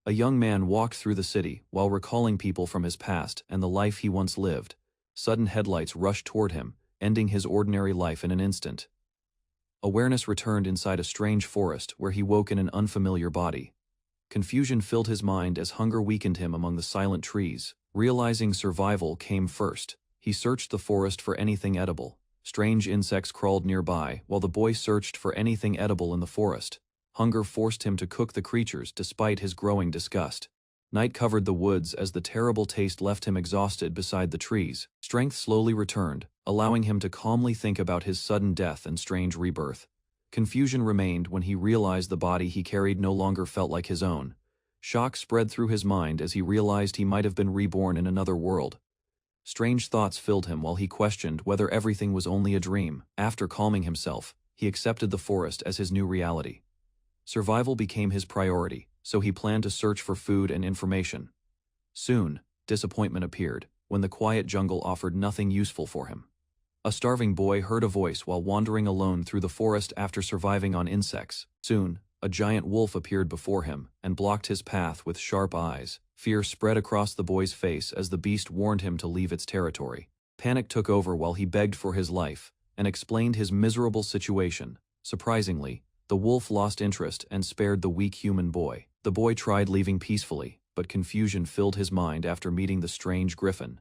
A young man walked through the city while recalling people from his past and the life he once lived. Sudden headlights rushed toward him, ending his ordinary life in an instant. Awareness returned inside a strange forest where he woke in an unfamiliar body. Confusion filled his mind as hunger weakened him among the silent trees. Realizing survival came first, he searched the forest for anything edible. Strange insects crawled nearby while the boy searched for anything edible in the forest. Hunger forced him to cook the creatures despite his growing disgust. Night covered the woods as the terrible taste left him exhausted beside the trees. Strength slowly returned, allowing him to calmly think about his sudden death and strange rebirth. Confusion remained when he realized the body he carried no longer felt like his own. Shock spread through his mind as he realized he might have been reborn in another world. Strange thoughts filled him while he questioned whether everything was only a dream. After calming himself, he accepted the forest as his new reality. Survival became his priority, so he planned to search for food and information. Soon, disappointment appeared, when the quiet jungle offered nothing useful for him. A starving boy heard a voice while wandering alone through the forest after surviving on insects. Soon, a giant wolf appeared before him and blocked his path with sharp eyes. Fear spread across the boy's face as the beast warned him to leave its territory. Panic took over while he begged for his life and explained his miserable situation. Surprisingly, the wolf lost interest and spared the weak human boy. The boy tried leaving peacefully, but confusion filled his mind after meeting the strange griffin.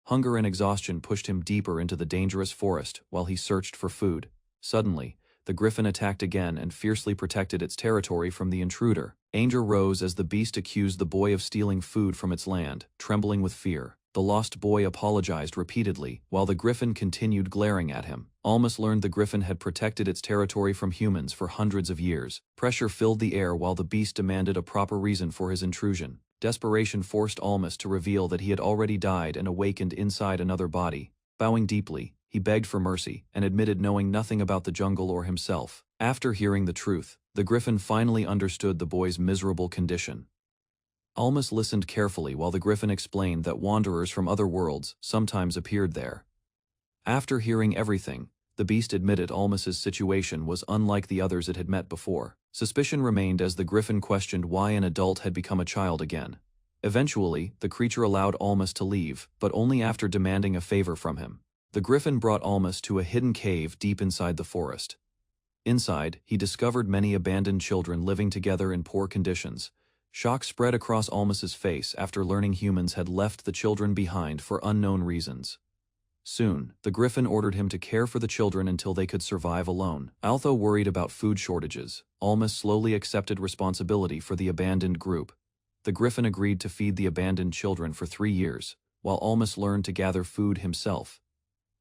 Hunger and exhaustion pushed him deeper into the dangerous forest while he searched for food. Suddenly, the griffin attacked again and fiercely protected its territory from the intruder. Anger rose as the beast accused the boy of stealing food from its land. Trembling with fear, the lost boy apologized repeatedly, while the griffin continued glaring at him. Almas learned the griffin had protected its territory from humans for hundreds of years. Pressure filled the air while the beast demanded a proper reason for his intrusion. Desperation forced Almas to reveal that he had already died and awakened inside another body. Bowing deeply, he begged for mercy and admitted knowing nothing about the jungle or himself. After hearing the truth, the griffin finally understood the boy's miserable condition. Almas listened carefully while the griffin explained that wanderers from other worlds sometimes appeared there. After hearing everything, the beast admitted Almas's situation was unlike the others it had met before. Suspicion remained as the griffin questioned why an adult had become a child again. Eventually, the creature allowed Almas to leave, but only after demanding a favor from him. The griffin brought Almas to a hidden cave deep inside the forest. Inside, he discovered many abandoned children living together in poor conditions. Shock spread across Almas's face after learning humans had left the children behind for unknown reasons. Soon, the griffin ordered him to care for the children until they could survive alone. Although worried about food shortages, Almas slowly accepted responsibility for the abandoned group. The griffin agreed to feed the abandoned children for 3 years, while Almas learned to gather food himself.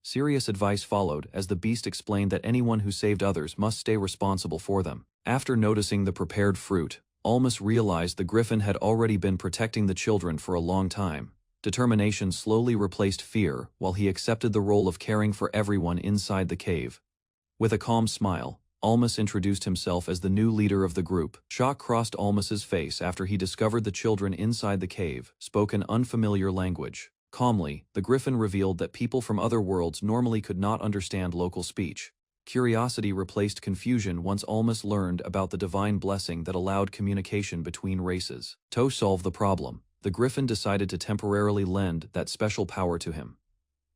Serious advice followed as the beast explained that anyone who saved others must stay responsible for them. After noticing the prepared fruit, Almas realized the griffin had already been protecting the children for a long time. Determination slowly replaced fear while he accepted the role of caring for everyone inside the cave. With a calm smile, Almas introduced himself as the new leader of the group. Shock crossed Almas's face after he discovered the children inside the cave spoke an unfamiliar language. Calmly, the griffin revealed that people from other worlds normally could not understand local speech. Curiosity replaced confusion once Almas learned about the divine blessing that allowed communication between races. To solve the problem, the griffin decided to temporarily lend that special power to him.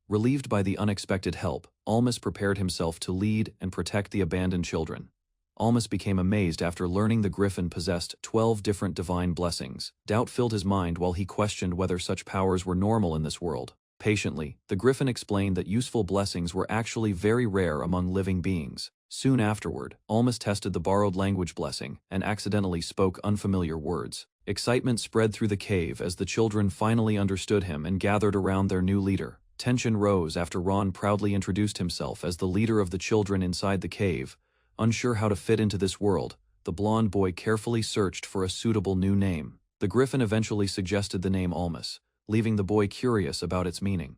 Relieved by the unexpected help, Almas prepared himself to lead and protect the abandoned children. Almas became amazed after learning the griffin possessed 12 different divine blessings. Doubt filled his mind while he questioned whether such powers were normal in this world. Patiently, the griffin explained that useful blessings were actually very rare among living beings. Soon afterward, Almas tested the borrowed language blessing and accidentally spoke unfamiliar words. Excitement spread through the cave as the children finally understood him and gathered around their new leader. Tension rose after Ron proudly introduced himself as the leader of the children inside the cave. Unsure how to fit into this world, the blonde boy carefully searched for a suitable new name. The griffin eventually suggested the name Almas, leaving the boy curious about its meaning.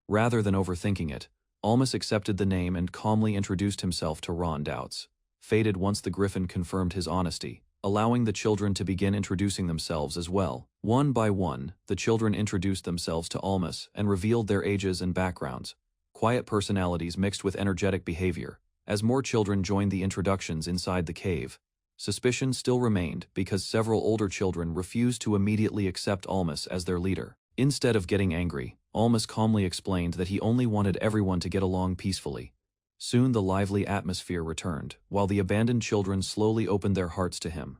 Rather than overthinking it, Almas accepted the name and calmly introduced himself to Ron. Doubts faded once the griffin confirmed his honesty, allowing the children to begin introducing themselves as well. One by one, the children introduced themselves to Almas and revealed their ages and backgrounds. Quiet personalities mixed with energetic behavior. As more children joined the introductions inside the cave, Suspicion still remained because several older children refused to immediately accept Almas as their leader. Instead of getting angry, Almas calmly explained that he only wanted everyone to get along peacefully. Soon the lively atmosphere returned, while the abandoned children slowly opened their hearts to him.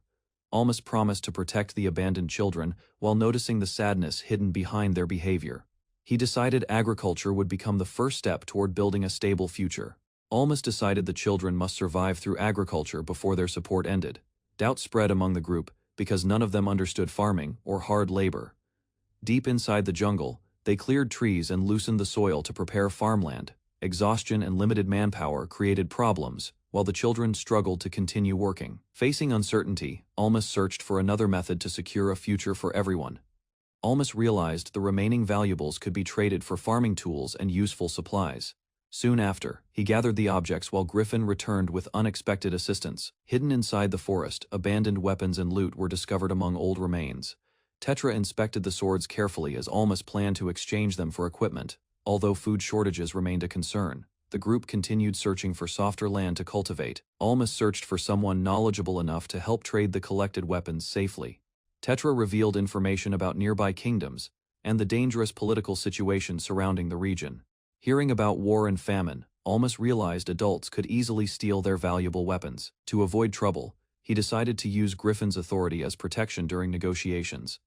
Almas promised to protect the abandoned children while noticing the sadness hidden behind their behavior. He decided agriculture would become the first step toward building a stable future. Almas decided the children must survive through agriculture before their support ended. Doubt spread among the group because none of them understood farming or hard labor. Deep inside the jungle, they cleared trees and loosened the soil to prepare farmland. Exhaustion and limited manpower created problems, while the children struggled to continue working. Facing uncertainty, Almas searched for another method to secure a future for everyone. Almas realized the remaining valuables could be traded for farming tools and useful supplies. Soon after, he gathered the objects while Griffin returned with unexpected assistance. Hidden inside the forest, abandoned weapons and loot were discovered among old remains. Tetra inspected the swords carefully as Almas planned to exchange them for equipment. Although food shortages remained a concern, the group continued searching for softer land to cultivate. Almas searched for someone knowledgeable enough to help trade the collected weapons safely. Tetra revealed information about nearby kingdoms and the dangerous political situation surrounding the region. Hearing about war and famine, Almas realized adults could easily steal their valuable weapons. To avoid trouble, he decided to use Griffin's authority as protection during negotiations.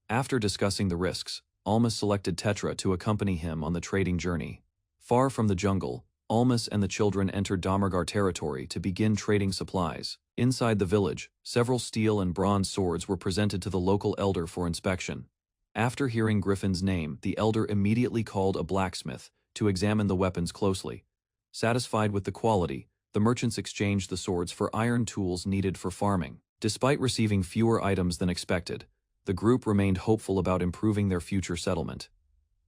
After discussing the risks, Almas selected Tetra to accompany him on the trading journey. Far from the jungle, Almas and the children entered Damargar territory to begin trading supplies. Inside the village, several steel and bronze swords were presented to the local elder for inspection. After hearing Griffin's name, the elder immediately called a blacksmith to examine the weapons closely. Satisfied with the quality, the merchants exchanged the swords for iron tools needed for farming. Despite receiving fewer items than expected, the group remained hopeful about improving their future settlement.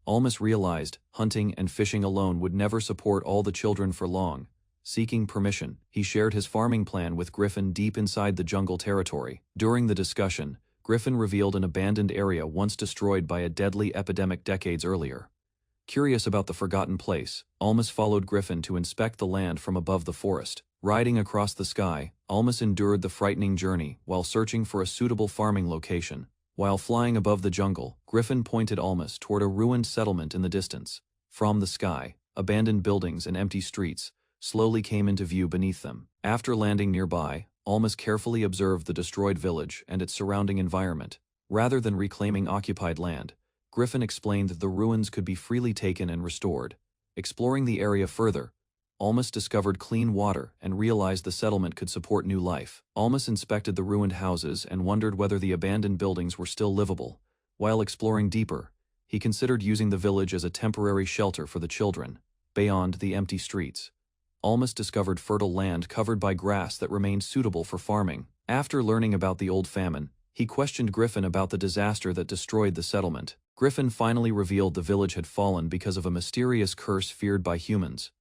Almas realized hunting and fishing alone would never support all the children for long. Seeking permission, he shared his farming plan with Griffin deep inside the jungle territory. During the discussion, Griffin revealed an abandoned area once destroyed by a deadly epidemic decades earlier. Curious about the forgotten place, Almas followed Griffin to inspect the land from above the forest. Riding across the sky, Almas endured the frightening journey while searching for a suitable farming location. While flying above the jungle, Griffin pointed Almas toward a ruined settlement in the distance. From the sky, abandoned buildings and empty streets slowly came into view beneath them. After landing nearby, Almas carefully observed the destroyed village and its surrounding environment. Rather than reclaiming occupied land, Griffin explained that the ruins could be freely taken and restored. Exploring the area further, Almas discovered clean water and realized the settlement could support new life. Almas inspected the ruined houses and wondered whether the abandoned buildings were still livable. While exploring deeper, he considered using the village as a temporary shelter for the children. Beyond the empty streets, Almas discovered fertile land covered by grass that remained suitable for farming. After learning about the old famine, he questioned Griffin about the disaster that destroyed the settlement. Griffin finally revealed the village had fallen because of a mysterious curse feared by humans.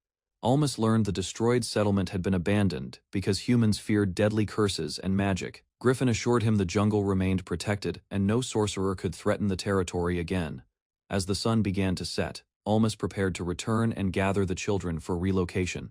Almas learned the destroyed settlement had been abandoned because humans feared deadly curses and magic. Griffin assured him the jungle remained protected and no sorcerer could threaten the territory again. As the sun began to set, Almas prepared to return and gather the children for relocation.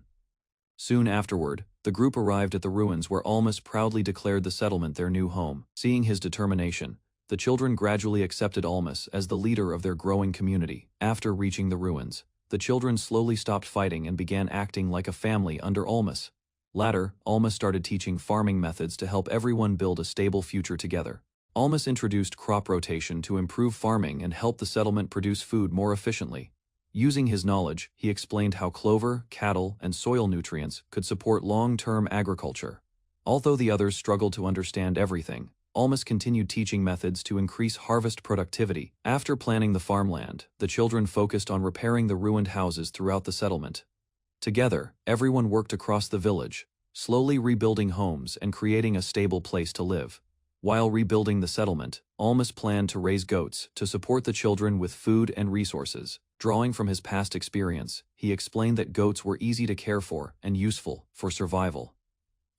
Soon afterward, the group arrived at the ruins where Almas proudly declared the settlement their new home. Seeing his determination, the children gradually accepted Almas as the leader of their growing community. After reaching the ruins, the children slowly stopped fighting and began acting like a family under Almas. Later, Almas started teaching farming methods to help everyone build a stable future together. Almas introduced crop rotation to improve farming and help the settlement produce food more efficiently. Using his knowledge, he explained how clover, cattle, and soil nutrients could support long-term agriculture. Although the others struggled to understand everything, Almas continued teaching methods to increase harvest productivity. After planning the farmland, the children focused on repairing the ruined houses throughout the settlement. Together, everyone worked across the village, slowly rebuilding homes and creating a stable place to live. While rebuilding the settlement, Almas planned to raise goats to support the children with food and resources. Drawing from his past experience, he explained that goats were easy to care for and useful for survival.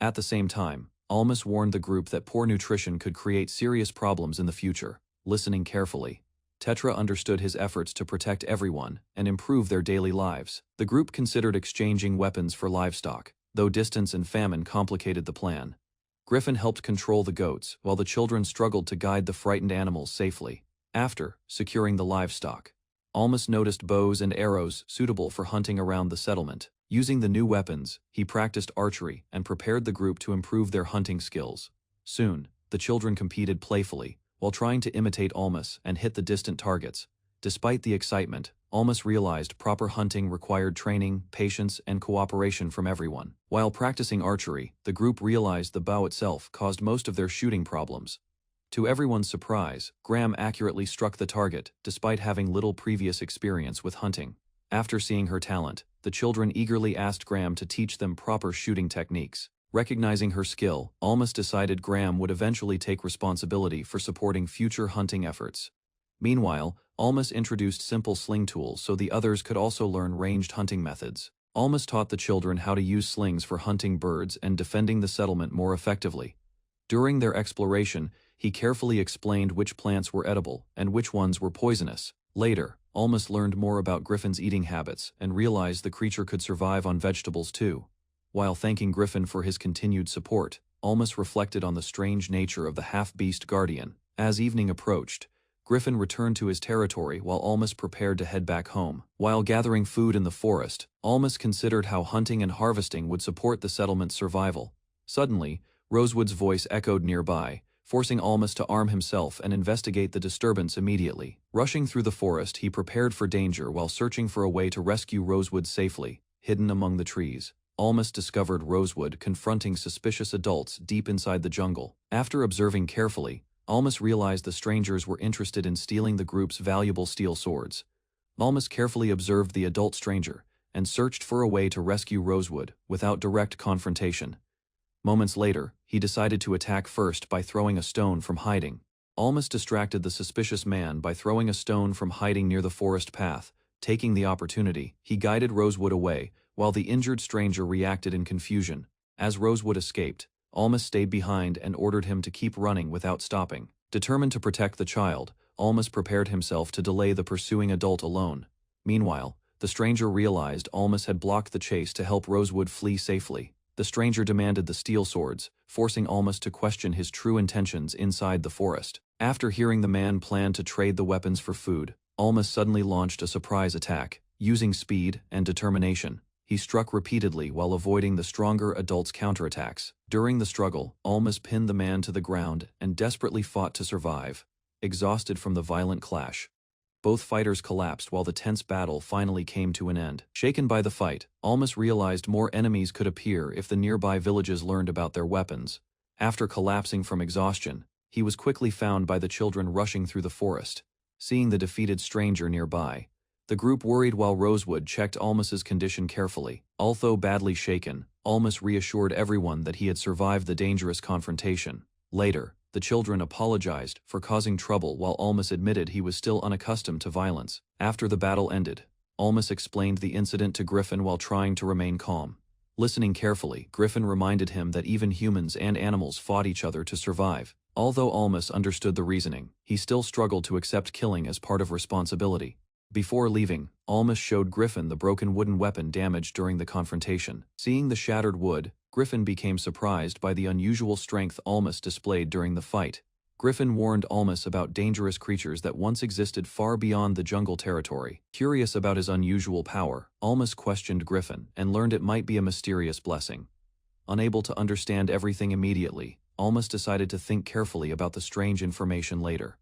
At the same time, Almas warned the group that poor nutrition could create serious problems in the future. Listening carefully, Tetra understood his efforts to protect everyone and improve their daily lives. The group considered exchanging weapons for livestock, though distance and famine complicated the plan. Griffin helped control the goats, while the children struggled to guide the frightened animals safely. After securing the livestock, Almas noticed bows and arrows suitable for hunting around the settlement. Using the new weapons, he practiced archery and prepared the group to improve their hunting skills. Soon, the children competed playfully, while trying to imitate Almas and hit the distant targets. Despite the excitement, Almas realized proper hunting required training, patience, and cooperation from everyone. While practicing archery, the group realized the bow itself caused most of their shooting problems. To everyone's surprise, Graham accurately struck the target, despite having little previous experience with hunting. After seeing her talent, the children eagerly asked Graham to teach them proper shooting techniques. Recognizing her skill, Almas decided Graham would eventually take responsibility for supporting future hunting efforts. Meanwhile, Almas introduced simple sling tools so the others could also learn ranged hunting methods. Almas taught the children how to use slings for hunting birds and defending the settlement more effectively. During their exploration, he carefully explained which plants were edible and which ones were poisonous. Later, Almas learned more about Griffin's eating habits and realized the creature could survive on vegetables too. While thanking Griffin for his continued support, Almas reflected on the strange nature of the half-beast guardian. As evening approached, Griffin returned to his territory while Almas prepared to head back home. While gathering food in the forest, Almas considered how hunting and harvesting would support the settlement's survival. Suddenly, Rosewood's voice echoed nearby, forcing Almas to arm himself and investigate the disturbance immediately. Rushing through the forest, he prepared for danger while searching for a way to rescue Rosewood safely. Hidden among the trees, Almas discovered Rosewood confronting suspicious adults deep inside the jungle. After observing carefully, Almas realized the strangers were interested in stealing the group's valuable steel swords. Almas carefully observed the adult stranger and searched for a way to rescue Rosewood without direct confrontation. Moments later, he decided to attack first by throwing a stone from hiding. Almas distracted the suspicious man by throwing a stone from hiding near the forest path. Taking the opportunity, he guided Rosewood away, while the injured stranger reacted in confusion. As Rosewood escaped, Almas stayed behind and ordered him to keep running without stopping. Determined to protect the child, Almas prepared himself to delay the pursuing adult alone. Meanwhile, the stranger realized Almas had blocked the chase to help Rosewood flee safely. The stranger demanded the steel swords, forcing Almas to question his true intentions inside the forest. After hearing the man plan to trade the weapons for food, Almas suddenly launched a surprise attack. Using speed and determination, he struck repeatedly while avoiding the stronger adult's counterattacks. During the struggle, Almas pinned the man to the ground and desperately fought to survive. Exhausted from the violent clash, both fighters collapsed while the tense battle finally came to an end. Shaken by the fight, Almas realized more enemies could appear if the nearby villages learned about their weapons. After collapsing from exhaustion, he was quickly found by the children rushing through the forest. Seeing the defeated stranger nearby, the group worried while Rosewood checked Almas's condition carefully. Although badly shaken, Almas reassured everyone that he had survived the dangerous confrontation. Later, the children apologized for causing trouble while Almas admitted he was still unaccustomed to violence. After the battle ended, Almas explained the incident to Griffin while trying to remain calm. Listening carefully, Griffin reminded him that even humans and animals fought each other to survive. Although Almas understood the reasoning, he still struggled to accept killing as part of responsibility. Before leaving, Almas showed Griffin the broken wooden weapon damaged during the confrontation. Seeing the shattered wood, Griffin became surprised by the unusual strength Almas displayed during the fight. Griffin warned Almas about dangerous creatures that once existed far beyond the jungle territory. Curious about his unusual power, Almas questioned Griffin and learned it might be a mysterious blessing. Unable to understand everything immediately, Almas decided to think carefully about the strange information later.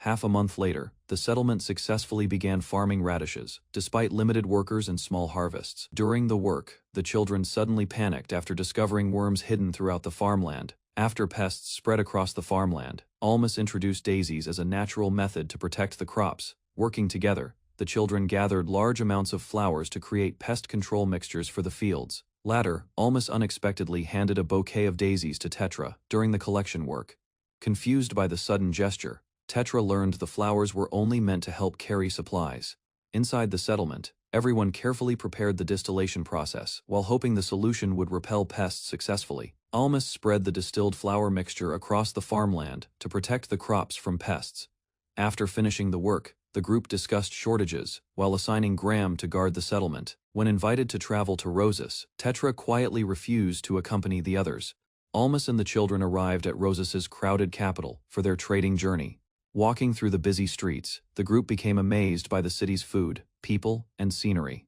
Half a month later, the settlement successfully began farming radishes, despite limited workers and small harvests. During the work, the children suddenly panicked after discovering worms hidden throughout the farmland. After pests spread across the farmland, Almas introduced daisies as a natural method to protect the crops. Working together, the children gathered large amounts of flowers to create pest control mixtures for the fields. Later, Almas unexpectedly handed a bouquet of daisies to Tetra during the collection work. Confused by the sudden gesture, Tetra learned the flowers were only meant to help carry supplies. Inside the settlement, everyone carefully prepared the distillation process while hoping the solution would repel pests successfully. Almas spread the distilled flour mixture across the farmland to protect the crops from pests. After finishing the work, the group discussed shortages while assigning Graham to guard the settlement. When invited to travel to Rosas, Tetra quietly refused to accompany the others. Almas and the children arrived at Rosas's crowded capital for their trading journey. Walking through the busy streets, the group became amazed by the city's food, people, and scenery.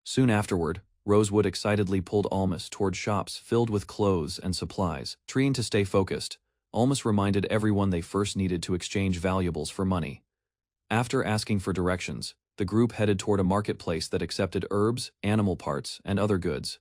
Soon afterward, Rosewood excitedly pulled Almas toward shops filled with clothes and supplies. Trying to stay focused, Almas reminded everyone they first needed to exchange valuables for money. After asking for directions, the group headed toward a marketplace that accepted herbs, animal parts, and other goods.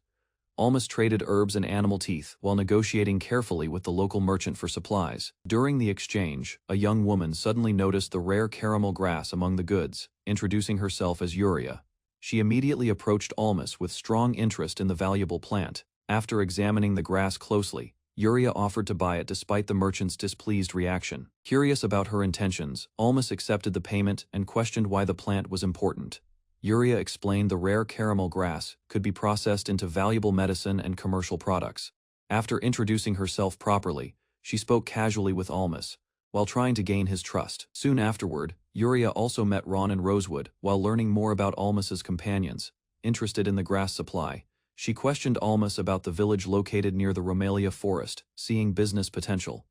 Almas traded herbs and animal teeth while negotiating carefully with the local merchant for supplies. During the exchange, a young woman suddenly noticed the rare caramel grass among the goods, introducing herself as Yuria. She immediately approached Almas with strong interest in the valuable plant. After examining the grass closely, Yuria offered to buy it despite the merchant's displeased reaction. Curious about her intentions, Almas accepted the payment and questioned why the plant was important. Yuria explained the rare caramel grass could be processed into valuable medicine and commercial products. After introducing herself properly, she spoke casually with Almas, while trying to gain his trust. Soon afterward, Yuria also met Ron and Rosewood while learning more about Almas's companions. Interested in the grass supply, she questioned Almas about the village located near the Romalia forest, seeing business potential.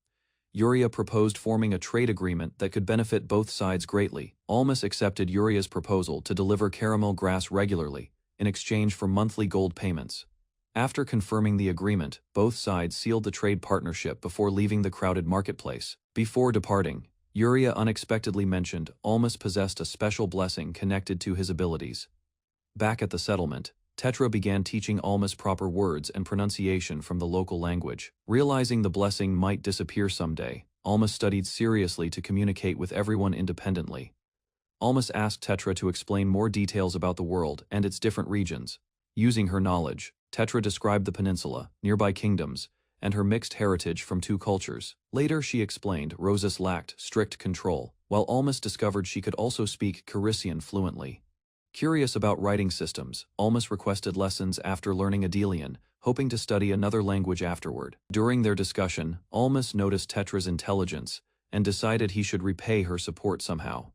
Yuria proposed forming a trade agreement that could benefit both sides greatly. Almas accepted Yuria's proposal to deliver caramel grass regularly, in exchange for monthly gold payments. After confirming the agreement, both sides sealed the trade partnership before leaving the crowded marketplace. Before departing, Yuria unexpectedly mentioned Almas possessed a special blessing connected to his abilities. Back at the settlement, Tetra began teaching Almas proper words and pronunciation from the local language. Realizing the blessing might disappear someday, Almas studied seriously to communicate with everyone independently. Almas asked Tetra to explain more details about the world and its different regions. Using her knowledge, Tetra described the peninsula, nearby kingdoms, and her mixed heritage from two cultures. Later she explained Rosas lacked strict control, while Almas discovered she could also speak Carisian fluently. Curious about writing systems, Almas requested lessons after learning Adelian, hoping to study another language afterward. During their discussion, Almas noticed Tetra's intelligence and decided he should repay her support somehow.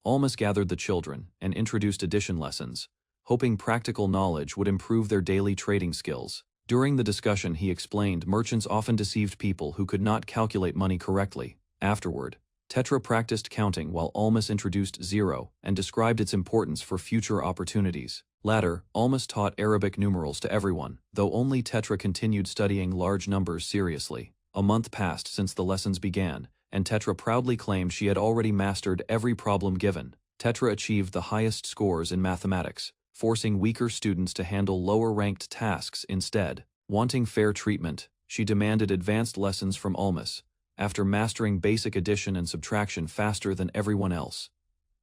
Almas gathered the children and introduced addition lessons, hoping practical knowledge would improve their daily trading skills. During the discussion he explained merchants often deceived people who could not calculate money correctly. Afterward, Tetra practiced counting while Almas introduced zero and described its importance for future opportunities. Later, Almas taught Arabic numerals to everyone, though only Tetra continued studying large numbers seriously. A month passed since the lessons began, and Tetra proudly claimed she had already mastered every problem given. Tetra achieved the highest scores in mathematics, forcing weaker students to handle lower-ranked tasks instead. Wanting fair treatment, she demanded advanced lessons from Almas, after mastering basic addition and subtraction faster than everyone else.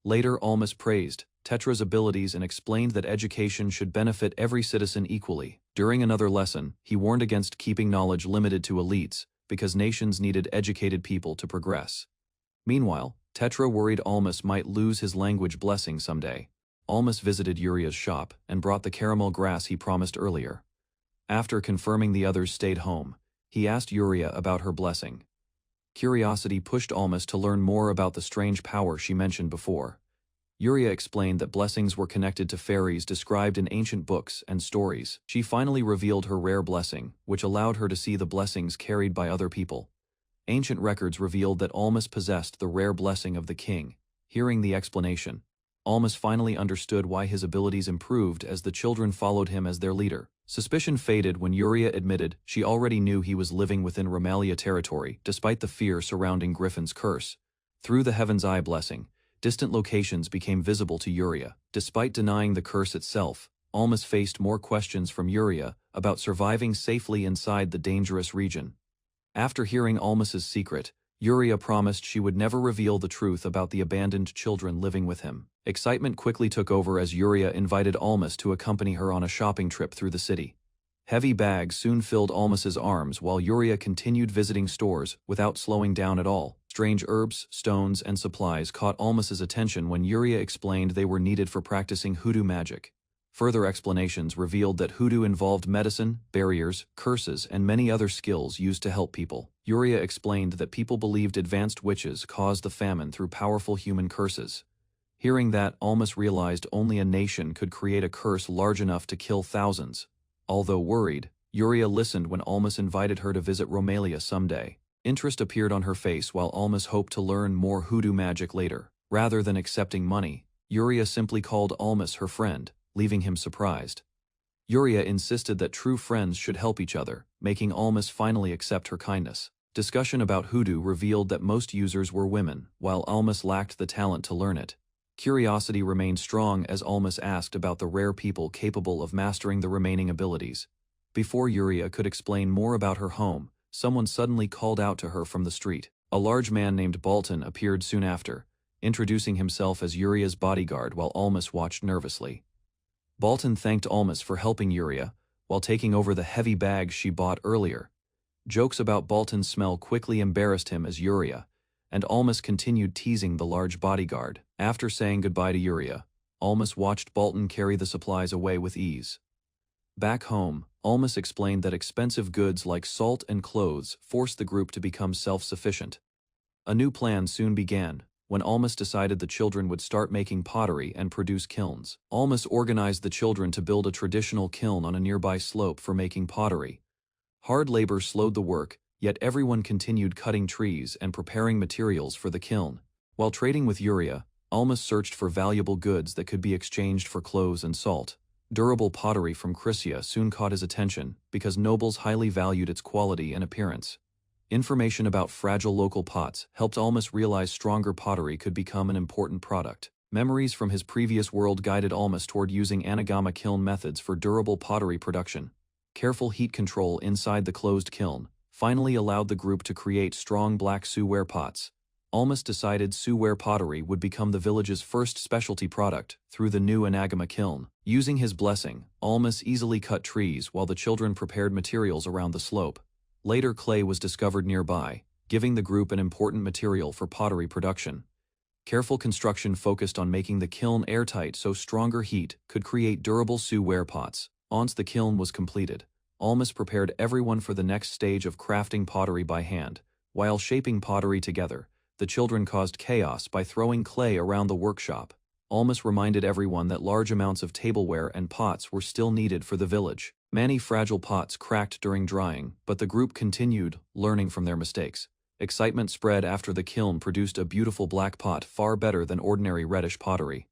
Later, Almas praised Tetra's abilities and explained that education should benefit every citizen equally. During another lesson, he warned against keeping knowledge limited to elites, because nations needed educated people to progress. Meanwhile, Tetra worried Almas might lose his language blessing someday. Almas visited Yuria's shop and brought the caramel grass he promised earlier. After confirming the others stayed home, he asked Yuria about her blessing. Curiosity pushed Almas to learn more about the strange power she mentioned before. Yuria explained that blessings were connected to fairies described in ancient books and stories. She finally revealed her rare blessing, which allowed her to see the blessings carried by other people. Ancient records revealed that Almas possessed the rare blessing of the king. Hearing the explanation, Almas finally understood why his abilities improved as the children followed him as their leader. Suspicion faded when Yuria admitted she already knew he was living within Romalia territory, despite the fear surrounding Griffin's curse. Through the Heaven's Eye blessing, distant locations became visible to Yuria. Despite denying the curse itself, Almas faced more questions from Yuria about surviving safely inside the dangerous region. After hearing Almas's secret, Yuria promised she would never reveal the truth about the abandoned children living with him. Excitement quickly took over as Yuria invited Almas to accompany her on a shopping trip through the city. Heavy bags soon filled Almas's arms while Yuria continued visiting stores without slowing down at all. Strange herbs, stones, and supplies caught Almas's attention when Yuria explained they were needed for practicing hoodoo magic. Further explanations revealed that hoodoo involved medicine, barriers, curses, and many other skills used to help people. Yuria explained that people believed advanced witches caused the famine through powerful human curses. Hearing that, Almas realized only a nation could create a curse large enough to kill thousands. Although worried, Yuria listened when Almas invited her to visit Romalia someday. Interest appeared on her face while Almas hoped to learn more hoodoo magic later. Rather than accepting money, Yuria simply called Almas her friend, leaving him surprised. Yuria insisted that true friends should help each other, making Almas finally accept her kindness. Discussion about hoodoo revealed that most users were women, while Almas lacked the talent to learn it. Curiosity remained strong as Almas asked about the rare people capable of mastering the remaining abilities. Before Yuria could explain more about her home, someone suddenly called out to her from the street. A large man named Balton appeared soon after, introducing himself as Yuria's bodyguard while Almas watched nervously. Balton thanked Almas for helping Yuria, while taking over the heavy bags she bought earlier. Jokes about Balton's smell quickly embarrassed him as Yuria, and Almas continued teasing the large bodyguard. After saying goodbye to Yuria, Almas watched Balton carry the supplies away with ease. Back home, Almas explained that expensive goods like salt and clothes forced the group to become self-sufficient. A new plan soon began, when Almas decided the children would start making pottery and produce kilns. Almas organized the children to build a traditional kiln on a nearby slope for making pottery. Hard labor slowed the work, yet everyone continued cutting trees and preparing materials for the kiln. While trading with Yuria, Almas searched for valuable goods that could be exchanged for clothes and salt. Durable pottery from Chrysia soon caught his attention because nobles highly valued its quality and appearance. Information about fragile local pots helped Almas realize stronger pottery could become an important product. Memories from his previous world guided Almas toward using anagama kiln methods for durable pottery production. Careful heat control inside the closed kiln finally allowed the group to create strong black suware pots. Almas decided suware pottery would become the village's first specialty product through the new anagama kiln. Using his blessing, Almas easily cut trees while the children prepared materials around the slope. Later clay was discovered nearby, giving the group an important material for pottery production. Careful construction focused on making the kiln airtight so stronger heat could create durable suware pots. Once the kiln was completed, Almas prepared everyone for the next stage of crafting pottery by hand. While shaping pottery together, the children caused chaos by throwing clay around the workshop. Almas reminded everyone that large amounts of tableware and pots were still needed for the village. Many fragile pots cracked during drying, but the group continued, learning from their mistakes. Excitement spread after the kiln produced a beautiful black pot far better than ordinary reddish pottery.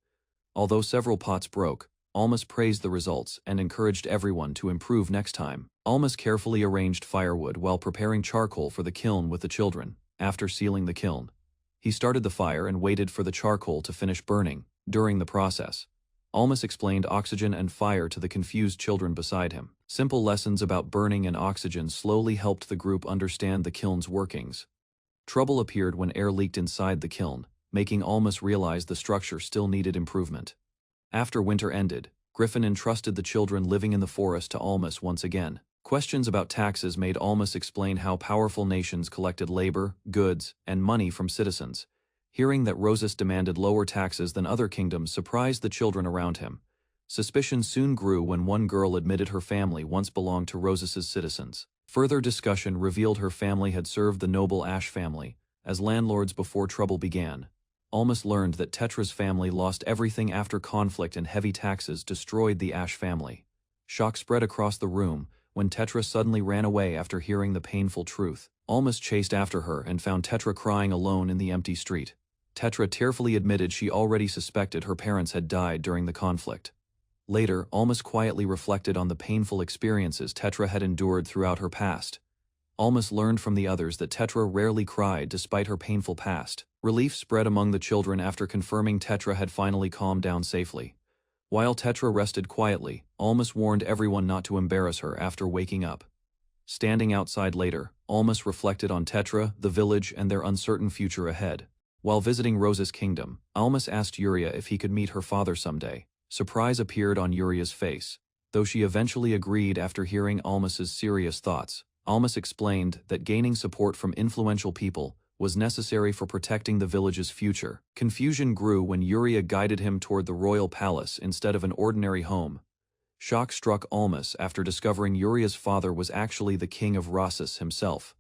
Although several pots broke, Almas praised the results and encouraged everyone to improve next time. Almas carefully arranged firewood while preparing charcoal for the kiln with the children. After sealing the kiln, he started the fire and waited for the charcoal to finish burning. During the process, Almas explained oxygen and fire to the confused children beside him. Simple lessons about burning and oxygen slowly helped the group understand the kiln's workings. Trouble appeared when air leaked inside the kiln, making Almas realize the structure still needed improvement. After winter ended, Griffin entrusted the children living in the forest to Almas once again. Questions about taxes made Almas explain how powerful nations collected labor, goods, and money from citizens. Hearing that Rosas demanded lower taxes than other kingdoms surprised the children around him. Suspicion soon grew when one girl admitted her family once belonged to Rosas's citizens. Further discussion revealed her family had served the noble Ash family as landlords before trouble began. Almas learned that Tetra's family lost everything after conflict and heavy taxes destroyed the Ash family. Shock spread across the room when Tetra suddenly ran away after hearing the painful truth. Almas chased after her and found Tetra crying alone in the empty street. Tetra tearfully admitted she already suspected her parents had died during the conflict. Later, Almas quietly reflected on the painful experiences Tetra had endured throughout her past. Almas learned from the others that Tetra rarely cried despite her painful past. Relief spread among the children after confirming Tetra had finally calmed down safely. While Tetra rested quietly, Almas warned everyone not to embarrass her after waking up. Standing outside later, Almas reflected on Tetra, the village, and their uncertain future ahead. While visiting Rosa's kingdom, Almas asked Yuria if he could meet her father someday. Surprise appeared on Yuria's face. Though she eventually agreed after hearing Almas's serious thoughts, Almas explained that gaining support from influential people was necessary for protecting the village's future. Confusion grew when Yuria guided him toward the royal palace instead of an ordinary home. Shock struck Almas after discovering Yuria's father was actually the king of Rosas himself.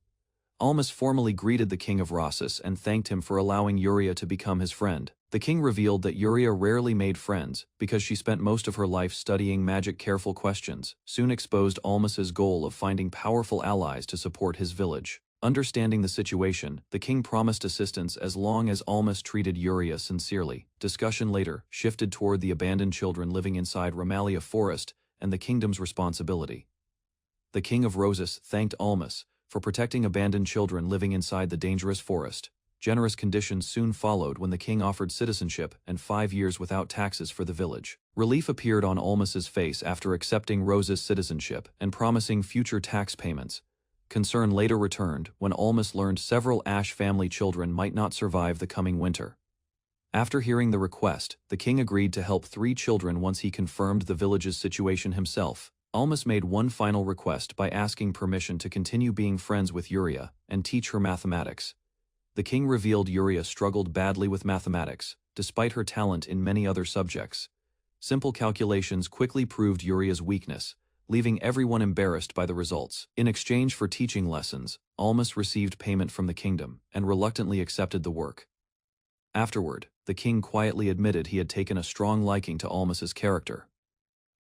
Almas formally greeted the king of Rossus and thanked him for allowing Yuria to become his friend. The king revealed that Yuria rarely made friends because she spent most of her life studying magic. Careful questions soon exposed Almas's goal of finding powerful allies to support his village. Understanding the situation, the king promised assistance as long as Almas treated Yuria sincerely. Discussion later shifted toward the abandoned children living inside Ramalia Forest and the kingdom's responsibility. The king of Rossus thanked Almas for protecting abandoned children living inside the dangerous forest. Generous conditions soon followed when the king offered citizenship and 5 years without taxes for the village. Relief appeared on Almas's face after accepting Rossus' citizenship and promising future tax payments. Concern later returned when Almas learned several Ash family children might not survive the coming winter. After hearing the request, the king agreed to help 3 children once he confirmed the village's situation himself. Almas made one final request by asking permission to continue being friends with Yuria and teach her mathematics. The king revealed Yuria struggled badly with mathematics, despite her talent in many other subjects. Simple calculations quickly proved Yuria's weakness, leaving everyone embarrassed by the results. In exchange for teaching lessons, Almas received payment from the kingdom and reluctantly accepted the work. Afterward, the king quietly admitted he had taken a strong liking to Almas's character.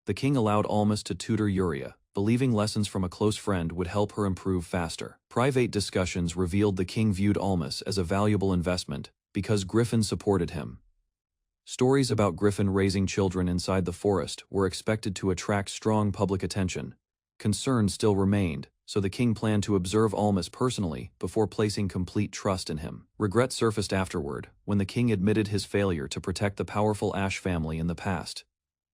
The king allowed Almas to tutor Yuria, believing lessons from a close friend would help her improve faster. Private discussions revealed the king viewed Almas as a valuable investment because Griffin supported him. Stories about Griffin raising children inside the forest were expected to attract strong public attention. Concerns still remained, so the king planned to observe Almas personally before placing complete trust in him. Regret surfaced afterward when the king admitted his failure to protect the powerful Ash family in the past.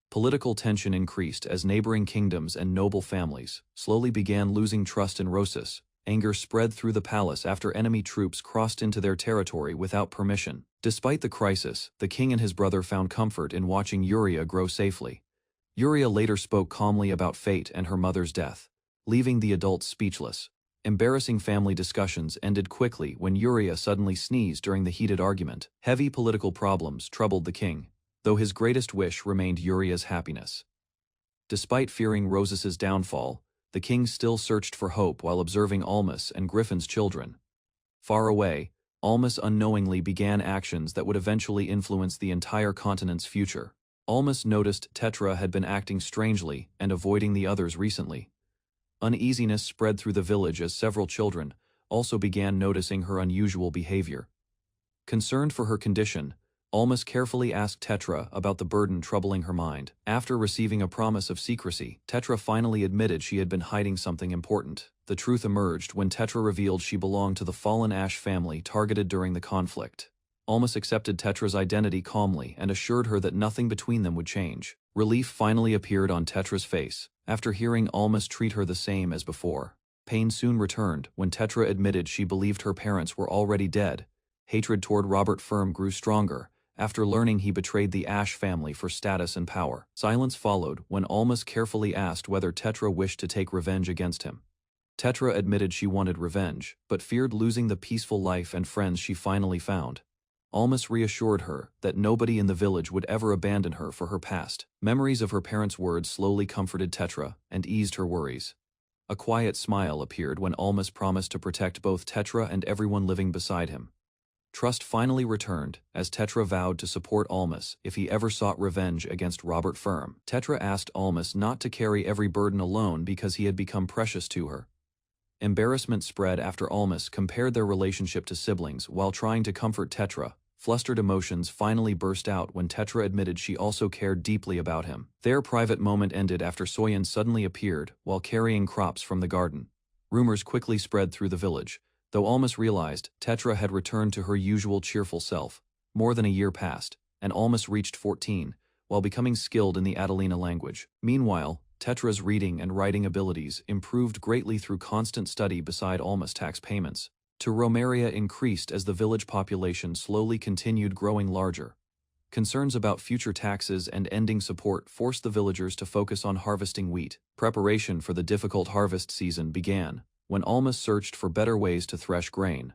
Political tension increased as neighboring kingdoms and noble families slowly began losing trust in Rossus. Anger spread through the palace after enemy troops crossed into their territory without permission. Despite the crisis, the king and his brother found comfort in watching Yuria grow safely. Yuria later spoke calmly about fate and her mother's death, leaving the adults speechless. Embarrassing family discussions ended quickly when Yuria suddenly sneezed during the heated argument. Heavy political problems troubled the king, though his greatest wish remained Yuria's happiness. Despite fearing Rossus's downfall, the king still searched for hope while observing Almas and Griffin's children. Far away, Almas unknowingly began actions that would eventually influence the entire continent's future. Almas noticed Tetra had been acting strangely and avoiding the others recently. Uneasiness spread through the village as several children also began noticing her unusual behavior. Concerned for her condition, Almas carefully asked Tetra about the burden troubling her mind. After receiving a promise of secrecy, Tetra finally admitted she had been hiding something important. The truth emerged when Tetra revealed she belonged to the fallen Ash family targeted during the conflict. Almas accepted Tetra's identity calmly and assured her that nothing between them would change. Relief finally appeared on Tetra's face after hearing Almas treat her the same as before. Pain soon returned when Tetra admitted she believed her parents were already dead. Hatred toward Robert Firm grew stronger after learning he betrayed the Ash family for status and power. Silence followed when Almas carefully asked whether Tetra wished to take revenge against him. Tetra admitted she wanted revenge, but feared losing the peaceful life and friends she finally found. Almas reassured her that nobody in the village would ever abandon her for her past. Memories of her parents' words slowly comforted Tetra and eased her worries. A quiet smile appeared when Almas promised to protect both Tetra and everyone living beside him. Trust finally returned as Tetra vowed to support Almas if he ever sought revenge against Robert Firm. Tetra asked Almas not to carry every burden alone because he had become precious to her. Embarrassment spread after Almas compared their relationship to siblings while trying to comfort Tetra. Flustered emotions finally burst out when Tetra admitted she also cared deeply about him. Their private moment ended after Soyen suddenly appeared while carrying crops from the garden. Rumors quickly spread through the village, though Almas realized Tetra had returned to her usual cheerful self. More than a year passed, and Almas reached 14, while becoming skilled in the Adelina language. Meanwhile, Tetra's reading and writing abilities improved greatly through constant study beside Almas' tax payments. To Romeria increased as the village population slowly continued growing larger. Concerns about future taxes and ending support forced the villagers to focus on harvesting wheat. Preparation for the difficult harvest season began when Almas searched for better ways to thresh grain.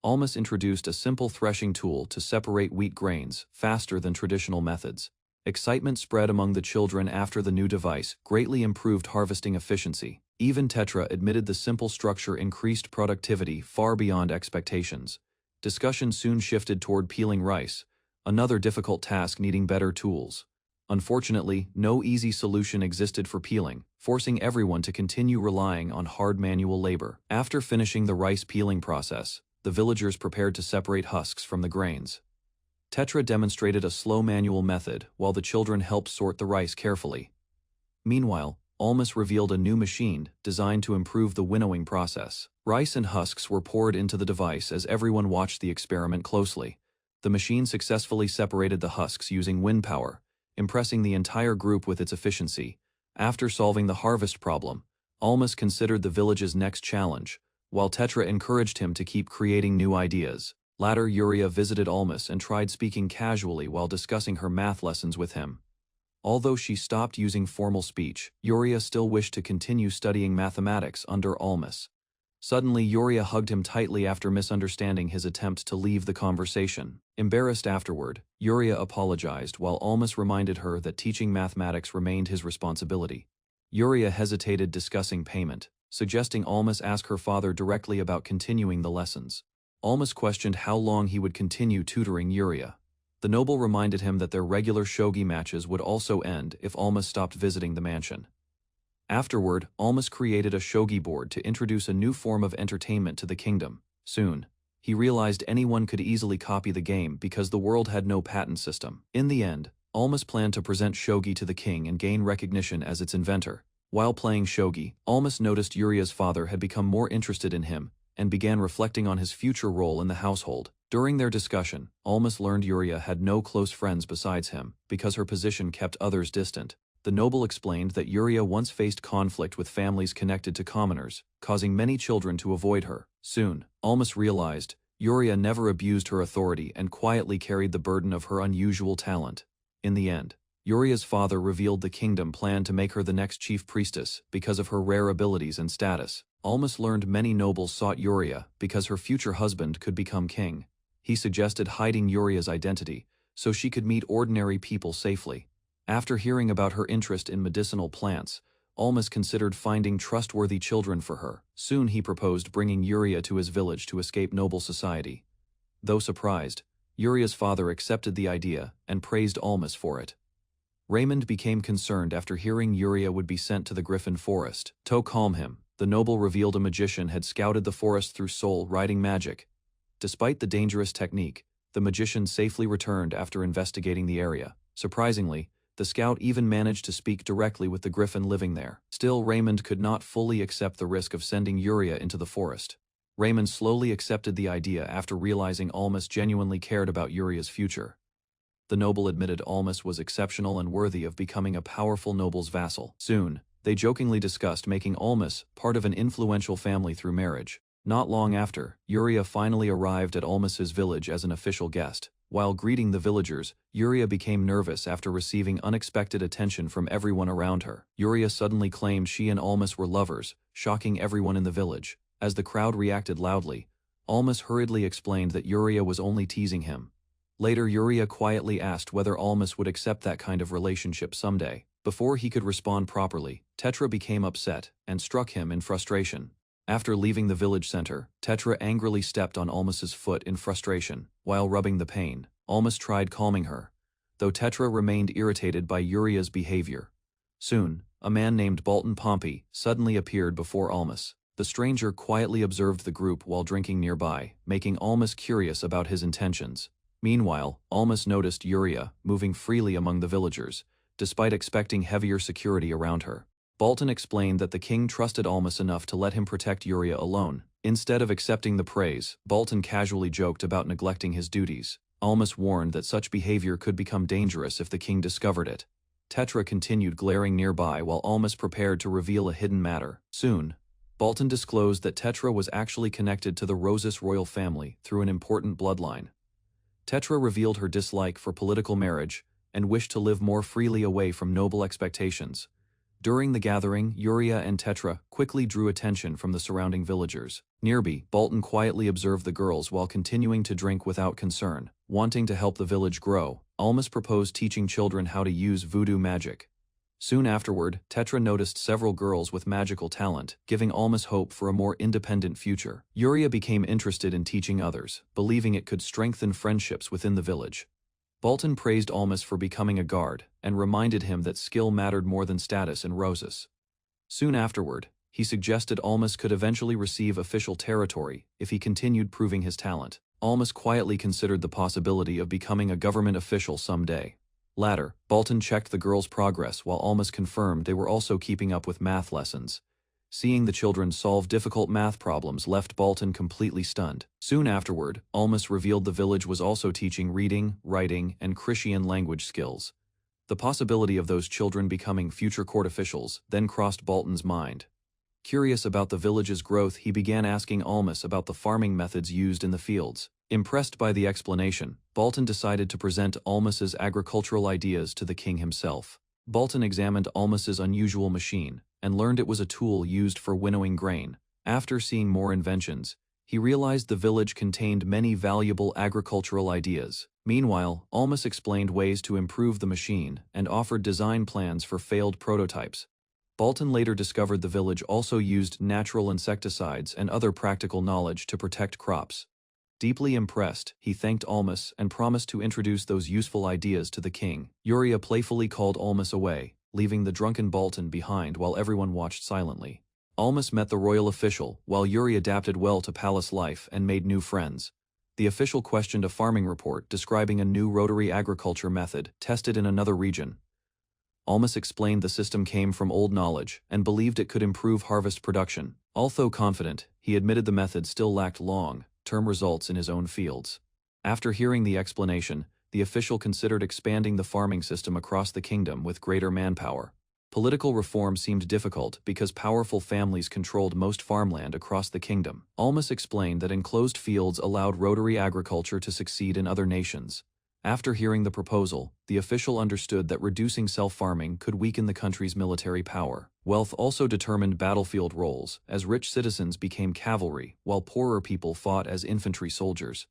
Almas introduced a simple threshing tool to separate wheat grains faster than traditional methods. Excitement spread among the children after the new device greatly improved harvesting efficiency. Even Tetra admitted the simple structure increased productivity far beyond expectations. Discussion soon shifted toward peeling rice, another difficult task needing better tools. Unfortunately, no easy solution existed for peeling, forcing everyone to continue relying on hard manual labor. After finishing the rice peeling process, the villagers prepared to separate husks from the grains. Tetra demonstrated a slow manual method while the children helped sort the rice carefully. Meanwhile, Almas revealed a new machine designed to improve the winnowing process. Rice and husks were poured into the device as everyone watched the experiment closely. The machine successfully separated the husks using wind power, impressing the entire group with its efficiency. After solving the harvest problem, Almas considered the village's next challenge, while Tetra encouraged him to keep creating new ideas. Later, Yuria visited Almas and tried speaking casually while discussing her math lessons with him. Although she stopped using formal speech, Yuria still wished to continue studying mathematics under Almas. Suddenly, Yuria hugged him tightly after misunderstanding his attempt to leave the conversation. Embarrassed afterward, Yuria apologized while Almas reminded her that teaching mathematics remained his responsibility. Yuria hesitated discussing payment, suggesting Almas ask her father directly about continuing the lessons. Almas questioned how long he would continue tutoring Yuria. The noble reminded him that their regular shogi matches would also end if Almas stopped visiting the mansion. Afterward, Almas created a shogi board to introduce a new form of entertainment to the kingdom. Soon, he realized anyone could easily copy the game because the world had no patent system. In the end, Almas planned to present shogi to the king and gain recognition as its inventor. While playing shogi, Almas noticed Yuria's father had become more interested in him and began reflecting on his future role in the household. During their discussion, Almas learned Yuria had no close friends besides him because her position kept others distant. The noble explained that Yuria once faced conflict with families connected to commoners, causing many children to avoid her. Soon, Almas realized Yuria never abused her authority and quietly carried the burden of her unusual talent. In the end, Yuria's father revealed the kingdom planned to make her the next chief priestess because of her rare abilities and status. Almas learned many nobles sought Yuria because her future husband could become king. He suggested hiding Yuria's identity so she could meet ordinary people safely. After hearing about her interest in medicinal plants, Almas considered finding trustworthy children for her. Soon he proposed bringing Yuria to his village to escape noble society. Though surprised, Yuria's father accepted the idea and praised Almas for it. Raymond became concerned after hearing Yuria would be sent to the Griffin Forest. To calm him, the noble revealed a magician had scouted the forest through soul-writing magic. Despite the dangerous technique, the magician safely returned after investigating the area. Surprisingly, the scout even managed to speak directly with the griffin living there. Still, Raymond could not fully accept the risk of sending Yuria into the forest. Raymond slowly accepted the idea after realizing Almas genuinely cared about Yuria's future. The noble admitted Almas was exceptional and worthy of becoming a powerful noble's vassal. Soon, they jokingly discussed making Almas part of an influential family through marriage. Not long after, Yuria finally arrived at Almas's village as an official guest. While greeting the villagers, Yuria became nervous after receiving unexpected attention from everyone around her. Yuria suddenly claimed she and Almas were lovers, shocking everyone in the village. As the crowd reacted loudly, Almas hurriedly explained that Yuria was only teasing him. Later, Yuria quietly asked whether Almas would accept that kind of relationship someday. Before he could respond properly, Tetra became upset and struck him in frustration. After leaving the village center, Tetra angrily stepped on Almas's foot in frustration. While rubbing the pain, Almas tried calming her, though Tetra remained irritated by Yuria's behavior. Soon, a man named Bolton Pompey suddenly appeared before Almas. The stranger quietly observed the group while drinking nearby, making Almas curious about his intentions. Meanwhile, Almas noticed Yuria moving freely among the villagers, despite expecting heavier security around her. Bolton explained that the king trusted Almas enough to let him protect Yuria alone. Instead of accepting the praise, Bolton casually joked about neglecting his duties. Almas warned that such behavior could become dangerous if the king discovered it. Tetra continued glaring nearby while Almas prepared to reveal a hidden matter. Soon, Bolton disclosed that Tetra was actually connected to the Rosas royal family through an important bloodline. Tetra revealed her dislike for political marriage and wished to live more freely away from noble expectations. During the gathering, Yuria and Tetra quickly drew attention from the surrounding villagers. Nearby, Bolton quietly observed the girls while continuing to drink without concern. Wanting to help the village grow, Almas proposed teaching children how to use voodoo magic. Soon afterward, Tetra noticed several girls with magical talent, giving Almas hope for a more independent future. Yuria became interested in teaching others, believing it could strengthen friendships within the village. Bolton praised Almas for becoming a guard, and reminded him that skill mattered more than status in Roses. Soon afterward, he suggested Almas could eventually receive official territory if he continued proving his talent. Almas quietly considered the possibility of becoming a government official someday. Later, Bolton checked the girls' progress while Almas confirmed they were also keeping up with math lessons. Seeing the children solve difficult math problems left Bolton completely stunned. Soon afterward, Almas revealed the village was also teaching reading, writing, and Christian language skills. The possibility of those children becoming future court officials then crossed Bolton's mind. Curious about the village's growth, he began asking Almas about the farming methods used in the fields. Impressed by the explanation, Bolton decided to present Almas's agricultural ideas to the king himself. Bolton examined Almas's unusual machine, and learned it was a tool used for winnowing grain. After seeing more inventions, he realized the village contained many valuable agricultural ideas. Meanwhile, Almas explained ways to improve the machine, and offered design plans for failed prototypes. Bolton later discovered the village also used natural insecticides and other practical knowledge to protect crops. Deeply impressed, he thanked Almas and promised to introduce those useful ideas to the king. Yuria playfully called Almas away, leaving the drunken Bolton behind while everyone watched silently. Almas met the royal official, while Yuria adapted well to palace life and made new friends. The official questioned a farming report describing a new rotary agriculture method tested in another region. Almas explained the system came from old knowledge and believed it could improve harvest production. Although confident, he admitted the method still lacked long-term results in his own fields. After hearing the explanation, the official considered expanding the farming system across the kingdom with greater manpower. Political reform seemed difficult because powerful families controlled most farmland across the kingdom. Almas explained that enclosed fields allowed rotary agriculture to succeed in other nations. After hearing the proposal, the official understood that reducing self-farming could weaken the country's military power. Wealth also determined battlefield roles, as rich citizens became cavalry, while poorer people fought as infantry soldiers.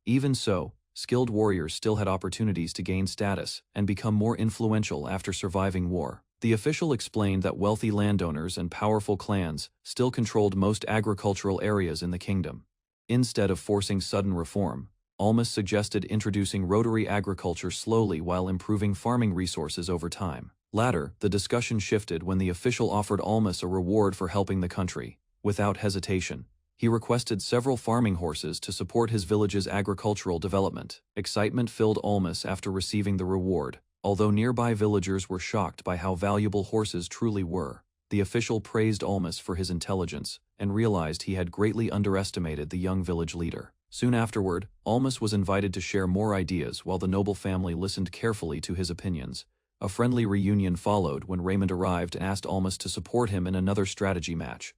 Even so, skilled warriors still had opportunities to gain status and become more influential after surviving war. The official explained that wealthy landowners and powerful clans still controlled most agricultural areas in the kingdom. Instead of forcing sudden reform, Almas suggested introducing rotary agriculture slowly while improving farming resources over time. Later, the discussion shifted when the official offered Almas a reward for helping the country. Without hesitation, he requested several farming horses to support his village's agricultural development. Excitement filled Almas after receiving the reward, although nearby villagers were shocked by how valuable horses truly were. The official praised Almas for his intelligence and realized he had greatly underestimated the young village leader. Soon afterward, Almas was invited to share more ideas while the noble family listened carefully to his opinions. A friendly reunion followed when Raymond arrived and asked Almas to support him in another strategy match.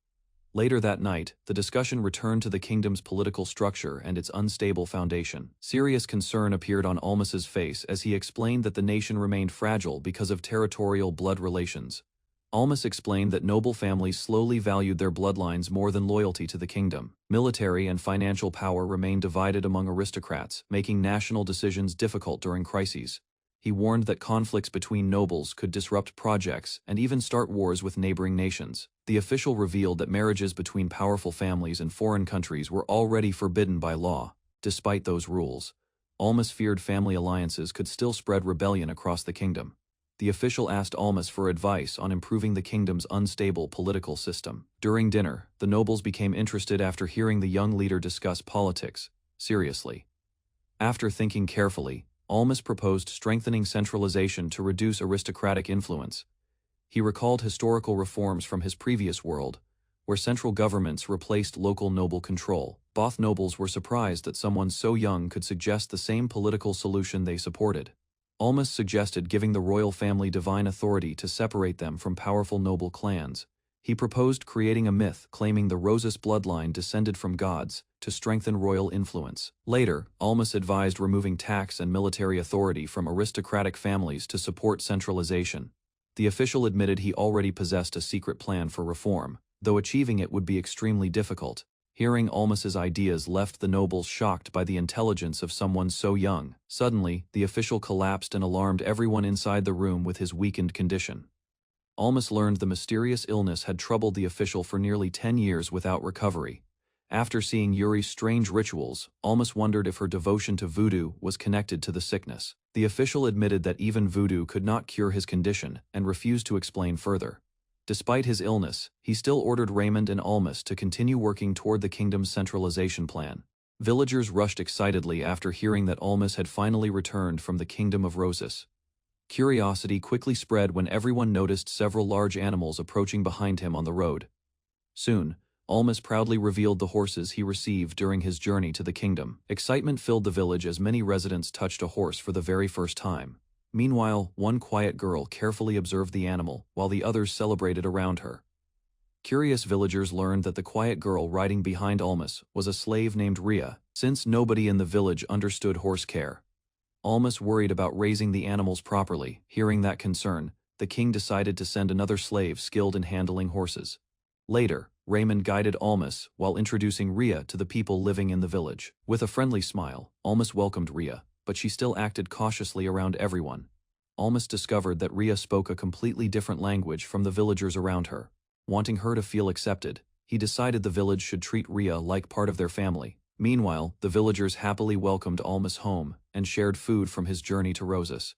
Later that night, the discussion returned to the kingdom's political structure and its unstable foundation. Serious concern appeared on Almas's face as he explained that the nation remained fragile because of territorial blood relations. Almas explained that noble families slowly valued their bloodlines more than loyalty to the kingdom. Military and financial power remained divided among aristocrats, making national decisions difficult during crises. He warned that conflicts between nobles could disrupt projects and even start wars with neighboring nations. The official revealed that marriages between powerful families in foreign countries were already forbidden by law. Despite those rules, Almas feared family alliances could still spread rebellion across the kingdom. The official asked Almas for advice on improving the kingdom's unstable political system. During dinner, the nobles became interested after hearing the young leader discuss politics seriously. After thinking carefully, Almas proposed strengthening centralization to reduce aristocratic influence. He recalled historical reforms from his previous world, where central governments replaced local noble control. Both nobles were surprised that someone so young could suggest the same political solution they supported. Almas suggested giving the royal family divine authority to separate them from powerful noble clans. He proposed creating a myth claiming the Rosas bloodline descended from gods to strengthen royal influence. Later, Almas advised removing tax and military authority from aristocratic families to support centralization. The official admitted he already possessed a secret plan for reform, though achieving it would be extremely difficult. Hearing Almas's ideas left the nobles shocked by the intelligence of someone so young. Suddenly, the official collapsed and alarmed everyone inside the room with his weakened condition. Almas learned the mysterious illness had troubled the official for nearly 10 years without recovery. After seeing Yuri's strange rituals, Almas wondered if her devotion to voodoo was connected to the sickness. The official admitted that even voodoo could not cure his condition and refused to explain further. Despite his illness, he still ordered Raymond and Almas to continue working toward the kingdom's centralization plan. Villagers rushed excitedly after hearing that Almas had finally returned from the Kingdom of Roses. Curiosity quickly spread when everyone noticed several large animals approaching behind him on the road. Soon, Almas proudly revealed the horses he received during his journey to the kingdom. Excitement filled the village as many residents touched a horse for the very first time. Meanwhile, one quiet girl carefully observed the animal, while the others celebrated around her. Curious villagers learned that the quiet girl riding behind Almas was a slave named Rhea, since nobody in the village understood horse care. Almas worried about raising the animals properly. Hearing that concern, the king decided to send another slave skilled in handling horses. Later, Raymond guided Almas while introducing Rhea to the people living in the village. With a friendly smile, Almas welcomed Rhea, but she still acted cautiously around everyone. Almas discovered that Rhea spoke a completely different language from the villagers around her. Wanting her to feel accepted, he decided the village should treat Rhea like part of their family. Meanwhile, the villagers happily welcomed Almas home and shared food from his journey to Roses.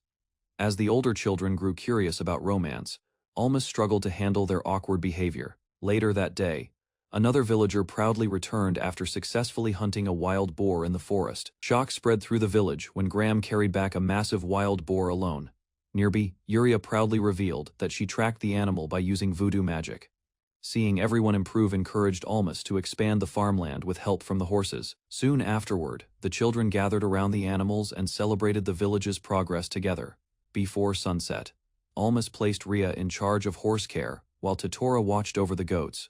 As the older children grew curious about romance, Almas struggled to handle their awkward behavior. Later that day, another villager proudly returned after successfully hunting a wild boar in the forest. Shock spread through the village when Graham carried back a massive wild boar alone. Nearby, Yuria proudly revealed that she tracked the animal by using voodoo magic. Seeing everyone improve encouraged Almas to expand the farmland with help from the horses. Soon afterward, the children gathered around the animals and celebrated the village's progress together. Before sunset, Almas placed Rhea in charge of horse care, while Totora watched over the goats.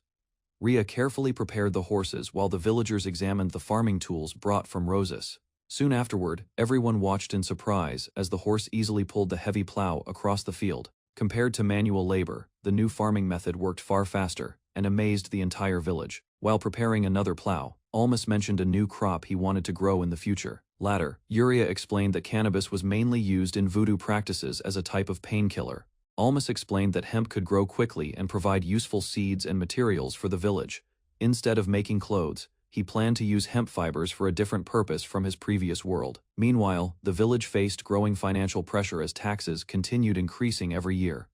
Rhea carefully prepared the horses while the villagers examined the farming tools brought from Roses. Soon afterward, everyone watched in surprise as the horse easily pulled the heavy plow across the field. Compared to manual labor, the new farming method worked far faster and amazed the entire village. While preparing another plow, Almas mentioned a new crop he wanted to grow in the future. Later, Yuria explained that cannabis was mainly used in voodoo practices as a type of painkiller. Almas explained that hemp could grow quickly and provide useful seeds and materials for the village. Instead of making clothes, he planned to use hemp fibers for a different purpose from his previous world. Meanwhile, the village faced growing financial pressure as taxes continued increasing every year.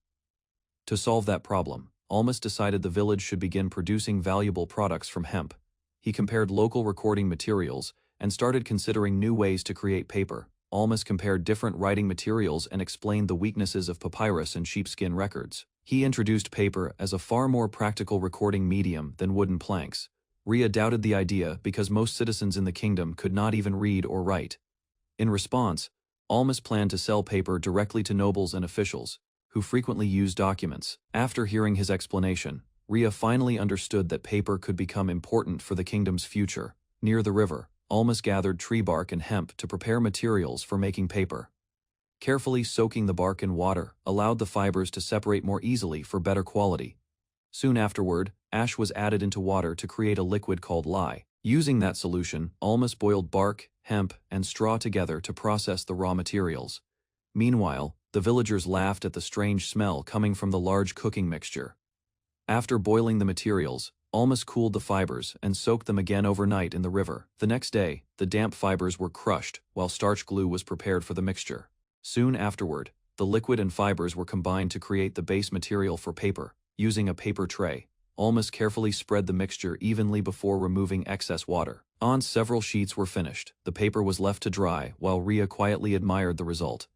To solve that problem, Almas decided the village should begin producing valuable products from hemp. He compared local recording materials and started considering new ways to create paper. Almas compared different writing materials and explained the weaknesses of papyrus and sheepskin records. He introduced paper as a far more practical recording medium than wooden planks. Rhea doubted the idea because most citizens in the kingdom could not even read or write. In response, Almas planned to sell paper directly to nobles and officials, who frequently used documents. After hearing his explanation, Rhea finally understood that paper could become important for the kingdom's future. Near the river, Almas gathered tree bark and hemp to prepare materials for making paper. Carefully soaking the bark in water allowed the fibers to separate more easily for better quality. Soon afterward, ash was added into water to create a liquid called lye. Using that solution, Almas boiled bark, hemp, and straw together to process the raw materials. Meanwhile, the villagers laughed at the strange smell coming from the large cooking mixture. After boiling the materials, Almas cooled the fibers and soaked them again overnight in the river. The next day, the damp fibers were crushed while starch glue was prepared for the mixture. Soon afterward, the liquid and fibers were combined to create the base material for paper. Using a paper tray, Almas carefully spread the mixture evenly before removing excess water. Once several sheets were finished, the paper was left to dry while Rhea quietly admired the result.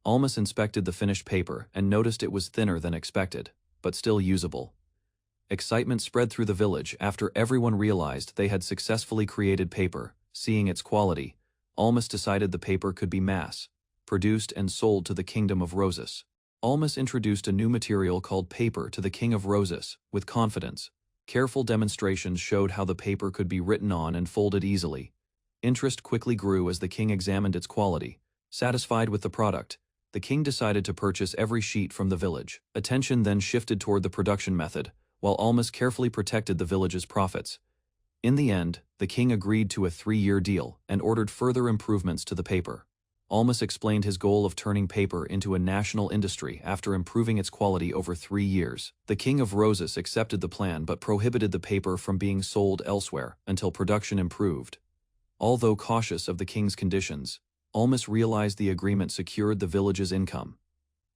Almas inspected the finished paper and noticed it was thinner than expected, but still usable. Excitement spread through the village after everyone realized they had successfully created paper. Seeing its quality, Almas decided the paper could be mass-produced and sold to the Kingdom of Roses. Almas introduced a new material called paper to the King of Roses, with confidence. Careful demonstrations showed how the paper could be written on and folded easily. Interest quickly grew as the king examined its quality. Satisfied with the product, the king decided to purchase every sheet from the village. Attention then shifted toward the production method, while Almas carefully protected the village's profits. In the end, the king agreed to a 3-year deal and ordered further improvements to the paper. Almas explained his goal of turning paper into a national industry after improving its quality over 3 years. The King of Roses accepted the plan but prohibited the paper from being sold elsewhere until production improved. Although cautious of the king's conditions, Almas realized the agreement secured the village's income.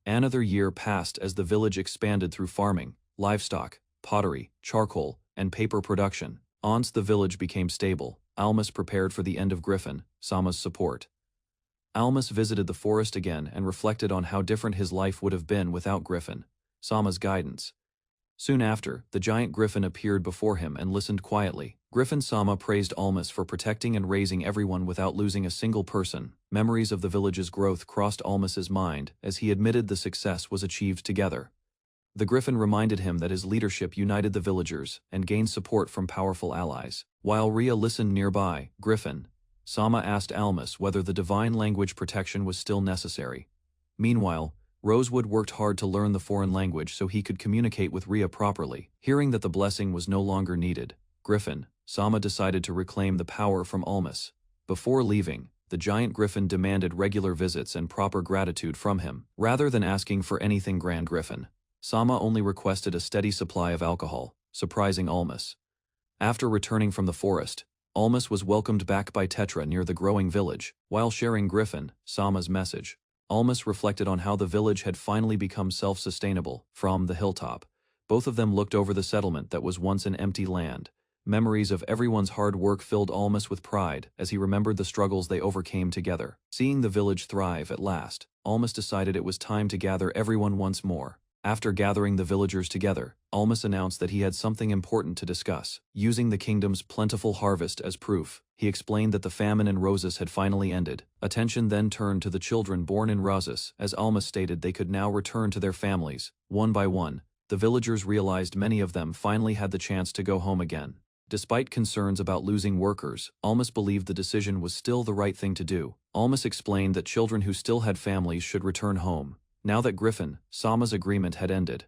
Another year passed as the village expanded through farming, livestock, pottery, charcoal, and paper production. Once the village became stable, Almas prepared for the end of Griffin, Sama's support. Almas visited the forest again and reflected on how different his life would have been without Griffin, Sama's guidance. Soon after, the giant Griffin appeared before him and listened quietly. Griffin Sama praised Almas for protecting and raising everyone without losing a single person. Memories of the village's growth crossed Almas's mind as he admitted the success was achieved together. The Griffin reminded him that his leadership united the villagers and gained support from powerful allies. While Rhea listened nearby, Griffin Sama asked Almas whether the divine language protection was still necessary. Meanwhile, Rosewood worked hard to learn the foreign language so he could communicate with Rhea properly. Hearing that the blessing was no longer needed, Griffin Sama decided to reclaim the power from Almas. Before leaving, the giant Griffin demanded regular visits and proper gratitude from him. Rather than asking for anything grand, Griffin Sama only requested a steady supply of alcohol, surprising Almas. After returning from the forest, Almas was welcomed back by Tetra near the growing village. While sharing Griffin Sama's message, Almas reflected on how the village had finally become self-sustainable. From the hilltop, both of them looked over the settlement that was once an empty land. Memories of everyone's hard work filled Almas with pride as he remembered the struggles they overcame together. Seeing the village thrive at last, Almas decided it was time to gather everyone once more. After gathering the villagers together, Almas announced that he had something important to discuss. Using the kingdom's plentiful harvest as proof, he explained that the famine in Roses had finally ended. Attention then turned to the children born in Roses, as Almas stated they could now return to their families. One by one, the villagers realized many of them finally had the chance to go home again. Despite concerns about losing workers, Almas believed the decision was still the right thing to do. Almas explained that children who still had families should return home, now that Griffin Sama's agreement had ended.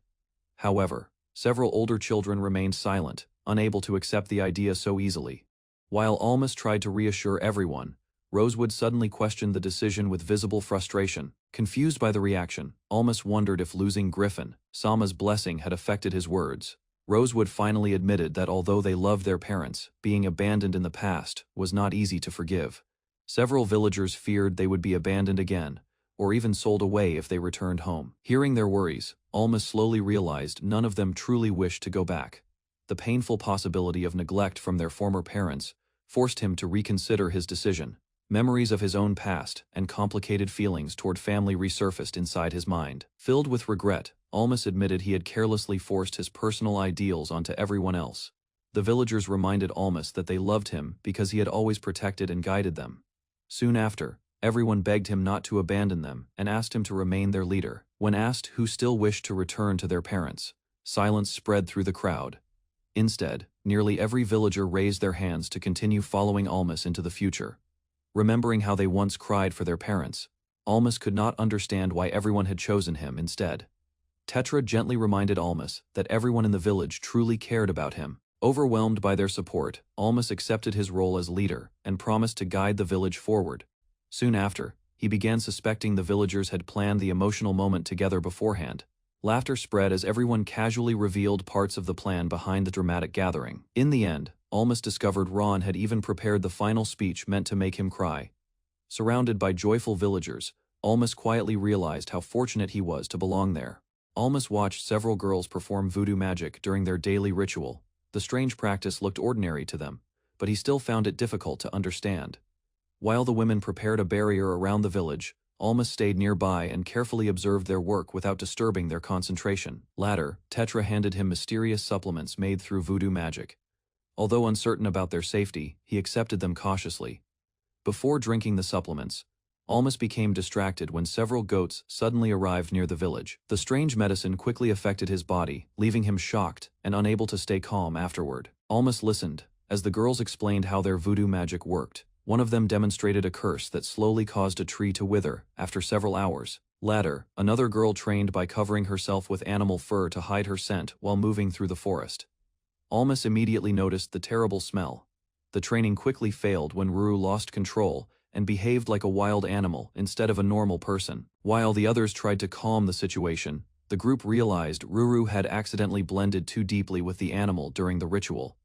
However, several older children remained silent, unable to accept the idea so easily. While Almas tried to reassure everyone, Rosewood suddenly questioned the decision with visible frustration. Confused by the reaction, Almas wondered if losing Griffin Sama's blessing had affected his words. Rosewood finally admitted that although they loved their parents, being abandoned in the past was not easy to forgive. Several villagers feared they would be abandoned again, or even sold away if they returned home. Hearing their worries, Almas slowly realized none of them truly wished to go back. The painful possibility of neglect from their former parents forced him to reconsider his decision. Memories of his own past and complicated feelings toward family resurfaced inside his mind. Filled with regret, Almas admitted he had carelessly forced his personal ideals onto everyone else. The villagers reminded Almas that they loved him because he had always protected and guided them. Soon after, everyone begged him not to abandon them and asked him to remain their leader. When asked who still wished to return to their parents, silence spread through the crowd. Instead, nearly every villager raised their hands to continue following Almas into the future. Remembering how they once cried for their parents, Almas could not understand why everyone had chosen him instead. Tetra gently reminded Almas that everyone in the village truly cared about him. Overwhelmed by their support, Almas accepted his role as leader and promised to guide the village forward. Soon after, he began suspecting the villagers had planned the emotional moment together beforehand. Laughter spread as everyone casually revealed parts of the plan behind the dramatic gathering. In the end, Almas discovered Ron had even prepared the final speech meant to make him cry. Surrounded by joyful villagers, Almas quietly realized how fortunate he was to belong there. Almas watched several girls perform voodoo magic during their daily ritual. The strange practice looked ordinary to them, but he still found it difficult to understand. While the women prepared a barrier around the village, Almas stayed nearby and carefully observed their work without disturbing their concentration. Later, Tetra handed him mysterious supplements made through voodoo magic. Although uncertain about their safety, he accepted them cautiously. Before drinking the supplements, Almas became distracted when several goats suddenly arrived near the village. The strange medicine quickly affected his body, leaving him shocked and unable to stay calm afterward. Almas listened as the girls explained how their voodoo magic worked. One of them demonstrated a curse that slowly caused a tree to wither after several hours. Later, another girl trained by covering herself with animal fur to hide her scent while moving through the forest. Almas immediately noticed the terrible smell. The training quickly failed when Ruru lost control and behaved like a wild animal instead of a normal person. While the others tried to calm the situation, the group realized Ruru had accidentally blended too deeply with the animal during the ritual.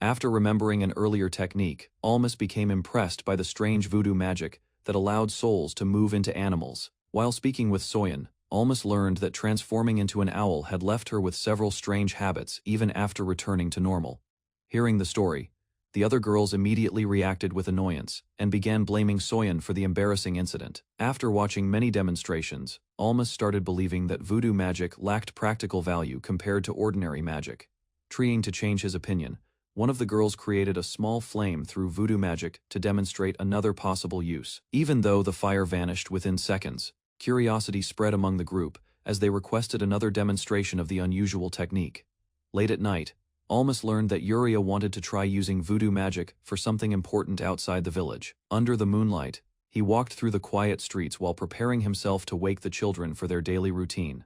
After remembering an earlier technique, Almas became impressed by the strange voodoo magic that allowed souls to move into animals. While speaking with Soyen, Almas learned that transforming into an owl had left her with several strange habits even after returning to normal. Hearing the story, the other girls immediately reacted with annoyance and began blaming Soyen for the embarrassing incident. After watching many demonstrations, Almas started believing that voodoo magic lacked practical value compared to ordinary magic. Trying to change his opinion, one of the girls created a small flame through voodoo magic to demonstrate another possible use. Even though the fire vanished within seconds, curiosity spread among the group as they requested another demonstration of the unusual technique. Late at night, Almas learned that Yuria wanted to try using voodoo magic for something important outside the village. Under the moonlight, he walked through the quiet streets while preparing himself to wake the children for their daily routine.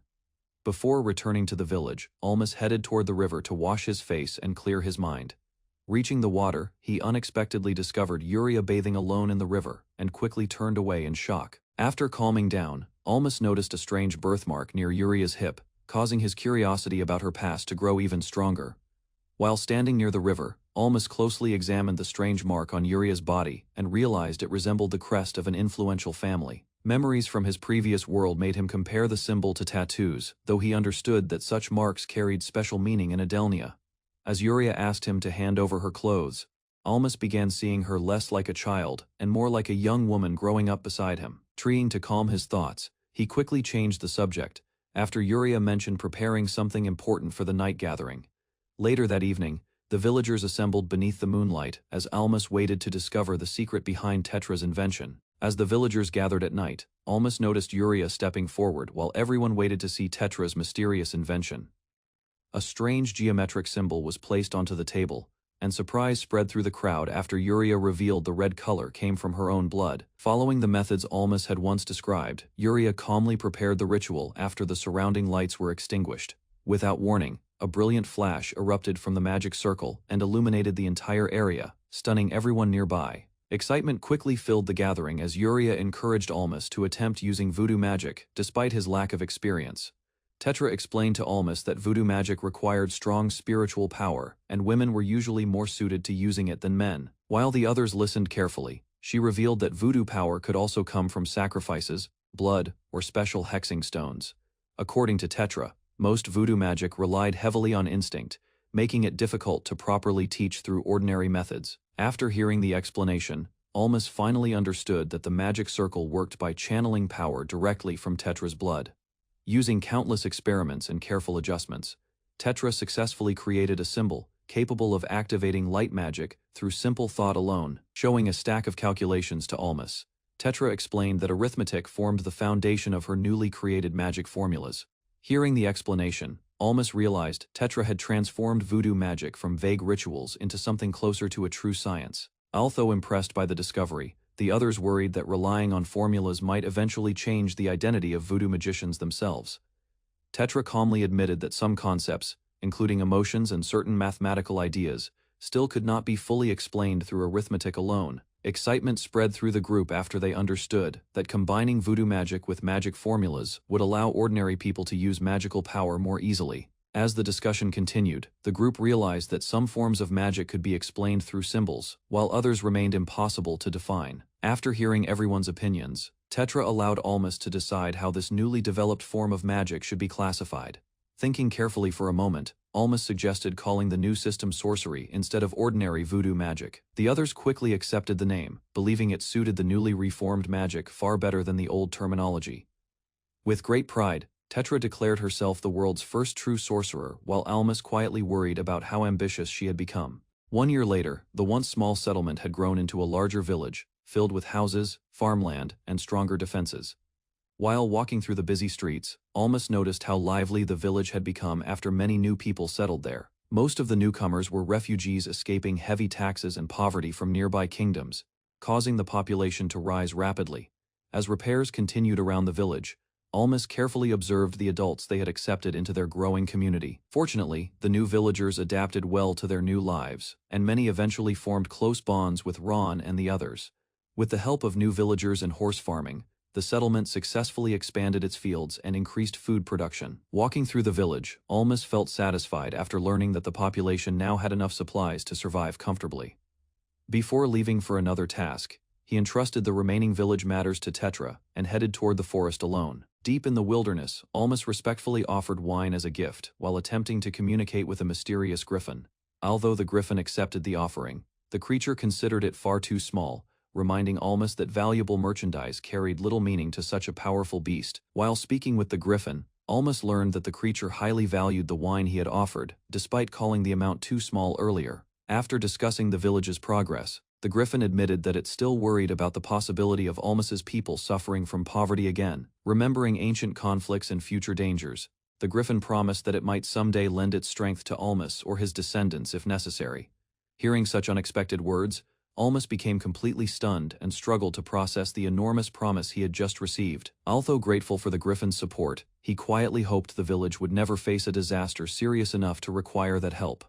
Before returning to the village, Almas headed toward the river to wash his face and clear his mind. Reaching the water, he unexpectedly discovered Yuria bathing alone in the river and quickly turned away in shock. After calming down, Almas noticed a strange birthmark near Yuria's hip, causing his curiosity about her past to grow even stronger. While standing near the river, Almas closely examined the strange mark on Yuria's body and realized it resembled the crest of an influential family. Memories from his previous world made him compare the symbol to tattoos, though he understood that such marks carried special meaning in Adelnia. As Yuria asked him to hand over her clothes, Almas began seeing her less like a child and more like a young woman growing up beside him. Trying to calm his thoughts, he quickly changed the subject, after Yuria mentioned preparing something important for the night gathering. Later that evening, the villagers assembled beneath the moonlight as Almas waited to discover the secret behind Tetra's invention. As the villagers gathered at night, Almas noticed Yuria stepping forward while everyone waited to see Tetra's mysterious invention. A strange geometric symbol was placed onto the table, and surprise spread through the crowd after Yuria revealed the red color came from her own blood. Following the methods Almas had once described, Yuria calmly prepared the ritual after the surrounding lights were extinguished. Without warning, a brilliant flash erupted from the magic circle and illuminated the entire area, stunning everyone nearby. Excitement quickly filled the gathering as Yuria encouraged Almas to attempt using voodoo magic despite his lack of experience. Tetra explained to Almas that voodoo magic required strong spiritual power, and women were usually more suited to using it than men. While the others listened carefully, she revealed that voodoo power could also come from sacrifices, blood, or special hexing stones. According to Tetra, most voodoo magic relied heavily on instinct, making it difficult to properly teach through ordinary methods. After hearing the explanation, Almas finally understood that the magic circle worked by channeling power directly from Tetra's blood. Using countless experiments and careful adjustments, Tetra successfully created a symbol capable of activating light magic through simple thought alone. Showing a stack of calculations to Almas, Tetra explained that arithmetic formed the foundation of her newly created magic formulas. Hearing the explanation, Almas realized Tetra had transformed voodoo magic from vague rituals into something closer to a true science. Although impressed by the discovery, the others worried that relying on formulas might eventually change the identity of voodoo magicians themselves. Tetra calmly admitted that some concepts, including emotions and certain mathematical ideas, still could not be fully explained through arithmetic alone. Excitement spread through the group after they understood that combining voodoo magic with magic formulas would allow ordinary people to use magical power more easily. As the discussion continued, the group realized that some forms of magic could be explained through symbols, while others remained impossible to define. After hearing everyone's opinions, Tetra allowed Almas to decide how this newly developed form of magic should be classified. Thinking carefully for a moment, Almas suggested calling the new system sorcery instead of ordinary voodoo magic. The others quickly accepted the name, believing it suited the newly reformed magic far better than the old terminology. With great pride, Tetra declared herself the world's first true sorcerer, while Almas quietly worried about how ambitious she had become. 1 year later, the once small settlement had grown into a larger village, filled with houses, farmland, and stronger defenses. While walking through the busy streets, Almas noticed how lively the village had become after many new people settled there. Most of the newcomers were refugees escaping heavy taxes and poverty from nearby kingdoms, causing the population to rise rapidly. As repairs continued around the village, Almas carefully observed the adults they had accepted into their growing community. Fortunately, the new villagers adapted well to their new lives, and many eventually formed close bonds with Ron and the others. With the help of new villagers and horse farming, the settlement successfully expanded its fields and increased food production. Walking through the village, Almas felt satisfied after learning that the population now had enough supplies to survive comfortably. Before leaving for another task, he entrusted the remaining village matters to Tetra and headed toward the forest alone. Deep in the wilderness, Almas respectfully offered wine as a gift while attempting to communicate with a mysterious griffin. Although the griffin accepted the offering, the creature considered it far too small, reminding Almas that valuable merchandise carried little meaning to such a powerful beast. While speaking with the griffin, Almas learned that the creature highly valued the wine he had offered, despite calling the amount too small earlier. After discussing the village's progress, the griffin admitted that it still worried about the possibility of Almas's people suffering from poverty again. Remembering ancient conflicts and future dangers, the griffin promised that it might someday lend its strength to Almas or his descendants if necessary. Hearing such unexpected words, Almas became completely stunned and struggled to process the enormous promise he had just received. Although grateful for the griffin's support, he quietly hoped the village would never face a disaster serious enough to require that help.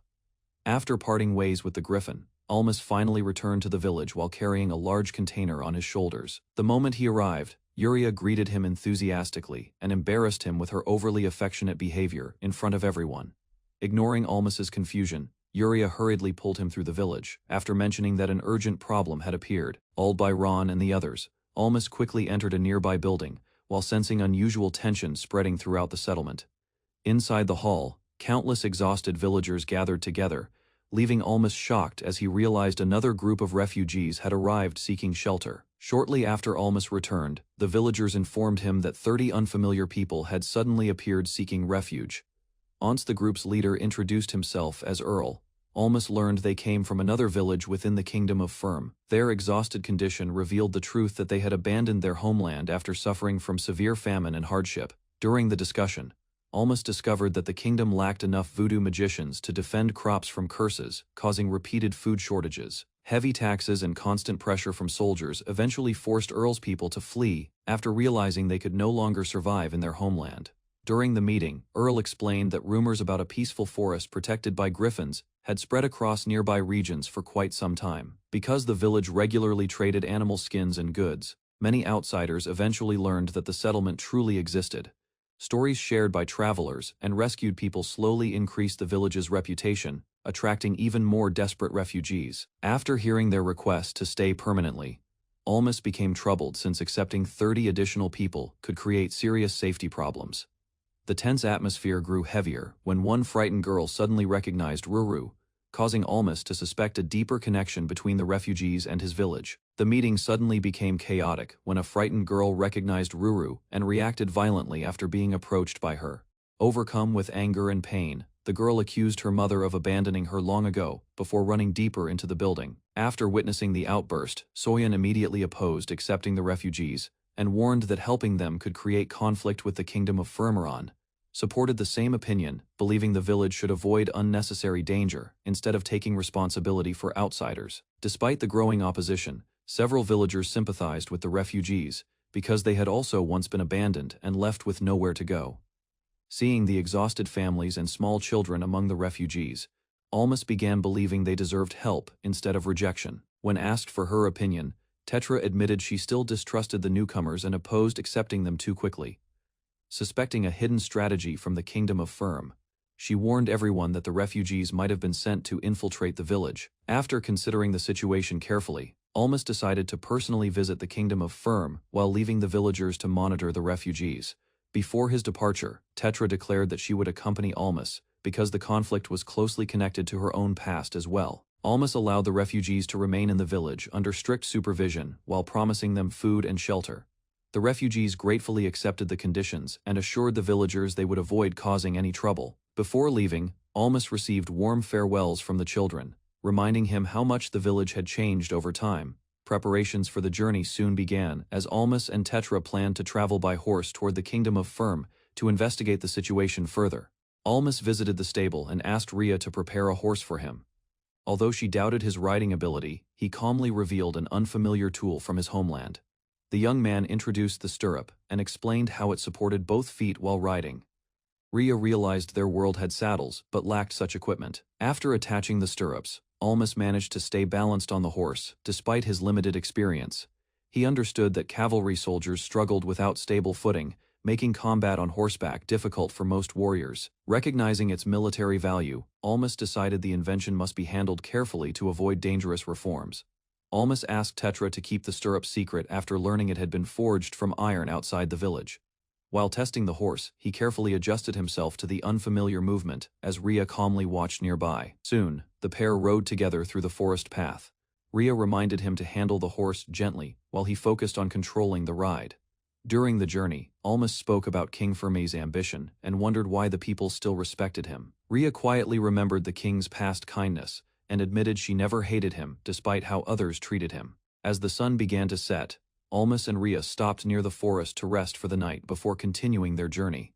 After parting ways with the griffin, Almas finally returned to the village while carrying a large container on his shoulders. The moment he arrived, Yuria greeted him enthusiastically and embarrassed him with her overly affectionate behavior in front of everyone. Ignoring Almas's confusion, Yuria hurriedly pulled him through the village. After mentioning that an urgent problem had appeared, awed by Ron and the others, Almas quickly entered a nearby building, while sensing unusual tension spreading throughout the settlement. Inside the hall, countless exhausted villagers gathered together, leaving Almas shocked as he realized another group of refugees had arrived seeking shelter. Shortly after Almas returned, the villagers informed him that 30 unfamiliar people had suddenly appeared seeking refuge. Once the group's leader introduced himself as Earl, Almas learned they came from another village within the Kingdom of Firm. Their exhausted condition revealed the truth that they had abandoned their homeland after suffering from severe famine and hardship. During the discussion, Almas discovered that the kingdom lacked enough voodoo magicians to defend crops from curses, causing repeated food shortages. Heavy taxes and constant pressure from soldiers eventually forced Earl's people to flee after realizing they could no longer survive in their homeland. During the meeting, Earl explained that rumors about a peaceful forest protected by griffins had spread across nearby regions for quite some time. Because the village regularly traded animal skins and goods, many outsiders eventually learned that the settlement truly existed. Stories shared by travelers and rescued people slowly increased the village's reputation, attracting even more desperate refugees. After hearing their request to stay permanently, Almas became troubled since accepting 30 additional people could create serious safety problems. The tense atmosphere grew heavier when one frightened girl suddenly recognized Ruru, causing Almas to suspect a deeper connection between the refugees and his village. The meeting suddenly became chaotic when a frightened girl recognized Ruru and reacted violently after being approached by her. Overcome with anger and pain, the girl accused her mother of abandoning her long ago before running deeper into the building. After witnessing the outburst, Soyeon immediately opposed accepting the refugees and warned that helping them could create conflict with the Kingdom of Firmeron. Supported the same opinion, believing the village should avoid unnecessary danger instead of taking responsibility for outsiders. Despite the growing opposition, several villagers sympathized with the refugees because they had also once been abandoned and left with nowhere to go. Seeing the exhausted families and small children among the refugees, Almas began believing they deserved help instead of rejection. When asked for her opinion, Tetra admitted she still distrusted the newcomers and opposed accepting them too quickly. Suspecting a hidden strategy from the Kingdom of Firm, she warned everyone that the refugees might have been sent to infiltrate the village. After considering the situation carefully, Almas decided to personally visit the Kingdom of Firm while leaving the villagers to monitor the refugees. Before his departure, Tetra declared that she would accompany Almas because the conflict was closely connected to her own past as well. Almas allowed the refugees to remain in the village under strict supervision while promising them food and shelter. The refugees gratefully accepted the conditions and assured the villagers they would avoid causing any trouble. Before leaving, Almas received warm farewells from the children, reminding him how much the village had changed over time. Preparations for the journey soon began as Almas and Tetra planned to travel by horse toward the Kingdom of Firm to investigate the situation further. Almas visited the stable and asked Rhea to prepare a horse for him. Although she doubted his riding ability, he calmly revealed an unfamiliar tool from his homeland. The young man introduced the stirrup and explained how it supported both feet while riding. Rhea realized their world had saddles but lacked such equipment. After attaching the stirrups, Almas managed to stay balanced on the horse despite his limited experience. He understood that cavalry soldiers struggled without stable footing, making combat on horseback difficult for most warriors. Recognizing its military value, Almas decided the invention must be handled carefully to avoid dangerous reforms. Almas asked Tetra to keep the stirrup secret after learning it had been forged from iron outside the village. While testing the horse, he carefully adjusted himself to the unfamiliar movement as Rhea calmly watched nearby. Soon, the pair rode together through the forest path. Rhea reminded him to handle the horse gently while he focused on controlling the ride. During the journey, Almas spoke about King Ferme's ambition and wondered why the people still respected him. Rhea quietly remembered the king's past kindness and admitted she never hated him despite how others treated him. As the sun began to set, Almas and Rhea stopped near the forest to rest for the night before continuing their journey.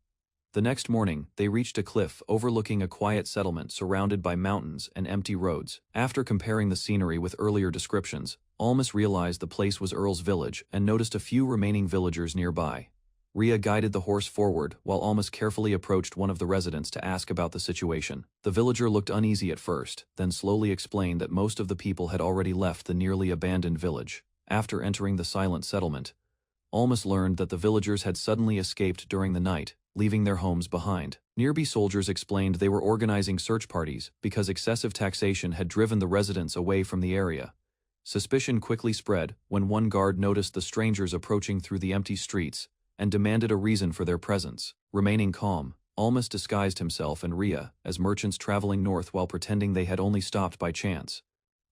The next morning, they reached a cliff overlooking a quiet settlement surrounded by mountains and empty roads. After comparing the scenery with earlier descriptions, Almas realized the place was Earl's village and noticed a few remaining villagers nearby. Rhea guided the horse forward while Almas carefully approached one of the residents to ask about the situation. The villager looked uneasy at first, then slowly explained that most of the people had already left the nearly abandoned village. After entering the silent settlement, Almas learned that the villagers had suddenly escaped during the night, leaving their homes behind. Nearby soldiers explained they were organizing search parties because excessive taxation had driven the residents away from the area. Suspicion quickly spread when one guard noticed the strangers approaching through the empty streets and demanded a reason for their presence. Remaining calm, Almas disguised himself and Rhea as merchants traveling north while pretending they had only stopped by chance.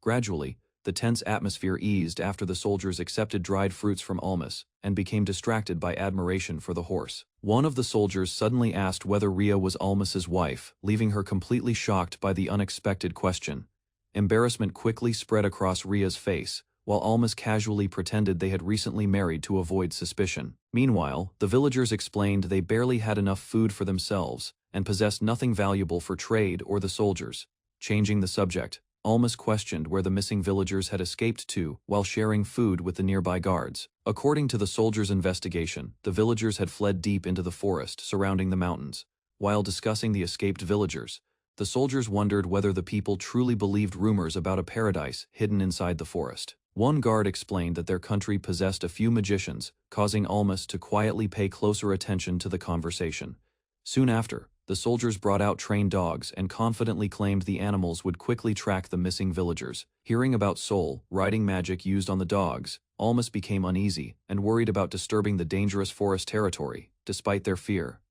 Gradually, the tense atmosphere eased after the soldiers accepted dried fruits from Almas and became distracted by admiration for the horse. One of the soldiers suddenly asked whether Rhea was Almas's wife, leaving her completely shocked by the unexpected question. Embarrassment quickly spread across Rhea's face, while Almas casually pretended they had recently married to avoid suspicion. Meanwhile, the villagers explained they barely had enough food for themselves and possessed nothing valuable for trade or the soldiers. Changing the subject, Almas questioned where the missing villagers had escaped to while sharing food with the nearby guards. According to the soldiers' investigation, the villagers had fled deep into the forest surrounding the mountains. While discussing the escaped villagers, the soldiers wondered whether the people truly believed rumors about a paradise hidden inside the forest. One guard explained that their country possessed a few magicians, causing Almas to quietly pay closer attention to the conversation. Soon after, the soldiers brought out trained dogs and confidently claimed the animals would quickly track the missing villagers. Hearing about soul riding magic used on the dogs, Almas became uneasy and worried about disturbing the dangerous forest territory. Despite their fear,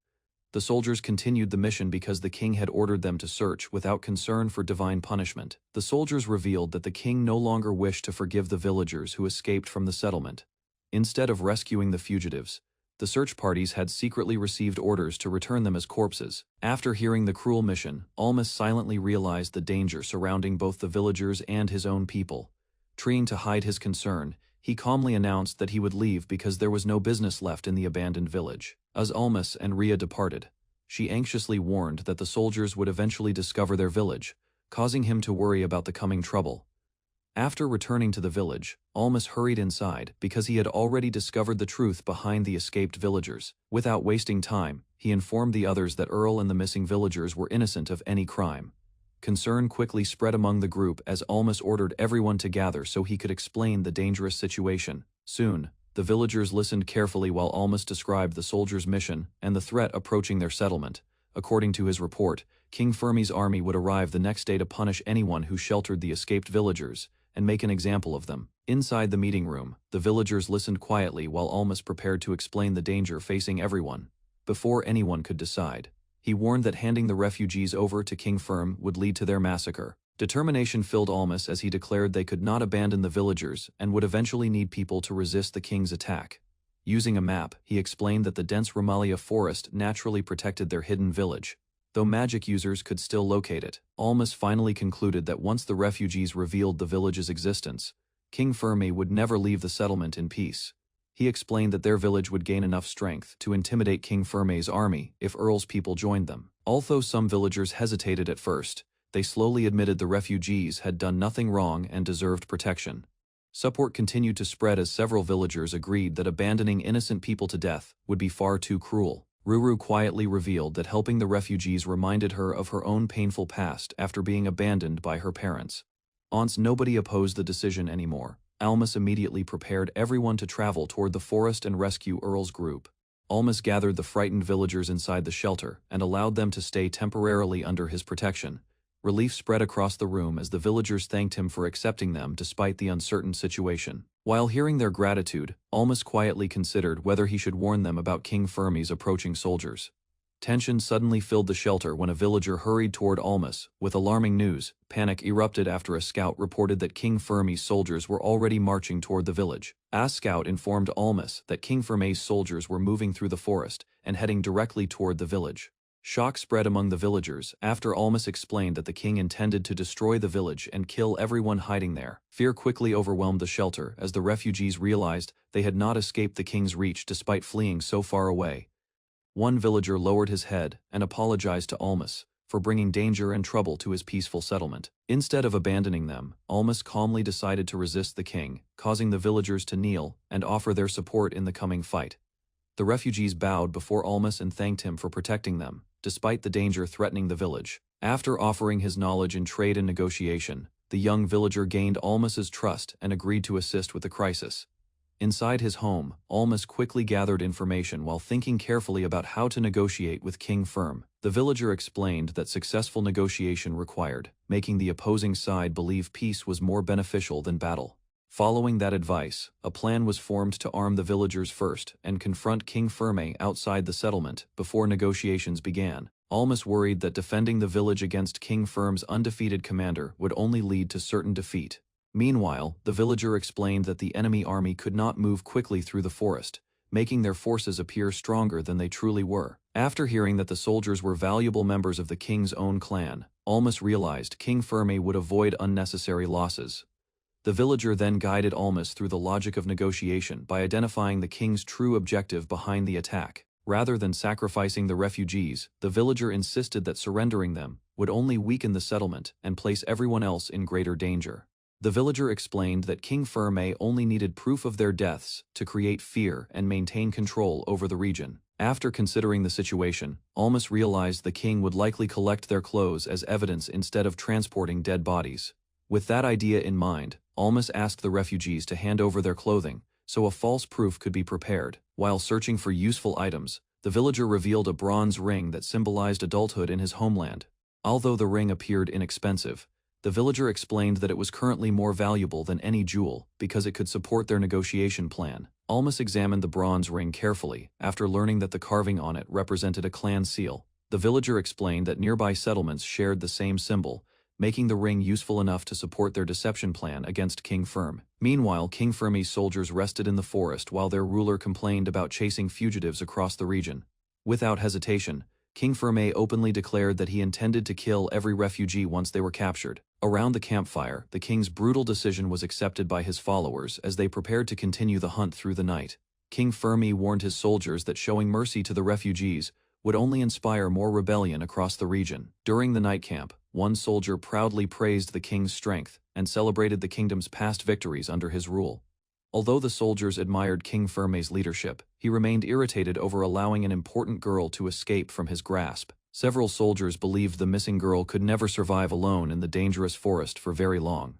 the soldiers continued the mission because the king had ordered them to search without concern for divine punishment. The soldiers revealed that the king no longer wished to forgive the villagers who escaped from the settlement. Instead of rescuing the fugitives, the search parties had secretly received orders to return them as corpses. After hearing the cruel mission, Almas silently realized the danger surrounding both the villagers and his own people. Trying to hide his concern, he calmly announced that he would leave because there was no business left in the abandoned village. As Almas and Rhea departed, she anxiously warned that the soldiers would eventually discover their village, causing him to worry about the coming trouble. After returning to the village, Almas hurried inside because he had already discovered the truth behind the escaped villagers. Without wasting time, he informed the others that Earl and the missing villagers were innocent of any crime. Concern quickly spread among the group as Almas ordered everyone to gather so he could explain the dangerous situation. Soon, the villagers listened carefully while Almas described the soldiers' mission and the threat approaching their settlement. According to his report, King Ferme's army would arrive the next day to punish anyone who sheltered the escaped villagers and make an example of them. Inside the meeting room, the villagers listened quietly while Almas prepared to explain the danger facing everyone. Before anyone could decide, he warned that handing the refugees over to King Ferme would lead to their massacre. Determination filled Almas as he declared they could not abandon the villagers and would eventually need people to resist the king's attack. Using a map, he explained that the dense Romalia forest naturally protected their hidden village, though magic users could still locate it. Almas finally concluded that once the refugees revealed the village's existence, King Ferme would never leave the settlement in peace. He explained that their village would gain enough strength to intimidate King Ferme's army if Earl's people joined them. Although some villagers hesitated at first, they slowly admitted the refugees had done nothing wrong and deserved protection. Support continued to spread as several villagers agreed that abandoning innocent people to death would be far too cruel. Ruru quietly revealed that helping the refugees reminded her of her own painful past after being abandoned by her parents. Once nobody opposed the decision anymore, Almas immediately prepared everyone to travel toward the forest and rescue Earl's group. Almas gathered the frightened villagers inside the shelter and allowed them to stay temporarily under his protection. Relief spread across the room as the villagers thanked him for accepting them despite the uncertain situation. While hearing their gratitude, Almas quietly considered whether he should warn them about King Fermi's approaching soldiers. Tension suddenly filled the shelter when a villager hurried toward Almas with alarming news. Panic erupted after a scout reported that King Fermi's soldiers were already marching toward the village. A scout informed Almas that King Fermi's soldiers were moving through the forest and heading directly toward the village. Shock spread among the villagers after Almas explained that the king intended to destroy the village and kill everyone hiding there. Fear quickly overwhelmed the shelter as the refugees realized they had not escaped the king's reach despite fleeing so far away. One villager lowered his head and apologized to Almas for bringing danger and trouble to his peaceful settlement. Instead of abandoning them, Almas calmly decided to resist the king, causing the villagers to kneel and offer their support in the coming fight. The refugees bowed before Almas and thanked him for protecting them, despite the danger threatening the village. After offering his knowledge in trade and negotiation, the young villager gained Almas's trust and agreed to assist with the crisis. Inside his home, Almas quickly gathered information while thinking carefully about how to negotiate with King Ferm. The villager explained that successful negotiation required making the opposing side believe peace was more beneficial than battle. Following that advice, a plan was formed to arm the villagers first and confront King Ferme outside the settlement before negotiations began. Almas worried that defending the village against King Ferm's undefeated commander would only lead to certain defeat. Meanwhile, the villager explained that the enemy army could not move quickly through the forest, making their forces appear stronger than they truly were. After hearing that the soldiers were valuable members of the king's own clan, Almas realized King Ferme would avoid unnecessary losses. The villager then guided Almas through the logic of negotiation by identifying the king's true objective behind the attack. Rather than sacrificing the refugees, the villager insisted that surrendering them would only weaken the settlement and place everyone else in greater danger. The villager explained that King Ferme only needed proof of their deaths to create fear and maintain control over the region. After considering the situation, Almas realized the king would likely collect their clothes as evidence instead of transporting dead bodies. With that idea in mind, Almas asked the refugees to hand over their clothing, so a false proof could be prepared. While searching for useful items, the villager revealed a bronze ring that symbolized adulthood in his homeland. Although the ring appeared inexpensive, the villager explained that it was currently more valuable than any jewel because it could support their negotiation plan. Almas examined the bronze ring carefully after learning that the carving on it represented a clan seal. The villager explained that nearby settlements shared the same symbol, making the ring useful enough to support their deception plan against King Ferm. Meanwhile, King Fermi's soldiers rested in the forest while their ruler complained about chasing fugitives across the region. Without hesitation, King Ferme openly declared that he intended to kill every refugee once they were captured. Around the campfire, the king's brutal decision was accepted by his followers as they prepared to continue the hunt through the night. King Fermi warned his soldiers that showing mercy to the refugees would only inspire more rebellion across the region. During the night camp, one soldier proudly praised the king's strength and celebrated the kingdom's past victories under his rule. Although the soldiers admired King Ferme's leadership, he remained irritated over allowing an important girl to escape from his grasp. Several soldiers believed the missing girl could never survive alone in the dangerous forest for very long.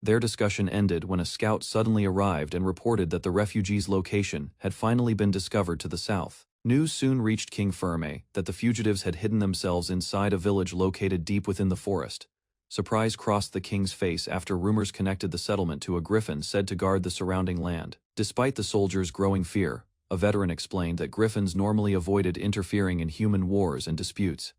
Their discussion ended when a scout suddenly arrived and reported that the refugees' location had finally been discovered to the south. News soon reached King Ferme that the fugitives had hidden themselves inside a village located deep within the forest. Surprise crossed the king's face after rumors connected the settlement to a griffin said to guard the surrounding land. Despite the soldiers' growing fear, a veteran explained that griffins normally avoided interfering in human wars and disputes.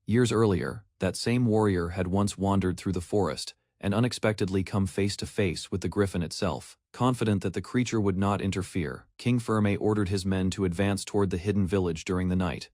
Years earlier, that same warrior had once wandered through the forest and unexpectedly come face to face with the griffin itself. Confident that the creature would not interfere, King Ferme ordered his men to advance toward the hidden village during the night.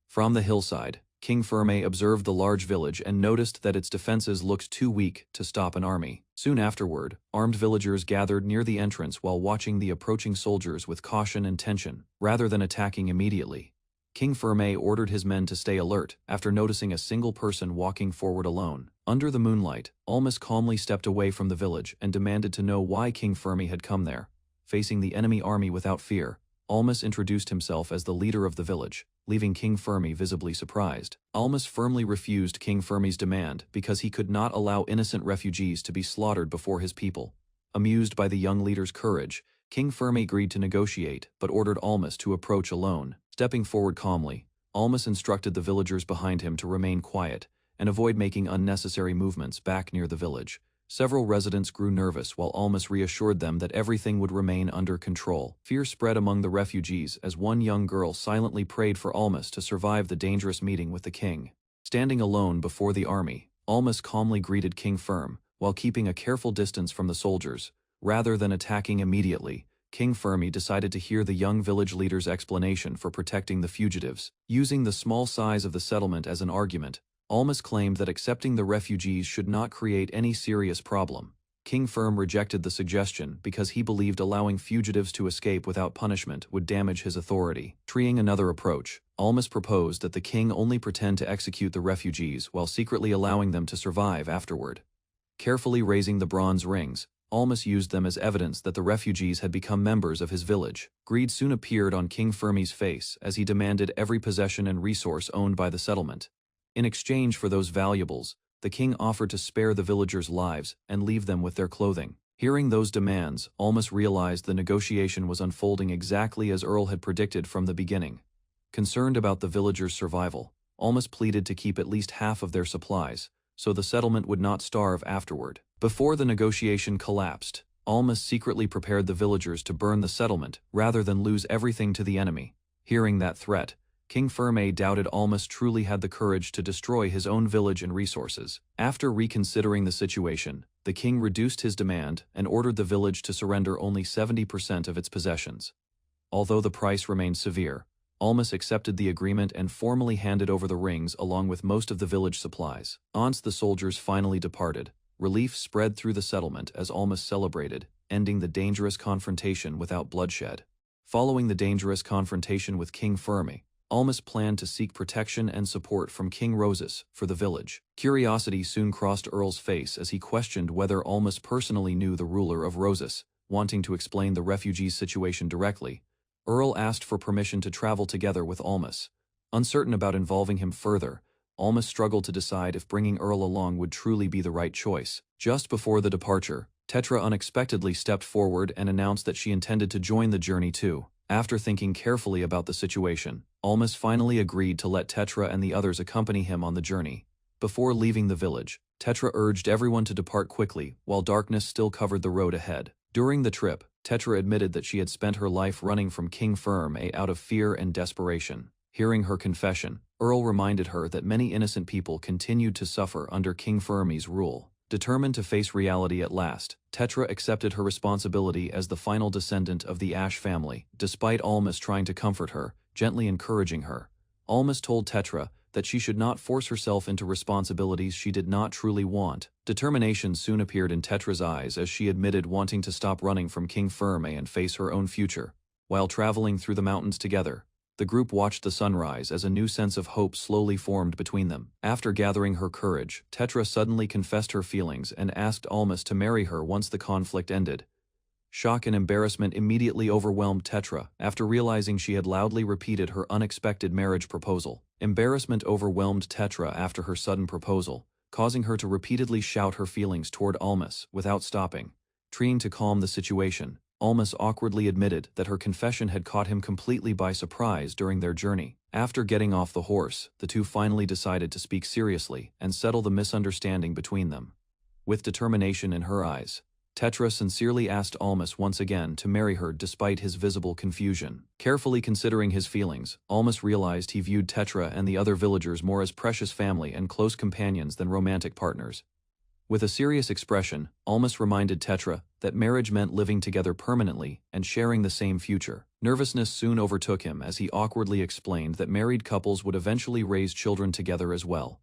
From the hillside, King Ferme observed the large village and noticed that its defenses looked too weak to stop an army. Soon afterward, armed villagers gathered near the entrance while watching the approaching soldiers with caution and tension, rather than attacking immediately. King Ferme ordered his men to stay alert after noticing a single person walking forward alone. Under the moonlight, Almas calmly stepped away from the village and demanded to know why King Ferme had come there. Facing the enemy army without fear, Almas introduced himself as the leader of the village, leaving King Ferme visibly surprised. Almas firmly refused King Ferme's demand because he could not allow innocent refugees to be slaughtered before his people. Amused by the young leader's courage, King Fermi agreed to negotiate but ordered Almas to approach alone. Stepping forward calmly, Almas instructed the villagers behind him to remain quiet and avoid making unnecessary movements back near the village. Several residents grew nervous while Almas reassured them that everything would remain under control. Fear spread among the refugees as one young girl silently prayed for Almas to survive the dangerous meeting with the king. Standing alone before the army, Almas calmly greeted King Firm, while keeping a careful distance from the soldiers. Rather than attacking immediately, King Fermi decided to hear the young village leader's explanation for protecting the fugitives. Using the small size of the settlement as an argument, Almas claimed that accepting the refugees should not create any serious problem. King Firm rejected the suggestion because he believed allowing fugitives to escape without punishment would damage his authority. Trying another approach, Almas proposed that the king only pretend to execute the refugees while secretly allowing them to survive afterward. Carefully raising the bronze rings, Almas used them as evidence that the refugees had become members of his village. Greed soon appeared on King Fermi's face as he demanded every possession and resource owned by the settlement. In exchange for those valuables, the king offered to spare the villagers' lives and leave them with their clothing. Hearing those demands, Almas realized the negotiation was unfolding exactly as Earl had predicted from the beginning. Concerned about the villagers' survival, Almas pleaded to keep at least half of their supplies, so the settlement would not starve afterward. Before the negotiation collapsed, Almas secretly prepared the villagers to burn the settlement rather than lose everything to the enemy. Hearing that threat, King Ferme doubted Almas truly had the courage to destroy his own village and resources. After reconsidering the situation, the king reduced his demand and ordered the village to surrender only 70% of its possessions. Although the price remained severe, Almas accepted the agreement and formally handed over the rings along with most of the village supplies. Once the soldiers finally departed, relief spread through the settlement as Almas celebrated, ending the dangerous confrontation without bloodshed. Following the dangerous confrontation with King Fermi, Almas planned to seek protection and support from King Rosas for the village. Curiosity soon crossed Earl's face as he questioned whether Almas personally knew the ruler of Rosas. Wanting to explain the refugees' situation directly, Earl asked for permission to travel together with Almas. Uncertain about involving him further, Almas struggled to decide if bringing Earl along would truly be the right choice. Just before the departure, Tetra unexpectedly stepped forward and announced that she intended to join the journey too. After thinking carefully about the situation, Almas finally agreed to let Tetra and the others accompany him on the journey. Before leaving the village, Tetra urged everyone to depart quickly while darkness still covered the road ahead. During the trip, Tetra admitted that she had spent her life running from King Firm out of fear and desperation. Hearing her confession, Earl reminded her that many innocent people continued to suffer under King Firmi's rule. Determined to face reality at last, Tetra accepted her responsibility as the final descendant of the Ash family. Despite Almas trying to comfort her, gently encouraging her, Almas told Tetra that she should not force herself into responsibilities she did not truly want. Determination soon appeared in Tetra's eyes as she admitted wanting to stop running from King Firme and face her own future. While traveling through the mountains together, the group watched the sunrise as a new sense of hope slowly formed between them. After gathering her courage, Tetra suddenly confessed her feelings and asked Almas to marry her once the conflict ended. Shock and embarrassment immediately overwhelmed Tetra after realizing she had loudly repeated her unexpected marriage proposal. Embarrassment overwhelmed Tetra after her sudden proposal, causing her to repeatedly shout her feelings toward Almas without stopping. Trying to calm the situation, Almas awkwardly admitted that her confession had caught him completely by surprise during their journey. After getting off the horse, the two finally decided to speak seriously and settle the misunderstanding between them. With determination in her eyes, Tetra sincerely asked Almas once again to marry her despite his visible confusion. Carefully considering his feelings, Almas realized he viewed Tetra and the other villagers more as precious family and close companions than romantic partners. With a serious expression, Almas reminded Tetra that marriage meant living together permanently and sharing the same future. Nervousness soon overtook him as he awkwardly explained that married couples would eventually raise children together as well.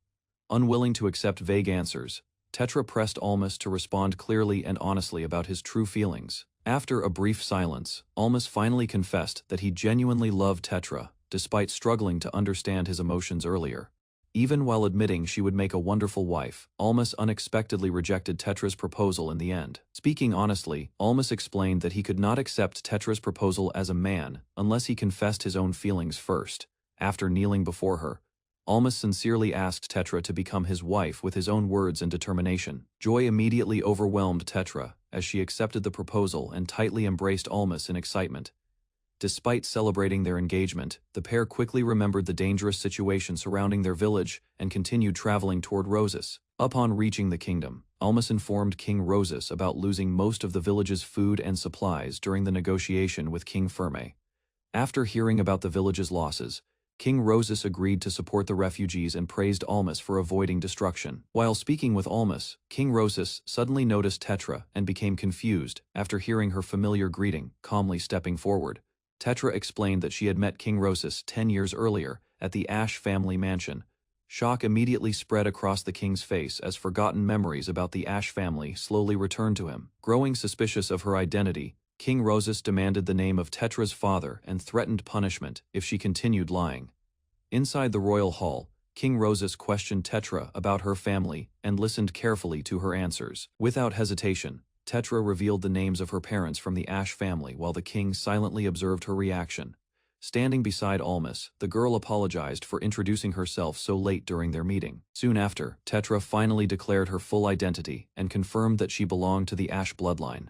Unwilling to accept vague answers, Tetra pressed Almas to respond clearly and honestly about his true feelings. After a brief silence, Almas finally confessed that he genuinely loved Tetra, despite struggling to understand his emotions earlier. Even while admitting she would make a wonderful wife, Almas unexpectedly rejected Tetra's proposal in the end. Speaking honestly, Almas explained that he could not accept Tetra's proposal as a man unless he confessed his own feelings first. After kneeling before her, Almas sincerely asked Tetra to become his wife with his own words and determination. Joy immediately overwhelmed Tetra as she accepted the proposal and tightly embraced Almas in excitement. Despite celebrating their engagement, the pair quickly remembered the dangerous situation surrounding their village and continued traveling toward Rosas. Upon reaching the kingdom, Almas informed King Rosas about losing most of the village's food and supplies during the negotiation with King Ferme. After hearing about the village's losses, King Rosas agreed to support the refugees and praised Almas for avoiding destruction. While speaking with Almas, King Rosas suddenly noticed Tetra and became confused after hearing her familiar greeting, calmly stepping forward. Tetra explained that she had met King Rosas 10 years earlier at the Ash family mansion. Shock immediately spread across the king's face as forgotten memories about the Ash family slowly returned to him. Growing suspicious of her identity, King Rosas demanded the name of Tetra's father and threatened punishment if she continued lying. Inside the royal hall, King Rosas questioned Tetra about her family and listened carefully to her answers. Without hesitation, Tetra revealed the names of her parents from the Ash family while the king silently observed her reaction. Standing beside Almas, the girl apologized for introducing herself so late during their meeting. Soon after, Tetra finally declared her full identity and confirmed that she belonged to the Ash bloodline.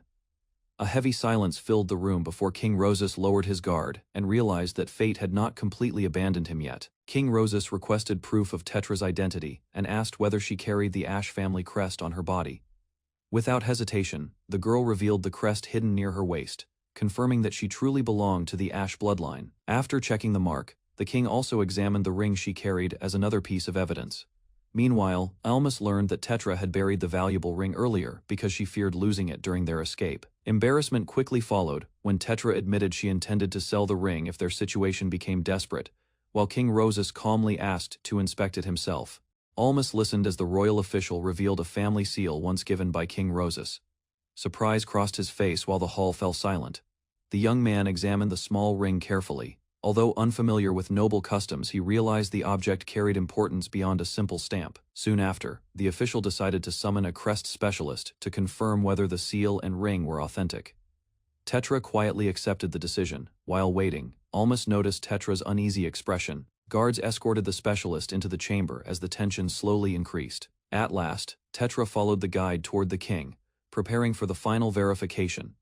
A heavy silence filled the room before King Rosas lowered his guard and realized that fate had not completely abandoned him yet. King Rosas requested proof of Tetra's identity and asked whether she carried the Ash family crest on her body. Without hesitation, the girl revealed the crest hidden near her waist, confirming that she truly belonged to the Ash bloodline. After checking the mark, the king also examined the ring she carried as another piece of evidence. Meanwhile, Almas learned that Tetra had buried the valuable ring earlier because she feared losing it during their escape. Embarrassment quickly followed when Tetra admitted she intended to sell the ring if their situation became desperate, while King Rosas calmly asked to inspect it himself. Almas listened as the royal official revealed a family seal once given by King Rosas. Surprise crossed his face while the hall fell silent. The young man examined the small ring carefully. Although unfamiliar with noble customs, he realized the object carried importance beyond a simple stamp. Soon after, the official decided to summon a crest specialist to confirm whether the seal and ring were authentic. Tetra quietly accepted the decision. While waiting, Almas noticed Tetra's uneasy expression. Guards escorted the specialist into the chamber as the tension slowly increased. At last, Tetra followed the guide toward the king, preparing for the final verification.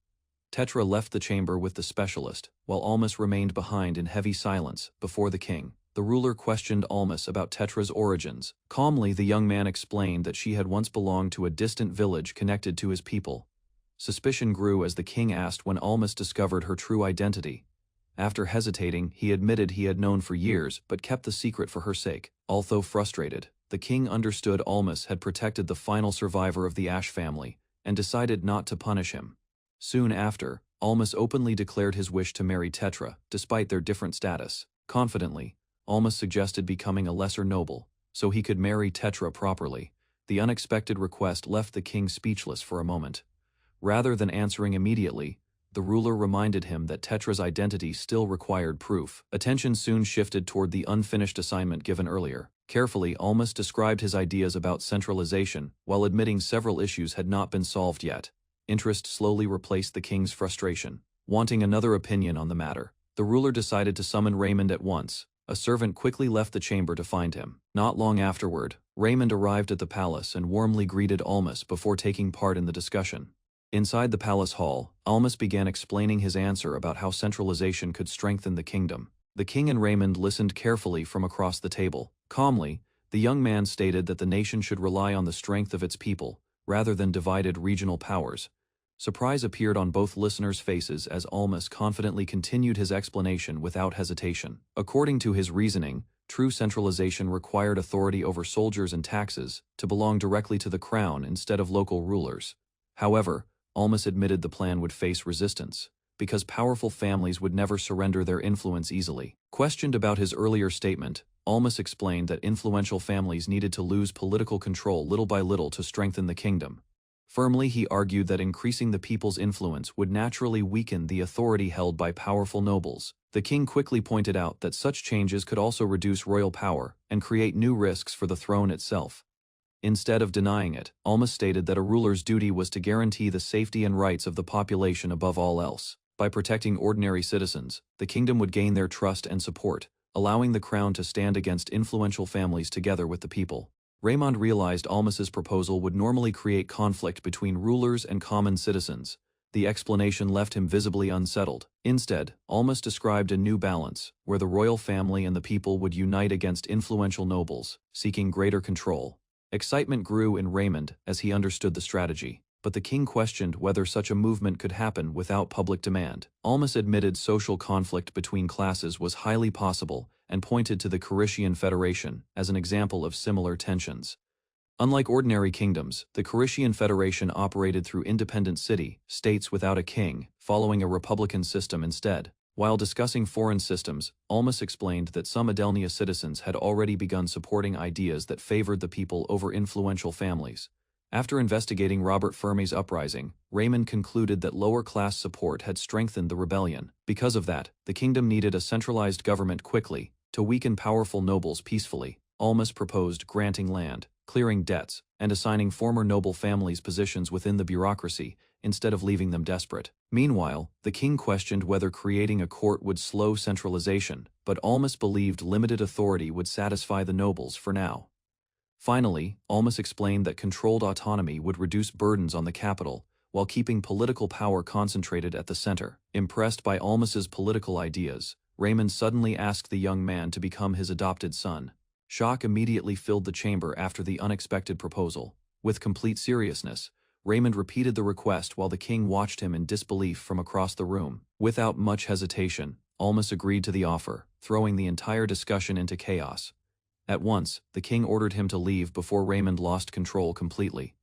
Tetra left the chamber with the specialist, while Almas remained behind in heavy silence before the king. The ruler questioned Almas about Tetra's origins. Calmly, the young man explained that she had once belonged to a distant village connected to his people. Suspicion grew as the king asked when Almas discovered her true identity. After hesitating, he admitted he had known for years but kept the secret for her sake. Although frustrated, the king understood Almas had protected the final survivor of the Ash family and decided not to punish him. Soon after, Almas openly declared his wish to marry Tetra, despite their different status. Confidently, Almas suggested becoming a lesser noble, so he could marry Tetra properly. The unexpected request left the king speechless for a moment. Rather than answering immediately, the ruler reminded him that Tetra's identity still required proof. Attention soon shifted toward the unfinished assignment given earlier. Carefully, Almas described his ideas about centralization, while admitting several issues had not been solved yet. Interest slowly replaced the king's frustration. Wanting another opinion on the matter, the ruler decided to summon Raymond at once. A servant quickly left the chamber to find him. Not long afterward, Raymond arrived at the palace and warmly greeted Almas before taking part in the discussion. Inside the palace hall, Almas began explaining his answer about how centralization could strengthen the kingdom. The king and Raymond listened carefully from across the table. Calmly, the young man stated that the nation should rely on the strength of its people, rather than divided regional powers. Surprise appeared on both listeners' faces as Almas confidently continued his explanation without hesitation. According to his reasoning, true centralization required authority over soldiers and taxes to belong directly to the crown instead of local rulers. However, Almas admitted the plan would face resistance, because powerful families would never surrender their influence easily. Questioned about his earlier statement, Almas explained that influential families needed to lose political control little by little to strengthen the kingdom. Firmly, he argued that increasing the people's influence would naturally weaken the authority held by powerful nobles. The king quickly pointed out that such changes could also reduce royal power and create new risks for the throne itself. Instead of denying it, Almas stated that a ruler's duty was to guarantee the safety and rights of the population above all else. By protecting ordinary citizens, the kingdom would gain their trust and support, allowing the crown to stand against influential families together with the people. Raymond realized Almas's proposal would normally create conflict between rulers and common citizens. The explanation left him visibly unsettled. Instead, Almas described a new balance, where the royal family and the people would unite against influential nobles, seeking greater control. Excitement grew in Raymond as he understood the strategy, but the king questioned whether such a movement could happen without public demand. Almas admitted social conflict between classes was highly possible and pointed to the Carishian Federation as an example of similar tensions. Unlike ordinary kingdoms, the Carishian Federation operated through independent states without a king, following a republican system instead. While discussing foreign systems, Almas explained that some Adelnia citizens had already begun supporting ideas that favored the people over influential families. After investigating Robert Fermi's uprising, Raymond concluded that lower-class support had strengthened the rebellion. Because of that, the kingdom needed a centralized government quickly, to weaken powerful nobles peacefully. Almas proposed granting land, clearing debts, and assigning former noble families positions within the bureaucracy, instead of leaving them desperate. Meanwhile, the king questioned whether creating a court would slow centralization, but Almas believed limited authority would satisfy the nobles for now. Finally, Almas explained that controlled autonomy would reduce burdens on the capital, while keeping political power concentrated at the center. Impressed by Almas's political ideas, Raymond suddenly asked the young man to become his adopted son. Shock immediately filled the chamber after the unexpected proposal. With complete seriousness, Raymond repeated the request while the king watched him in disbelief from across the room. Without much hesitation, Almas agreed to the offer, throwing the entire discussion into chaos. At once, the king ordered him to leave before Raymond lost control completely.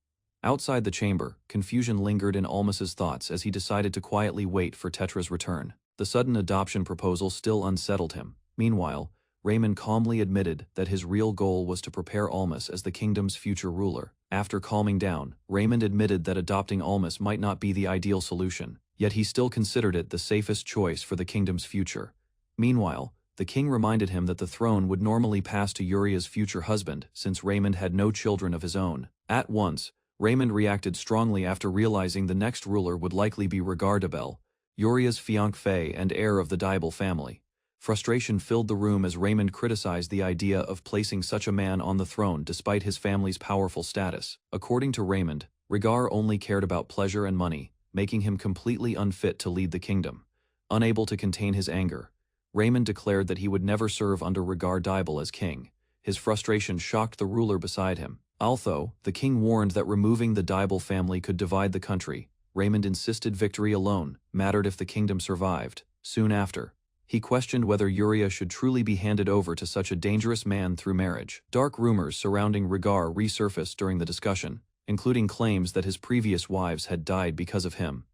Outside the chamber, confusion lingered in Almas's thoughts as he decided to quietly wait for Tetra's return. The sudden adoption proposal still unsettled him. Meanwhile, Raymond calmly admitted that his real goal was to prepare Almas as the kingdom's future ruler. After calming down, Raymond admitted that adopting Almas might not be the ideal solution, yet he still considered it the safest choice for the kingdom's future. Meanwhile, the king reminded him that the throne would normally pass to Uria's future husband since Raymond had no children of his own. At once, Raymond reacted strongly after realizing the next ruler would likely be Regardabel, Uria's fiancé and heir of the Dibel family. Frustration filled the room as Raymond criticized the idea of placing such a man on the throne despite his family's powerful status. According to Raymond, Rhaegar only cared about pleasure and money, making him completely unfit to lead the kingdom. Unable to contain his anger, Raymond declared that he would never serve under Rhaegar Dibel as king. His frustration shocked the ruler beside him. Although the king warned that removing the Dibel family could divide the country, Raymond insisted victory alone mattered if the kingdom survived. Soon after, he questioned whether Uriah should truly be handed over to such a dangerous man through marriage. Dark rumors surrounding Rhaegar resurfaced during the discussion, including claims that his previous wives had died because of him.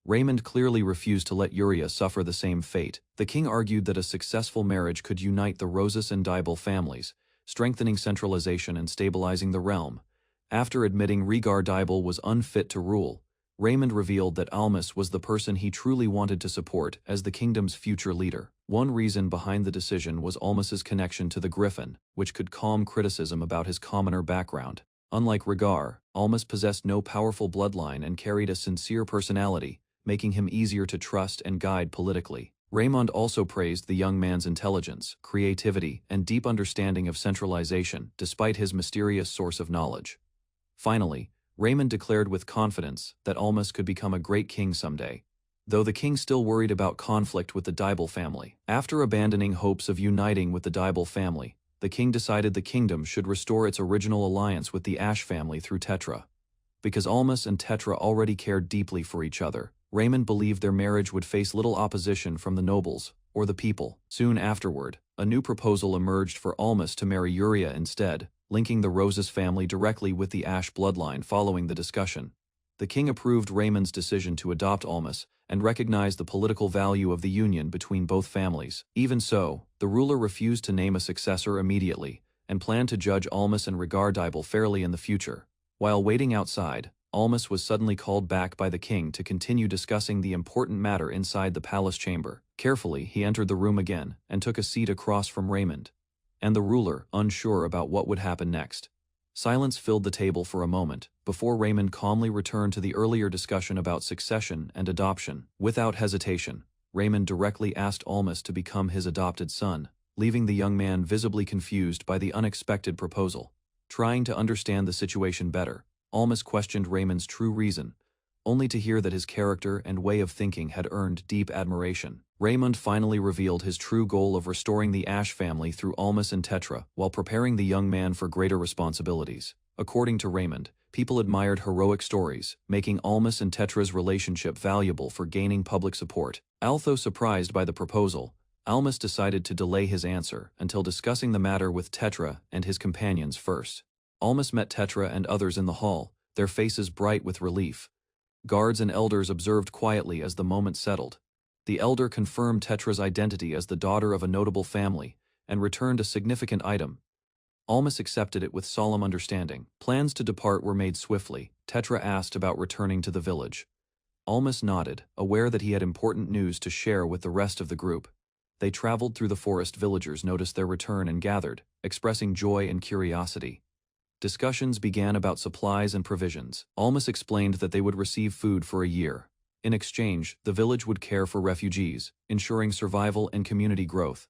Raymond clearly refused to let Uriah suffer the same fate. The king argued that a successful marriage could unite the Rosas and Dibel families, strengthening centralization and stabilizing the realm. After admitting Rhaegar Dibel was unfit to rule, Raymond revealed that Almas was the person he truly wanted to support as the kingdom's future leader. One reason behind the decision was Almas's connection to the Griffin, which could calm criticism about his commoner background. Unlike Rhaegar, Almas possessed no powerful bloodline and carried a sincere personality, making him easier to trust and guide politically. Raymond also praised the young man's intelligence, creativity, and deep understanding of centralization, despite his mysterious source of knowledge. Finally, Raymond declared with confidence that Almas could become a great king someday, though the king still worried about conflict with the Dibel family. After abandoning hopes of uniting with the Dibel family, the king decided the kingdom should restore its original alliance with the Ashe family through Tetra. Because Almas and Tetra already cared deeply for each other, Raymond believed their marriage would face little opposition from the nobles or the people. Soon afterward, a new proposal emerged for Almas to marry Uriah instead, linking the Rosas family directly with the Ashe bloodline. Following the discussion, the king approved Raymond's decision to adopt Almas and recognized the political value of the union between both families. Even so, the ruler refused to name a successor immediately and planned to judge Almas and Rhaegar Dibel fairly in the future. While waiting outside, Almas was suddenly called back by the king to continue discussing the important matter inside the palace chamber. Carefully, he entered the room again and took a seat across from Raymond and the ruler, unsure about what would happen next. Silence filled the table for a moment, before Raymond calmly returned to the earlier discussion about succession and adoption. Without hesitation, Raymond directly asked Almas to become his adopted son. leaving the young man visibly confused by the unexpected proposal. Trying to understand the situation better, Almas questioned Raymond's true reason, only to hear that his character and way of thinking had earned deep admiration. Raymond finally revealed his true goal of restoring the Ash family through Almas and Tetra while preparing the young man for greater responsibilities. According to Raymond, people admired heroic stories, making Almas and Tetra's relationship valuable for gaining public support. Although surprised by the proposal, Almas decided to delay his answer until discussing the matter with Tetra and his companions first. Almas met Tetra and others in the hall, their faces bright with relief. Guards and elders observed quietly as the moment settled. The elder confirmed Tetra's identity as the daughter of a notable family and returned a significant item. Almas accepted it with solemn understanding. Plans to depart were made swiftly. Tetra asked about returning to the village. Almas nodded, aware that he had important news to share with the rest of the group. They traveled through the forest. Villagers noticed their return and gathered, expressing joy and curiosity. Discussions began about supplies and provisions. Almas explained that they would receive food for a year. In exchange, the village would care for refugees, ensuring survival and community growth.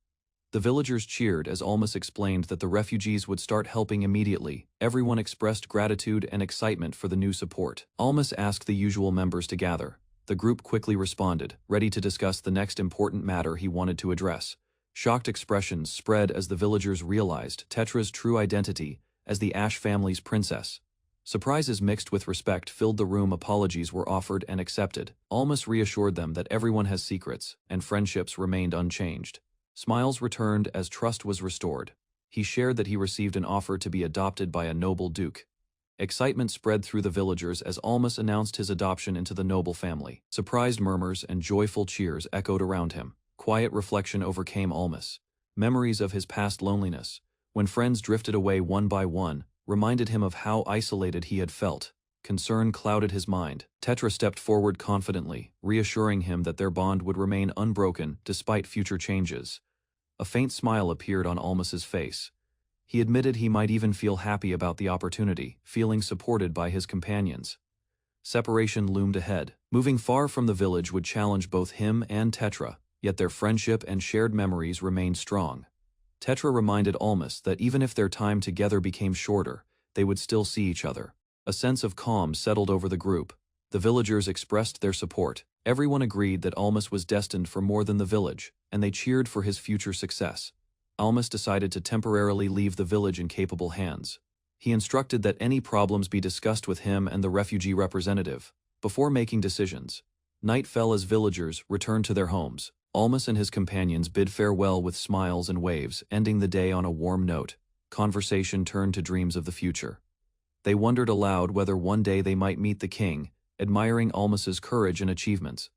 The villagers cheered as Almas explained that the refugees would start helping immediately. Everyone expressed gratitude and excitement for the new support. Almas asked the usual members to gather. The group quickly responded, ready to discuss the next important matter he wanted to address. Shocked expressions spread as the villagers realized Tetra's true identity as the Ash family's princess. Surprises mixed with respect filled the room. Apologies were offered and accepted. Almas reassured them that everyone has secrets, and friendships remained unchanged. Smiles returned as trust was restored. He shared that he received an offer to be adopted by a noble duke. Excitement spread through the villagers as Almas announced his adoption into the noble family. Surprised murmurs and joyful cheers echoed around him. Quiet reflection overcame Almas. Memories of his past loneliness, when friends drifted away one by one, reminded him of how isolated he had felt. Concern clouded his mind. Tetra stepped forward confidently, reassuring him that their bond would remain unbroken despite future changes. A faint smile appeared on Almas's face. He admitted he might even feel happy about the opportunity, feeling supported by his companions. Separation loomed ahead. Moving far from the village would challenge both him and Tetra, yet their friendship and shared memories remained strong. Tetra reminded Almas that even if their time together became shorter, they would still see each other. A sense of calm settled over the group. The villagers expressed their support. Everyone agreed that Almas was destined for more than the village, and they cheered for his future success. Almas decided to temporarily leave the village in capable hands. He instructed that any problems be discussed with him and the refugee representative, before making decisions. Night fell as villagers returned to their homes. Almas and his companions bid farewell with smiles and waves, ending the day on a warm note. Conversation turned to dreams of the future. They wondered aloud whether one day they might meet the king, admiring Almas's courage and achievements.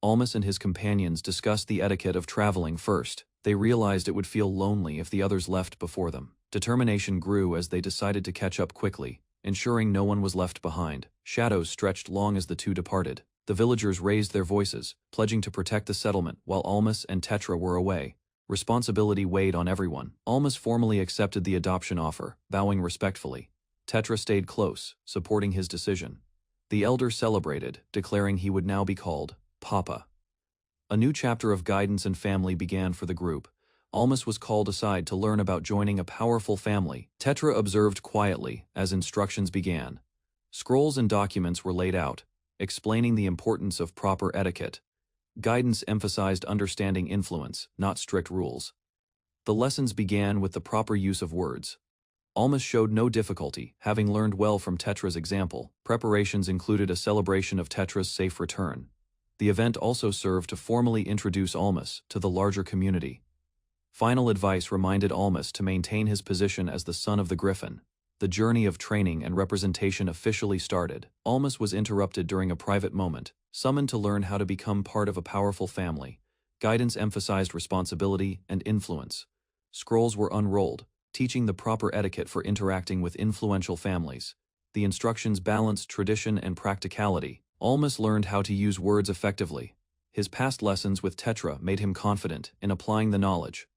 Almas and his companions discussed the etiquette of traveling first. They realized it would feel lonely if the others left before them. Determination grew as they decided to catch up quickly, ensuring no one was left behind. Shadows stretched long as the two departed. The villagers raised their voices, pledging to protect the settlement while Almas and Tetra were away. Responsibility weighed on everyone. Almas formally accepted the adoption offer, bowing respectfully. Tetra stayed close, supporting his decision. The elder celebrated, declaring he would now be called Papa. A new chapter of guidance and family began for the group. Almas was called aside to learn about joining a powerful family. Tetra observed quietly as instructions began. Scrolls and documents were laid out, explaining the importance of proper etiquette. Guidance emphasized understanding influence, not strict rules. The lessons began with the proper use of words. Almas showed no difficulty, having learned well from Tetra's example. Preparations included a celebration of Tetra's safe return. The event also served to formally introduce Almas to the larger community. Final advice reminded Almas to maintain his position as the son of the Griffin. The journey of training and representation officially started. Almas was interrupted during a private moment, summoned to learn how to become part of a powerful family. Guidance emphasized responsibility and influence. Scrolls were unrolled, teaching the proper etiquette for interacting with influential families. The instructions balanced tradition and practicality. Almas learned how to use words effectively. His past lessons with Tetra made him confident in applying the knowledge.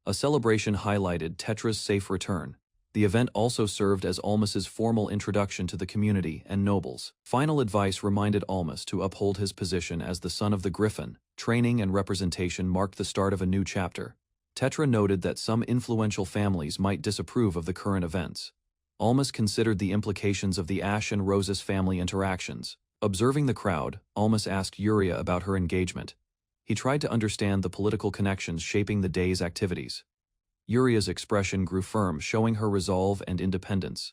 A celebration highlighted Tetra's safe return. The event also served as Almas's formal introduction to the community and nobles. Final advice reminded Almas to uphold his position as the son of the Griffin. Training and representation marked the start of a new chapter. Tetra noted that some influential families might disapprove of the current events. Almas considered the implications of the Ash and Rose's family interactions. Observing the crowd, Almas asked Yuria about her engagement. He tried to understand the political connections shaping the day's activities. Yuria's expression grew firm, showing her resolve and independence.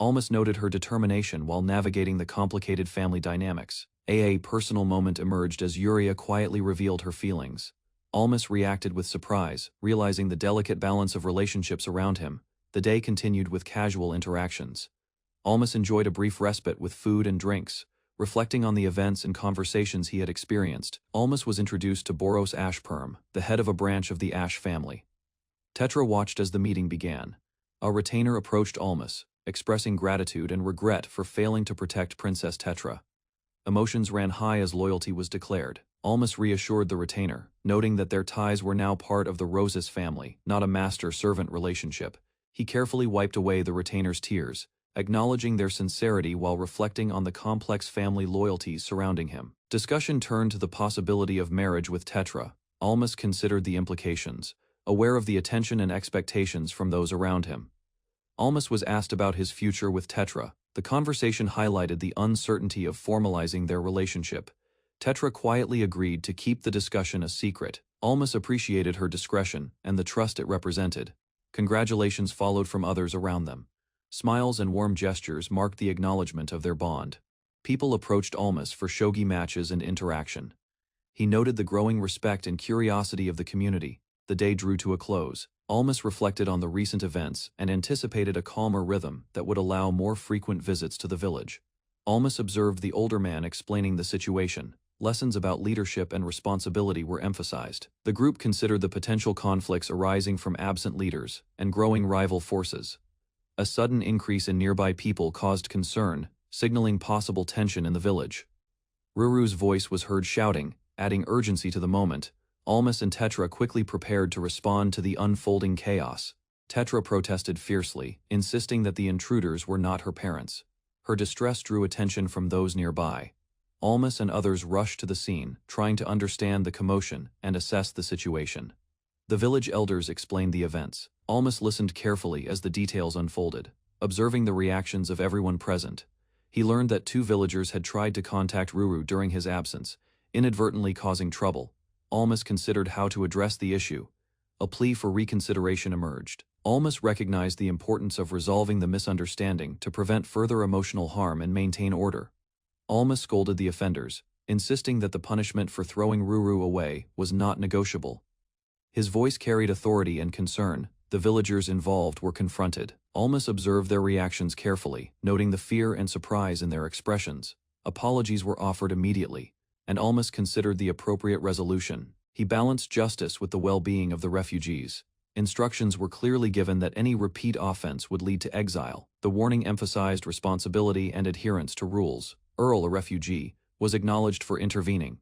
Almas noted her determination while navigating the complicated family dynamics. A personal moment emerged as Yuria quietly revealed her feelings. Almas reacted with surprise, realizing the delicate balance of relationships around him. The day continued with casual interactions. Almas enjoyed a brief respite with food and drinks. Reflecting on the events and conversations he had experienced, Almas was introduced to Boros Ashperm, the head of a branch of the Ash family. Tetra watched as the meeting began. A retainer approached Almas, expressing gratitude and regret for failing to protect Princess Tetra. Emotions ran high as loyalty was declared. Almas reassured the retainer, noting that their ties were now part of the Roses family, not a master-servant relationship. He carefully wiped away the retainer's tears, acknowledging their sincerity while reflecting on the complex family loyalties surrounding him. Discussion turned to the possibility of marriage with Tetra. Almas considered the implications, aware of the attention and expectations from those around him. Almas was asked about his future with Tetra. The conversation highlighted the uncertainty of formalizing their relationship. Tetra quietly agreed to keep the discussion a secret. Almas appreciated her discretion and the trust it represented. Congratulations followed from others around them. Smiles and warm gestures marked the acknowledgement of their bond. People approached Almas for shogi matches and interaction. He noted the growing respect and curiosity of the community. The day drew to a close. Almas reflected on the recent events and anticipated a calmer rhythm that would allow more frequent visits to the village. Almas observed the older man explaining the situation. Lessons about leadership and responsibility were emphasized. The group considered the potential conflicts arising from absent leaders and growing rival forces. A sudden increase in nearby people caused concern, signaling possible tension in the village. Ruru's voice was heard shouting, adding urgency to the moment. Almas and Tetra quickly prepared to respond to the unfolding chaos. Tetra protested fiercely, insisting that the intruders were not her parents. Her distress drew attention from those nearby. Almas and others rushed to the scene, trying to understand the commotion and assess the situation. The village elders explained the events. Almas listened carefully as the details unfolded. Observing the reactions of everyone present, he learned that two villagers had tried to contact Ruru during his absence, inadvertently causing trouble. Almas considered how to address the issue. A plea for reconsideration emerged. Almas recognized the importance of resolving the misunderstanding to prevent further emotional harm and maintain order. Almas scolded the offenders, insisting that the punishment for throwing Ruru away was not negotiable. His voice carried authority and concern. The villagers involved were confronted. Almas observed their reactions carefully, noting the fear and surprise in their expressions. Apologies were offered immediately, and Almas considered the appropriate resolution. He balanced justice with the well-being of the refugees. Instructions were clearly given that any repeat offense would lead to exile. The warning emphasized responsibility and adherence to rules. Earl, a refugee, was acknowledged for intervening.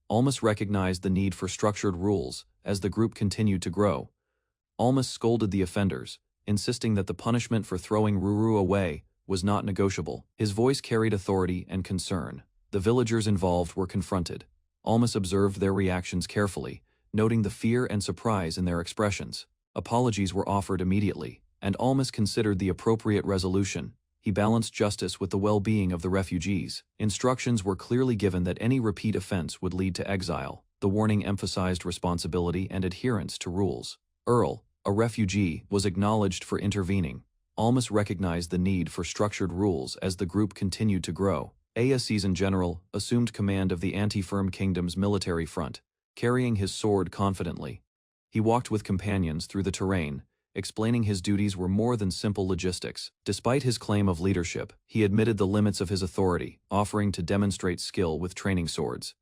Almas recognized the need for structured rules as the group continued to grow. Almas scolded the offenders, insisting that the punishment for throwing Ruru away was not negotiable. His voice carried authority and concern. The villagers involved were confronted. Almas observed their reactions carefully, noting the fear and surprise in their expressions. Apologies were offered immediately, and Almas considered the appropriate resolution. He balanced justice with the well-being of the refugees. Instructions were clearly given that any repeat offense would lead to exile. The warning emphasized responsibility and adherence to rules. Earl, a refugee, was acknowledged for intervening. Almas recognized the need for structured rules as the group continued to grow. A seasoned general assumed command of the Anti-Firm Kingdom's military front, carrying his sword confidently. He walked with companions through the terrain, explaining his duties were more than simple logistics. Despite his claim of leadership, he admitted the limits of his authority, offering to demonstrate skill with training swords.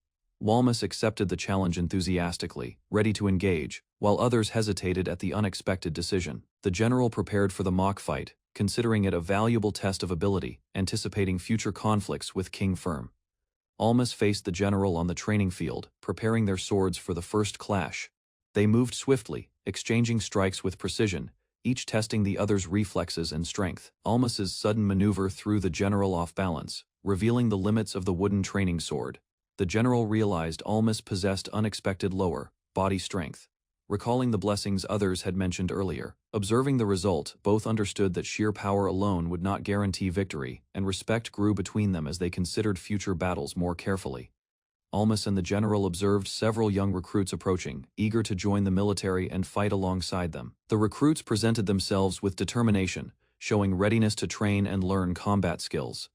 Almas accepted the challenge enthusiastically, ready to engage, while others hesitated at the unexpected decision. The general prepared for the mock fight, considering it a valuable test of ability, anticipating future conflicts with King Firm. Almas faced the general on the training field, preparing their swords for the first clash. They moved swiftly, exchanging strikes with precision, each testing the other's reflexes and strength. Almas's sudden maneuver threw the general off balance, revealing the limits of the wooden training sword. The general realized Almas possessed unexpected lower body strength. recalling the blessings others had mentioned earlier. Observing the result, both understood that sheer power alone would not guarantee victory, and respect grew between them as they considered future battles more carefully. Almas and the general observed several young recruits approaching, eager to join the military and fight alongside them. The recruits presented themselves with determination, showing readiness to train and learn combat skills.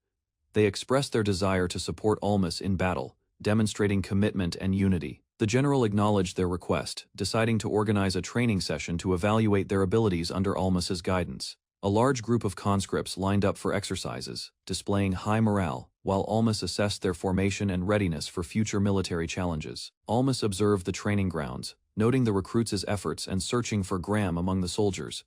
They expressed their desire to support Almas in battle, demonstrating commitment and unity. The general acknowledged their request, deciding to organize a training session to evaluate their abilities under Almas's guidance. A large group of conscripts lined up for exercises, displaying high morale, while Almas assessed their formation and readiness for future military challenges. Almas observed the training grounds, noting the recruits' efforts and searching for Graham among the soldiers.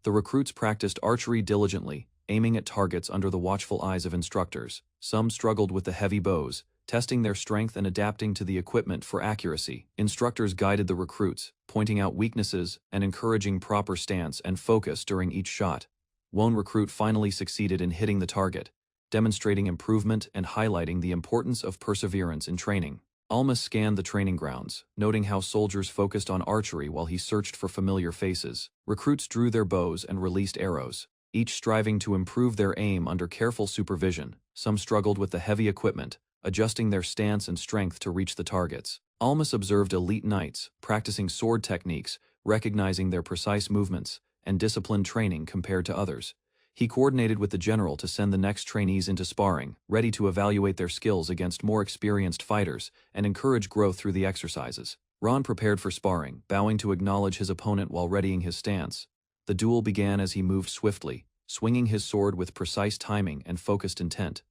The recruits practiced archery diligently, aiming at targets under the watchful eyes of instructors. Some struggled with the heavy bows, testing their strength and adapting to the equipment for accuracy. Instructors guided the recruits, pointing out weaknesses and encouraging proper stance and focus during each shot. One recruit finally succeeded in hitting the target, demonstrating improvement and highlighting the importance of perseverance in training. Almas scanned the training grounds, noting how soldiers focused on archery while he searched for familiar faces. Recruits drew their bows and released arrows, each striving to improve their aim under careful supervision. Some struggled with the heavy equipment, adjusting their stance and strength to reach the targets. Almas observed elite knights, practicing sword techniques, recognizing their precise movements, and disciplined training compared to others. He coordinated with the general to send the next trainees into sparring, ready to evaluate their skills against more experienced fighters and encourage growth through the exercises. Ron prepared for sparring, bowing to acknowledge his opponent while readying his stance. The duel began as he moved swiftly, swinging his sword with precise timing and focused intent.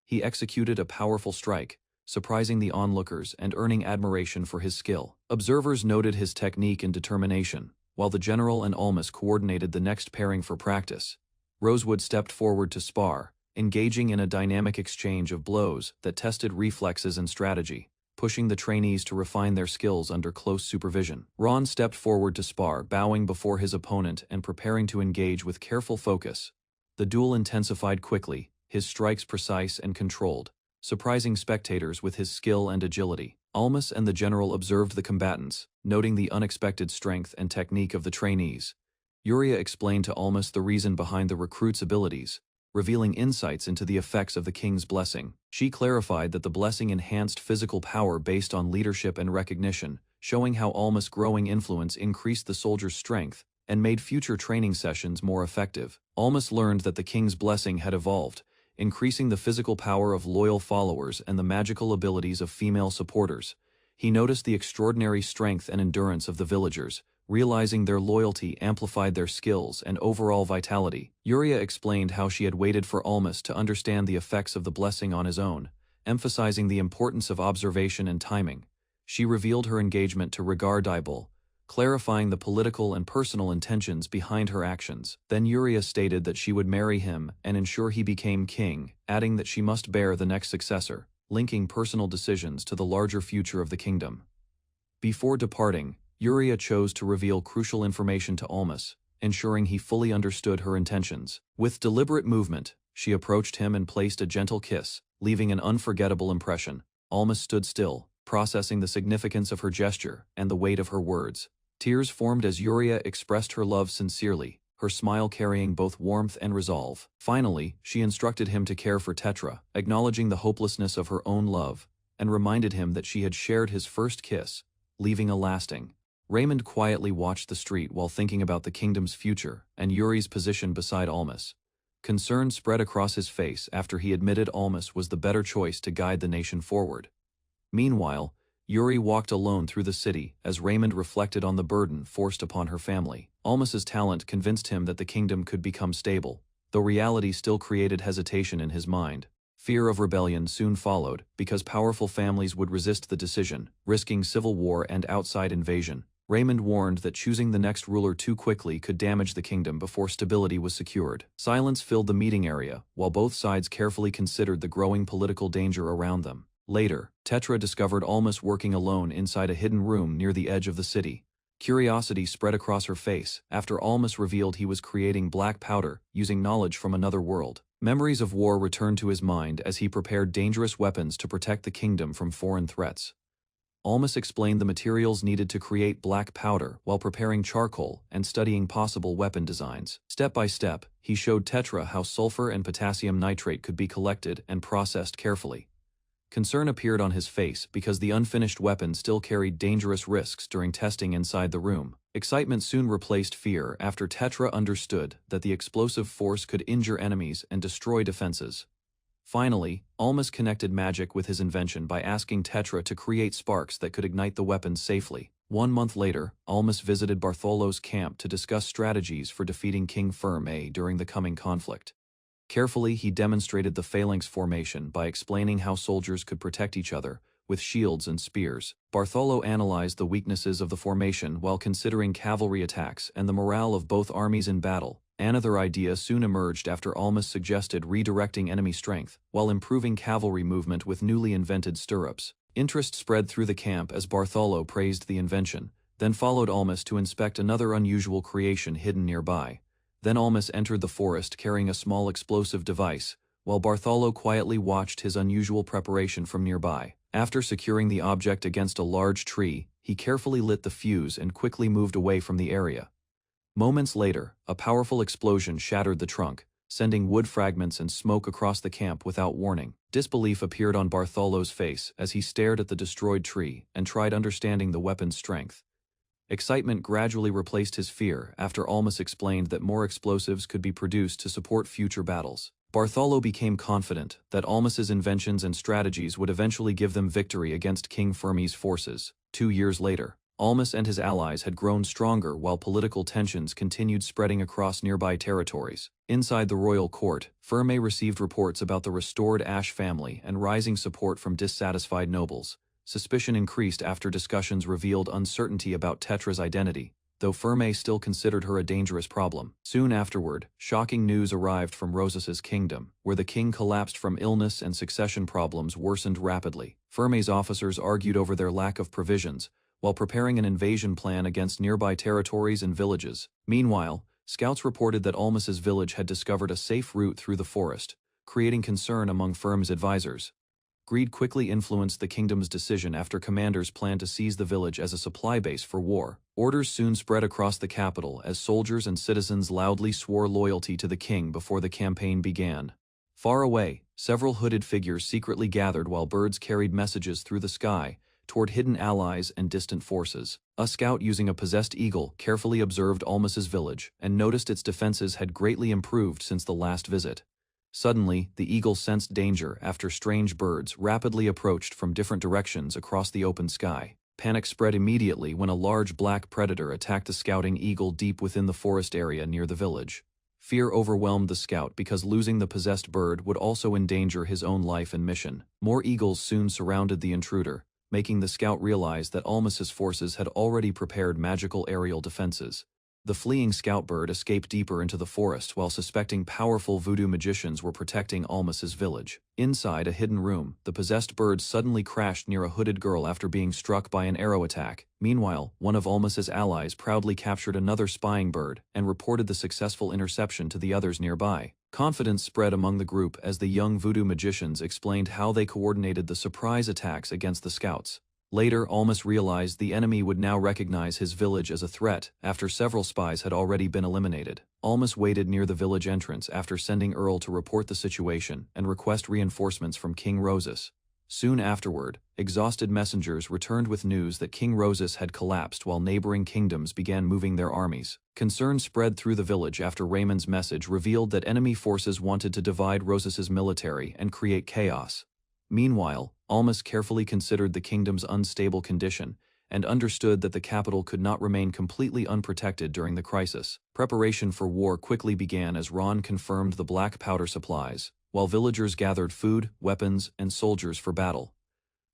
He executed a powerful strike, surprising the onlookers and earning admiration for his skill. Observers noted his technique and determination, while the general and Almas coordinated the next pairing for practice. Rosewood stepped forward to spar, engaging in a dynamic exchange of blows that tested reflexes and strategy, pushing the trainees to refine their skills under close supervision. Ron stepped forward to spar, bowing before his opponent and preparing to engage with careful focus. The duel intensified quickly, his strikes precise and controlled, surprising spectators with his skill and agility. Almas and the general observed the combatants, noting the unexpected strength and technique of the trainees. Yuria explained to Almas the reason behind the recruits' abilities, revealing insights into the effects of the king's blessing. She clarified that the blessing enhanced physical power based on leadership and recognition, showing how Almas' growing influence increased the soldiers' strength and made future training sessions more effective. Almas learned that the king's blessing had evolved, increasing the physical power of loyal followers and the magical abilities of female supporters. He noticed the extraordinary strength and endurance of the villagers, realizing their loyalty amplified their skills and overall vitality. Yuria explained how she had waited for Almas to understand the effects of the blessing on his own, emphasizing the importance of observation and timing. She revealed her engagement to Regar Dibel, clarifying the political and personal intentions behind her actions. Then Yuria stated that she would marry him and ensure he became king, adding that she must bear the next successor, linking personal decisions to the larger future of the kingdom. Before departing, Yuria chose to reveal crucial information to Almas, ensuring he fully understood her intentions. With deliberate movement, she approached him and placed a gentle kiss, leaving an unforgettable impression. Almas stood still, processing the significance of her gesture and the weight of her words. Tears formed as Yuria expressed her love sincerely, her smile carrying both warmth and resolve. Finally, she instructed him to care for Tetra, acknowledging the hopelessness of her own love, and reminded him that she had shared his first kiss, leaving a lasting. Raymond quietly watched the street while thinking about the kingdom's future and Yuri's position beside Almas. Concern spread across his face after he admitted Almas was the better choice to guide the nation forward. Meanwhile, Yuri walked alone through the city as Raymond reflected on the burden forced upon her family. Almas's talent convinced him that the kingdom could become stable, though reality still created hesitation in his mind. Fear of rebellion soon followed, because powerful families would resist the decision, risking civil war and outside invasion. Raymond warned that choosing the next ruler too quickly could damage the kingdom before stability was secured. Silence filled the meeting area, while both sides carefully considered the growing political danger around them. Later, Tetra discovered Almas working alone inside a hidden room near the edge of the city. Curiosity spread across her face after Almas revealed he was creating black powder using knowledge from another world. Memories of war returned to his mind as he prepared dangerous weapons to protect the kingdom from foreign threats. Almas explained the materials needed to create black powder while preparing charcoal and studying possible weapon designs. Step by step, he showed Tetra how sulfur and potassium nitrate could be collected and processed carefully. Concern appeared on his face because the unfinished weapon still carried dangerous risks during testing inside the room. Excitement soon replaced fear after Tetra understood that the explosive force could injure enemies and destroy defenses. Finally, Almas connected magic with his invention by asking Tetra to create sparks that could ignite the weapons safely. 1 month later, Almas visited Bartholo's camp to discuss strategies for defeating King Firme during the coming conflict. Carefully, he demonstrated the phalanx formation by explaining how soldiers could protect each other with shields and spears. Bartholo analyzed the weaknesses of the formation while considering cavalry attacks and the morale of both armies in battle. Another idea soon emerged after Almas suggested redirecting enemy strength while improving cavalry movement with newly invented stirrups. Interest spread through the camp as Bartholo praised the invention, then followed Almas to inspect another unusual creation hidden nearby. Then Almas entered the forest carrying a small explosive device, while Bartholo quietly watched his unusual preparation from nearby. After securing the object against a large tree, he carefully lit the fuse and quickly moved away from the area. Moments later, a powerful explosion shattered the trunk, sending wood fragments and smoke across the camp without warning. Disbelief appeared on Bartholo's face as he stared at the destroyed tree and tried understanding the weapon's strength. Excitement gradually replaced his fear after Almas explained that more explosives could be produced to support future battles. Bartholo became confident that Almas's inventions and strategies would eventually give them victory against King Firme's forces. 2 years later, Almas and his allies had grown stronger while political tensions continued spreading across nearby territories. Inside the royal court, Firme received reports about the restored Ash family and rising support from dissatisfied nobles. Suspicion increased after discussions revealed uncertainty about Tetra's identity, though Firme still considered her a dangerous problem. Soon afterward, shocking news arrived from Rosas's kingdom, where the king collapsed from illness and succession problems worsened rapidly. Firme's officers argued over their lack of provisions, while preparing an invasion plan against nearby territories and villages. Meanwhile, scouts reported that Almas's village had discovered a safe route through the forest, creating concern among Firme's advisors. Greed quickly influenced the kingdom's decision after commanders planned to seize the village as a supply base for war. Orders soon spread across the capital as soldiers and citizens loudly swore loyalty to the king before the campaign began. Far away, several hooded figures secretly gathered while birds carried messages through the sky toward hidden allies and distant forces. A scout using a possessed eagle carefully observed Almas's village and noticed its defenses had greatly improved since the last visit. Suddenly, the eagle sensed danger after strange birds rapidly approached from different directions across the open sky. Panic spread immediately when a large black predator attacked the scouting eagle deep within the forest area near the village. Fear overwhelmed the scout because losing the possessed bird would also endanger his own life and mission. More eagles soon surrounded the intruder, making the scout realize that Almas's forces had already prepared magical aerial defenses. The fleeing scout bird escaped deeper into the forest while suspecting powerful voodoo magicians were protecting Almas's village. Inside a hidden room, the possessed bird suddenly crashed near a hooded girl after being struck by an arrow attack. Meanwhile, one of Almas's allies proudly captured another spying bird and reported the successful interception to the others nearby. Confidence spread among the group as the young voodoo magicians explained how they coordinated the surprise attacks against the scouts. Later, Almas realized the enemy would now recognize his village as a threat after several spies had already been eliminated. Almas waited near the village entrance after sending Earl to report the situation and request reinforcements from King Rosas. Soon afterward, exhausted messengers returned with news that King Rosas had collapsed while neighboring kingdoms began moving their armies. Concern spread through the village after Raymond's message revealed that enemy forces wanted to divide Rosas's military and create chaos. Meanwhile, Almas carefully considered the kingdom's unstable condition and understood that the capital could not remain completely unprotected during the crisis. Preparation for war quickly began as Ron confirmed the black powder supplies, while villagers gathered food, weapons, and soldiers for battle.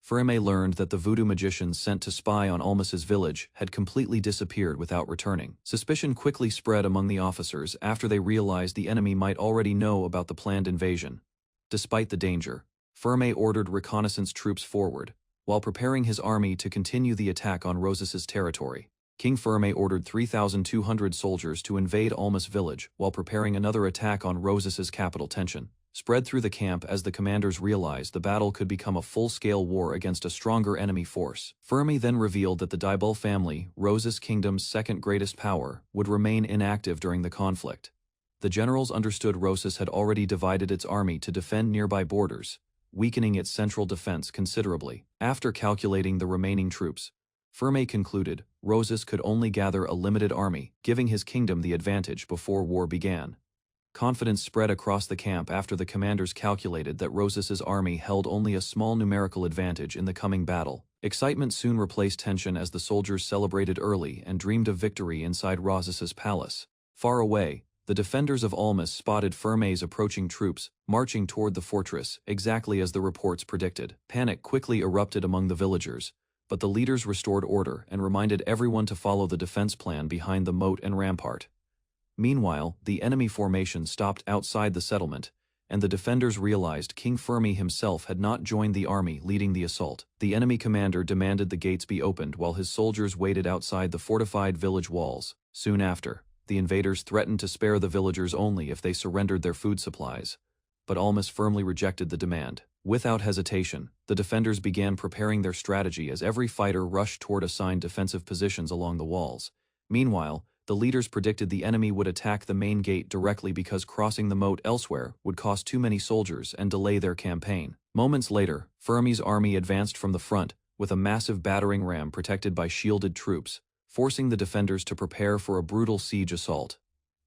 Firme learned that the voodoo magicians sent to spy on Almas's village had completely disappeared without returning. Suspicion quickly spread among the officers after they realized the enemy might already know about the planned invasion. Despite the danger, Firme ordered reconnaissance troops forward, while preparing his army to continue the attack on Rosas's territory. King Firme ordered 3,200 soldiers to invade Almas village while preparing another attack on Rosas's capital Tension. spread through the camp as the commanders realized the battle could become a full-scale war against a stronger enemy force. Fermi then revealed that the Dibul family, Rosas Kingdom's second greatest power, would remain inactive during the conflict. The generals understood Rosas had already divided its army to defend nearby borders, weakening its central defense considerably. After calculating the remaining troops, Fermi concluded Rosas could only gather a limited army, giving his kingdom the advantage before war began. Confidence spread across the camp after the commanders calculated that Rosas's army held only a small numerical advantage in the coming battle. Excitement soon replaced tension as the soldiers celebrated early and dreamed of victory inside Rosas's palace. Far away, the defenders of Almas spotted Fermi's approaching troops, marching toward the fortress, exactly as the reports predicted. Panic quickly erupted among the villagers, but the leaders restored order and reminded everyone to follow the defense plan behind the moat and rampart. Meanwhile, the enemy formation stopped outside the settlement, and the defenders realized King Fermi himself had not joined the army leading the assault. The enemy commander demanded the gates be opened while his soldiers waited outside the fortified village walls. Soon after, the invaders threatened to spare the villagers only if they surrendered their food supplies, but Almas firmly rejected the demand. Without hesitation, the defenders began preparing their strategy as every fighter rushed toward assigned defensive positions along the walls. Meanwhile, the leaders predicted the enemy would attack the main gate directly because crossing the moat elsewhere would cost too many soldiers and delay their campaign. Moments later, Fermi's army advanced from the front, with a massive battering ram protected by shielded troops, forcing the defenders to prepare for a brutal siege assault.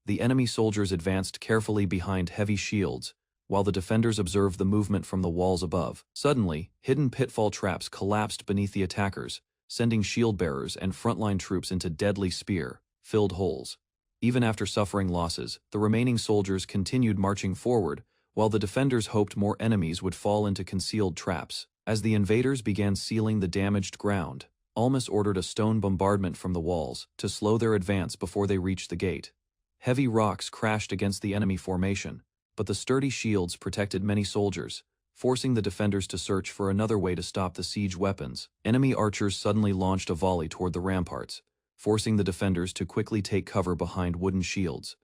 The enemy soldiers advanced carefully behind heavy shields, while the defenders observed the movement from the walls above. Suddenly, hidden pitfall traps collapsed beneath the attackers, sending shield bearers and frontline troops into deadly spear-filled holes. Even after suffering losses, the remaining soldiers continued marching forward, while the defenders hoped more enemies would fall into concealed traps. As the invaders began sealing the damaged ground, Almas ordered a stone bombardment from the walls to slow their advance before they reached the gate. Heavy rocks crashed against the enemy formation, but the sturdy shields protected many soldiers, forcing the defenders to search for another way to stop the siege weapons. Enemy archers suddenly launched a volley toward the ramparts, forcing the defenders to quickly take cover behind wooden shields.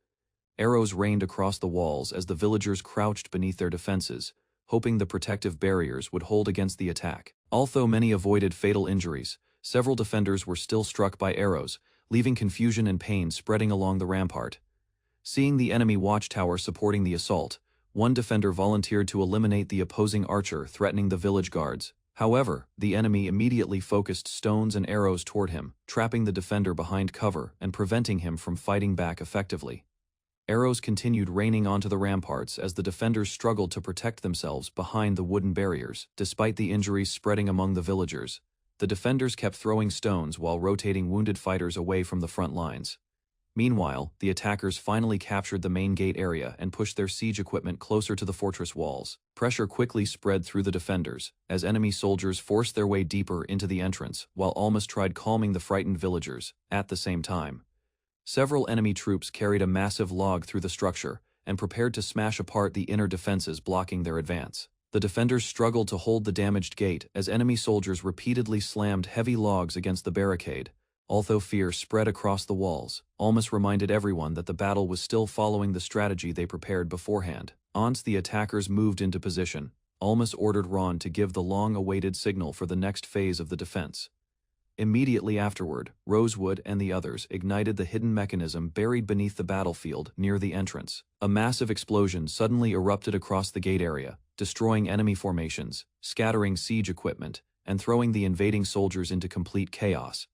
Arrows rained across the walls as the villagers crouched beneath their defenses, hoping the protective barriers would hold against the attack. Although many avoided fatal injuries, several defenders were still struck by arrows, leaving confusion and pain spreading along the rampart. Seeing the enemy watchtower supporting the assault, one defender volunteered to eliminate the opposing archer threatening the village guards. However, the enemy immediately focused stones and arrows toward him, trapping the defender behind cover and preventing him from fighting back effectively. Arrows continued raining onto the ramparts as the defenders struggled to protect themselves behind the wooden barriers. Despite the injuries spreading among the villagers, the defenders kept throwing stones while rotating wounded fighters away from the front lines. Meanwhile, the attackers finally captured the main gate area and pushed their siege equipment closer to the fortress walls. Pressure quickly spread through the defenders, as enemy soldiers forced their way deeper into the entrance, while Almas tried calming the frightened villagers. At the same time, several enemy troops carried a massive log through the structure and prepared to smash apart the inner defenses blocking their advance. The defenders struggled to hold the damaged gate as enemy soldiers repeatedly slammed heavy logs against the barricade. Although fear spread across the walls, Almas reminded everyone that the battle was still following the strategy they prepared beforehand. Once the attackers moved into position, Almas ordered Ron to give the long-awaited signal for the next phase of the defense. Immediately afterward, Rosewood and the others ignited the hidden mechanism buried beneath the battlefield near the entrance. A massive explosion suddenly erupted across the gate area, destroying enemy formations, scattering siege equipment, and throwing the invading soldiers into complete chaos.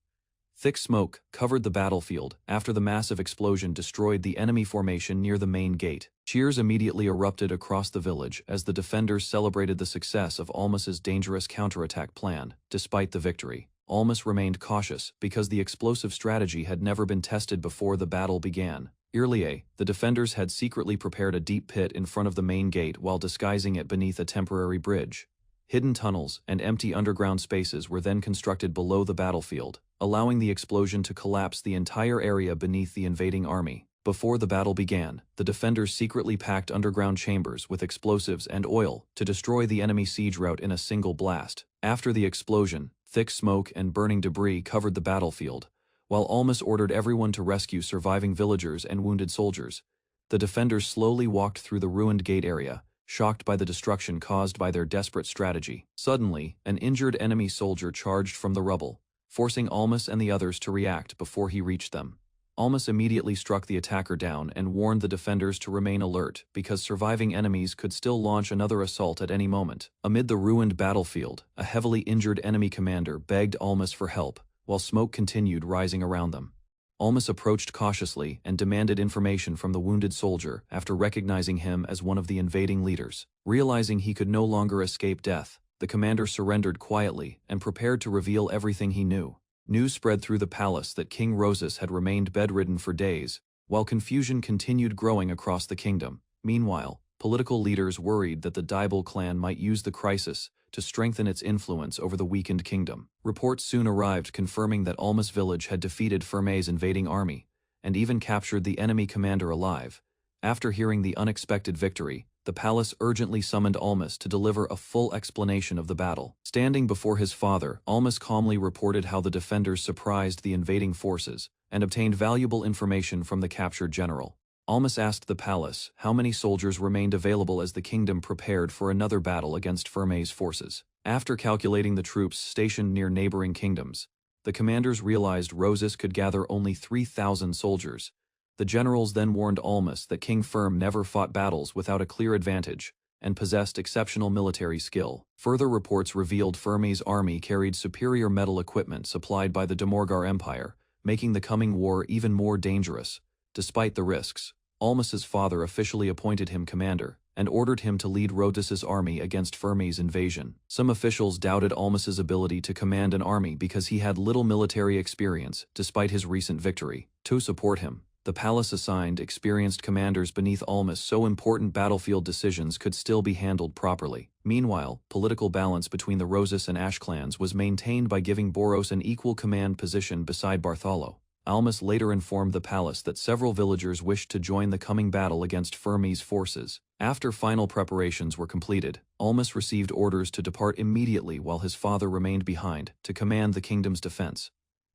Thick smoke covered the battlefield after the massive explosion destroyed the enemy formation near the main gate. Cheers immediately erupted across the village as the defenders celebrated the success of Almas's dangerous counterattack plan. Despite the victory, Almas remained cautious because the explosive strategy had never been tested before the battle began. Earlier, the defenders had secretly prepared a deep pit in front of the main gate while disguising it beneath a temporary bridge. Hidden tunnels and empty underground spaces were then constructed below the battlefield, allowing the explosion to collapse the entire area beneath the invading army. Before the battle began, the defenders secretly packed underground chambers with explosives and oil to destroy the enemy siege route in a single blast. After the explosion, thick smoke and burning debris covered the battlefield, while Almas ordered everyone to rescue surviving villagers and wounded soldiers. The defenders slowly walked through the ruined gate area, shocked by the destruction caused by their desperate strategy. Suddenly, an injured enemy soldier charged from the rubble, forcing Almas and the others to react before he reached them. Almas immediately struck the attacker down and warned the defenders to remain alert because surviving enemies could still launch another assault at any moment. Amid the ruined battlefield, a heavily injured enemy commander begged Almas for help, while smoke continued rising around them. Almas approached cautiously and demanded information from the wounded soldier after recognizing him as one of the invading leaders. Realizing he could no longer escape death, the commander surrendered quietly and prepared to reveal everything he knew. News spread through the palace that King Rosas had remained bedridden for days, while confusion continued growing across the kingdom. Meanwhile, political leaders worried that the Dibel clan might use the crisis to strengthen its influence over the weakened kingdom. Reports soon arrived confirming that Almas village had defeated Ferme's invading army, and even captured the enemy commander alive. After hearing the unexpected victory, the palace urgently summoned Almas to deliver a full explanation of the battle. Standing before his father, Almas calmly reported how the defenders surprised the invading forces and obtained valuable information from the captured general. Almas asked the palace how many soldiers remained available as the kingdom prepared for another battle against Ferme's forces. After calculating the troops stationed near neighboring kingdoms, the commanders realized Rosas could gather only 3,000 soldiers. The generals then warned Almas that King Ferm never fought battles without a clear advantage and possessed exceptional military skill. Further reports revealed Ferme's army carried superior metal equipment supplied by the Demorgar Empire, making the coming war even more dangerous. Despite the risks, Almas's father officially appointed him commander and ordered him to lead Rhodus's army against Ferme's invasion. Some officials doubted Almas's ability to command an army because he had little military experience despite his recent victory. To support him, the palace assigned experienced commanders beneath Almas so important battlefield decisions could still be handled properly. Meanwhile, political balance between the Rosas and Ash clans was maintained by giving Boros an equal command position beside Bartholo. Almas later informed the palace that several villagers wished to join the coming battle against Ferme's forces. After final preparations were completed, Almas received orders to depart immediately while his father remained behind to command the kingdom's defense.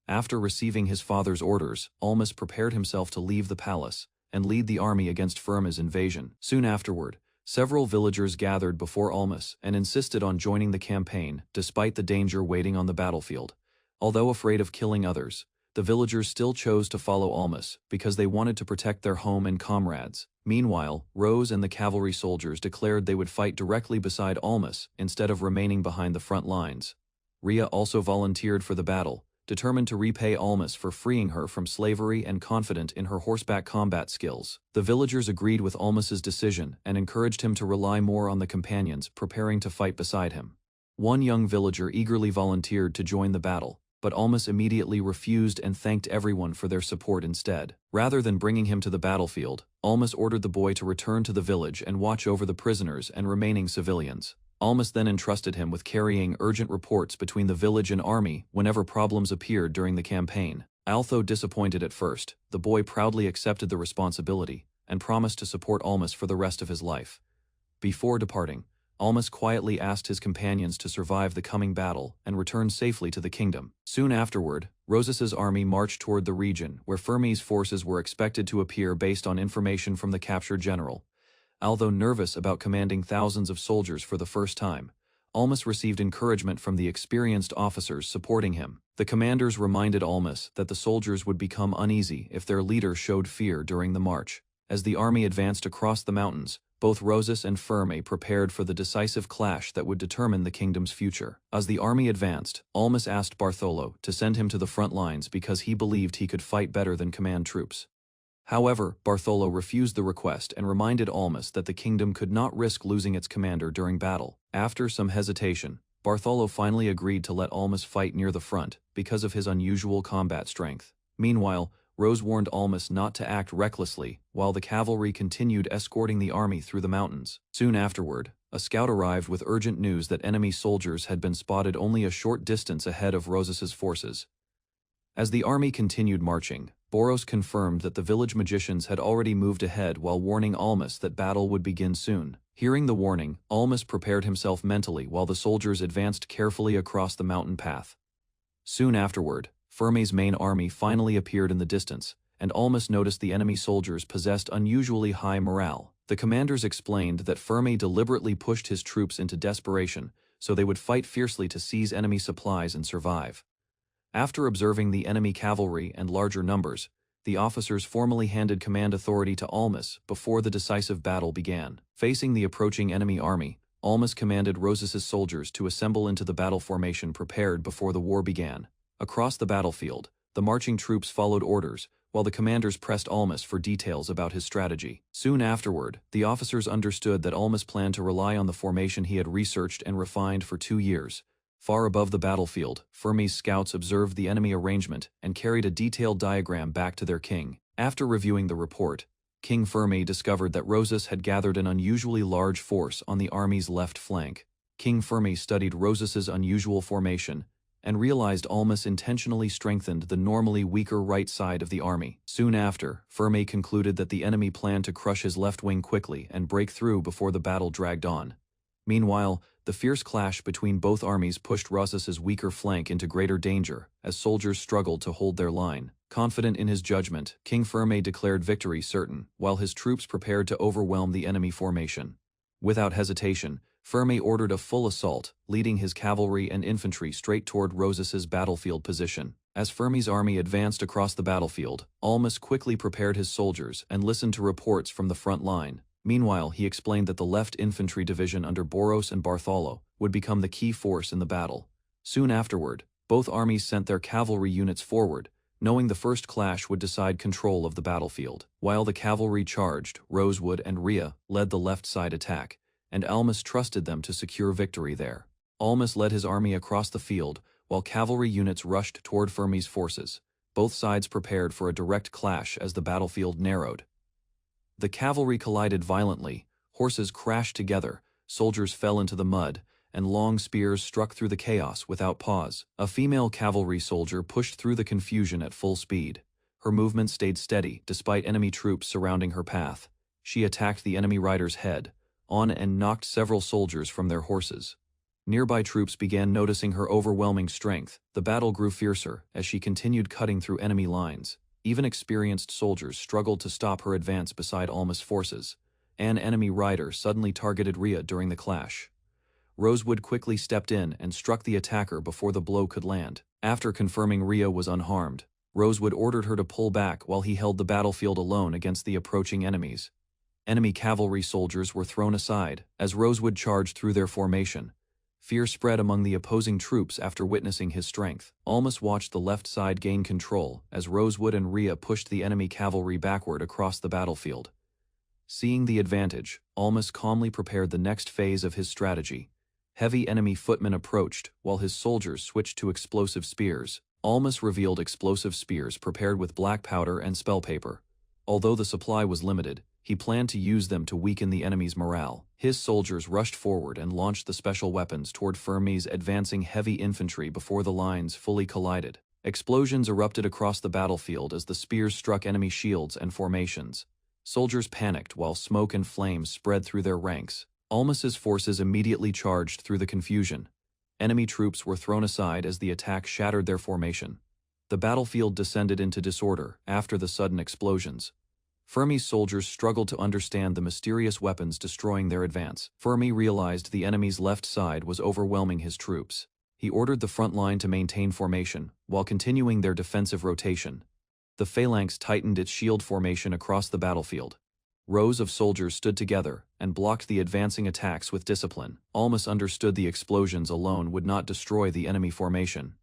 After receiving his father's orders, Almas prepared himself to leave the palace and lead the army against Ferme's invasion. Soon afterward, several villagers gathered before Almas and insisted on joining the campaign despite the danger waiting on the battlefield. Although afraid of killing others, the villagers still chose to follow Almas because they wanted to protect their home and comrades. Meanwhile, Rose and the cavalry soldiers declared they would fight directly beside Almas instead of remaining behind the front lines. Rhea also volunteered for the battle, determined to repay Almas for freeing her from slavery and confident in her horseback combat skills. The villagers agreed with Almas's decision and encouraged him to rely more on the companions preparing to fight beside him. One young villager eagerly volunteered to join the battle, but Almas immediately refused and thanked everyone for their support instead. Rather than bringing him to the battlefield, Almas ordered the boy to return to the village and watch over the prisoners and remaining civilians. Almas then entrusted him with carrying urgent reports between the village and army whenever problems appeared during the campaign. Although disappointed at first, the boy proudly accepted the responsibility and promised to support Almas for the rest of his life. Before departing, Almas quietly asked his companions to survive the coming battle and return safely to the kingdom. Soon afterward, Rosas's army marched toward the region where Ferme's forces were expected to appear based on information from the captured general. Although nervous about commanding thousands of soldiers for the first time, Almas received encouragement from the experienced officers supporting him. The commanders reminded Almas that the soldiers would become uneasy if their leader showed fear during the march. As the army advanced across the mountains, both Rosas and Ferme prepared for the decisive clash that would determine the kingdom's future. As the army advanced, Almas asked Bartholo to send him to the front lines because he believed he could fight better than command troops. However, Bartholo refused the request and reminded Almas that the kingdom could not risk losing its commander during battle. After some hesitation, Bartholo finally agreed to let Almas fight near the front because of his unusual combat strength. Meanwhile, Rose warned Almas not to act recklessly while the cavalry continued escorting the army through the mountains. Soon afterward, a scout arrived with urgent news that enemy soldiers had been spotted only a short distance ahead of Rosas's forces. As the army continued marching, Boros confirmed that the village magicians had already moved ahead while warning Almas that battle would begin soon. Hearing the warning, Almas prepared himself mentally while the soldiers advanced carefully across the mountain path. Soon afterward, Ferme's main army finally appeared in the distance, and Almas noticed the enemy soldiers possessed unusually high morale. The commanders explained that Fermi deliberately pushed his troops into desperation so they would fight fiercely to seize enemy supplies and survive. After observing the enemy cavalry and larger numbers, the officers formally handed command authority to Almas before the decisive battle began. Facing the approaching enemy army, Almas commanded Rosas's soldiers to assemble into the battle formation prepared before the war began. Across the battlefield, the marching troops followed orders, while the commanders pressed Almas for details about his strategy. Soon afterward, the officers understood that Almas planned to rely on the formation he had researched and refined for 2 years. Far above the battlefield, Fermi's scouts observed the enemy arrangement and carried a detailed diagram back to their king. After reviewing the report, King Fermi discovered that Rosas had gathered an unusually large force on the army's left flank. King Fermi studied Rosas's unusual formation and realized Almas intentionally strengthened the normally weaker right side of the army. Soon after, Fermi concluded that the enemy planned to crush his left wing quickly and break through before the battle dragged on. Meanwhile, the fierce clash between both armies pushed Rosas's weaker flank into greater danger as soldiers struggled to hold their line. Confident in his judgment, King Fermi declared victory certain, while his troops prepared to overwhelm the enemy formation. Without hesitation, Fermi ordered a full assault, leading his cavalry and infantry straight toward Rosas's battlefield position. As Fermi's army advanced across the battlefield, Almas quickly prepared his soldiers and listened to reports from the front line. Meanwhile, he explained that the left infantry division under Boros and Bartholo would become the key force in the battle. Soon afterward, both armies sent their cavalry units forward, knowing the first clash would decide control of the battlefield. While the cavalry charged, Rosewood and Rhea led the left side attack, and Almas trusted them to secure victory there. Almas led his army across the field, while cavalry units rushed toward Fermi's forces. Both sides prepared for a direct clash as the battlefield narrowed. The cavalry collided violently, horses crashed together, soldiers fell into the mud, and long spears struck through the chaos without pause. A female cavalry soldier pushed through the confusion at full speed. Her movement stayed steady despite enemy troops surrounding her path. She attacked the enemy rider's head on and knocked several soldiers from their horses. Nearby troops began noticing her overwhelming strength. The battle grew fiercer as she continued cutting through enemy lines. Even experienced soldiers struggled to stop her advance beside Almas' forces. An enemy rider suddenly targeted Rhea during the clash. Rosewood quickly stepped in and struck the attacker before the blow could land. After confirming Rhea was unharmed, Rosewood ordered her to pull back while he held the battlefield alone against the approaching enemies. Enemy cavalry soldiers were thrown aside as Rosewood charged through their formation. Fear spread among the opposing troops after witnessing his strength. Almas watched the left side gain control as Rosewood and Rhea pushed the enemy cavalry backward across the battlefield. Seeing the advantage, Almas calmly prepared the next phase of his strategy. Heavy enemy footmen approached while his soldiers switched to explosive spears. Almas revealed explosive spears prepared with black powder and spell paper. Although the supply was limited, he planned to use them to weaken the enemy's morale. His soldiers rushed forward and launched the special weapons toward Fermi's advancing heavy infantry before the lines fully collided. Explosions erupted across the battlefield as the spears struck enemy shields and formations. Soldiers panicked while smoke and flames spread through their ranks. Almas's forces immediately charged through the confusion. Enemy troops were thrown aside as the attack shattered their formation. The battlefield descended into disorder after the sudden explosions. Fermi's soldiers struggled to understand the mysterious weapons destroying their advance. Fermi realized the enemy's left side was overwhelming his troops. He ordered the front line to maintain formation, while continuing their defensive rotation. The phalanx tightened its shield formation across the battlefield. Rows of soldiers stood together and blocked the advancing attacks with discipline. Almas understood the explosions alone would not destroy the enemy formation.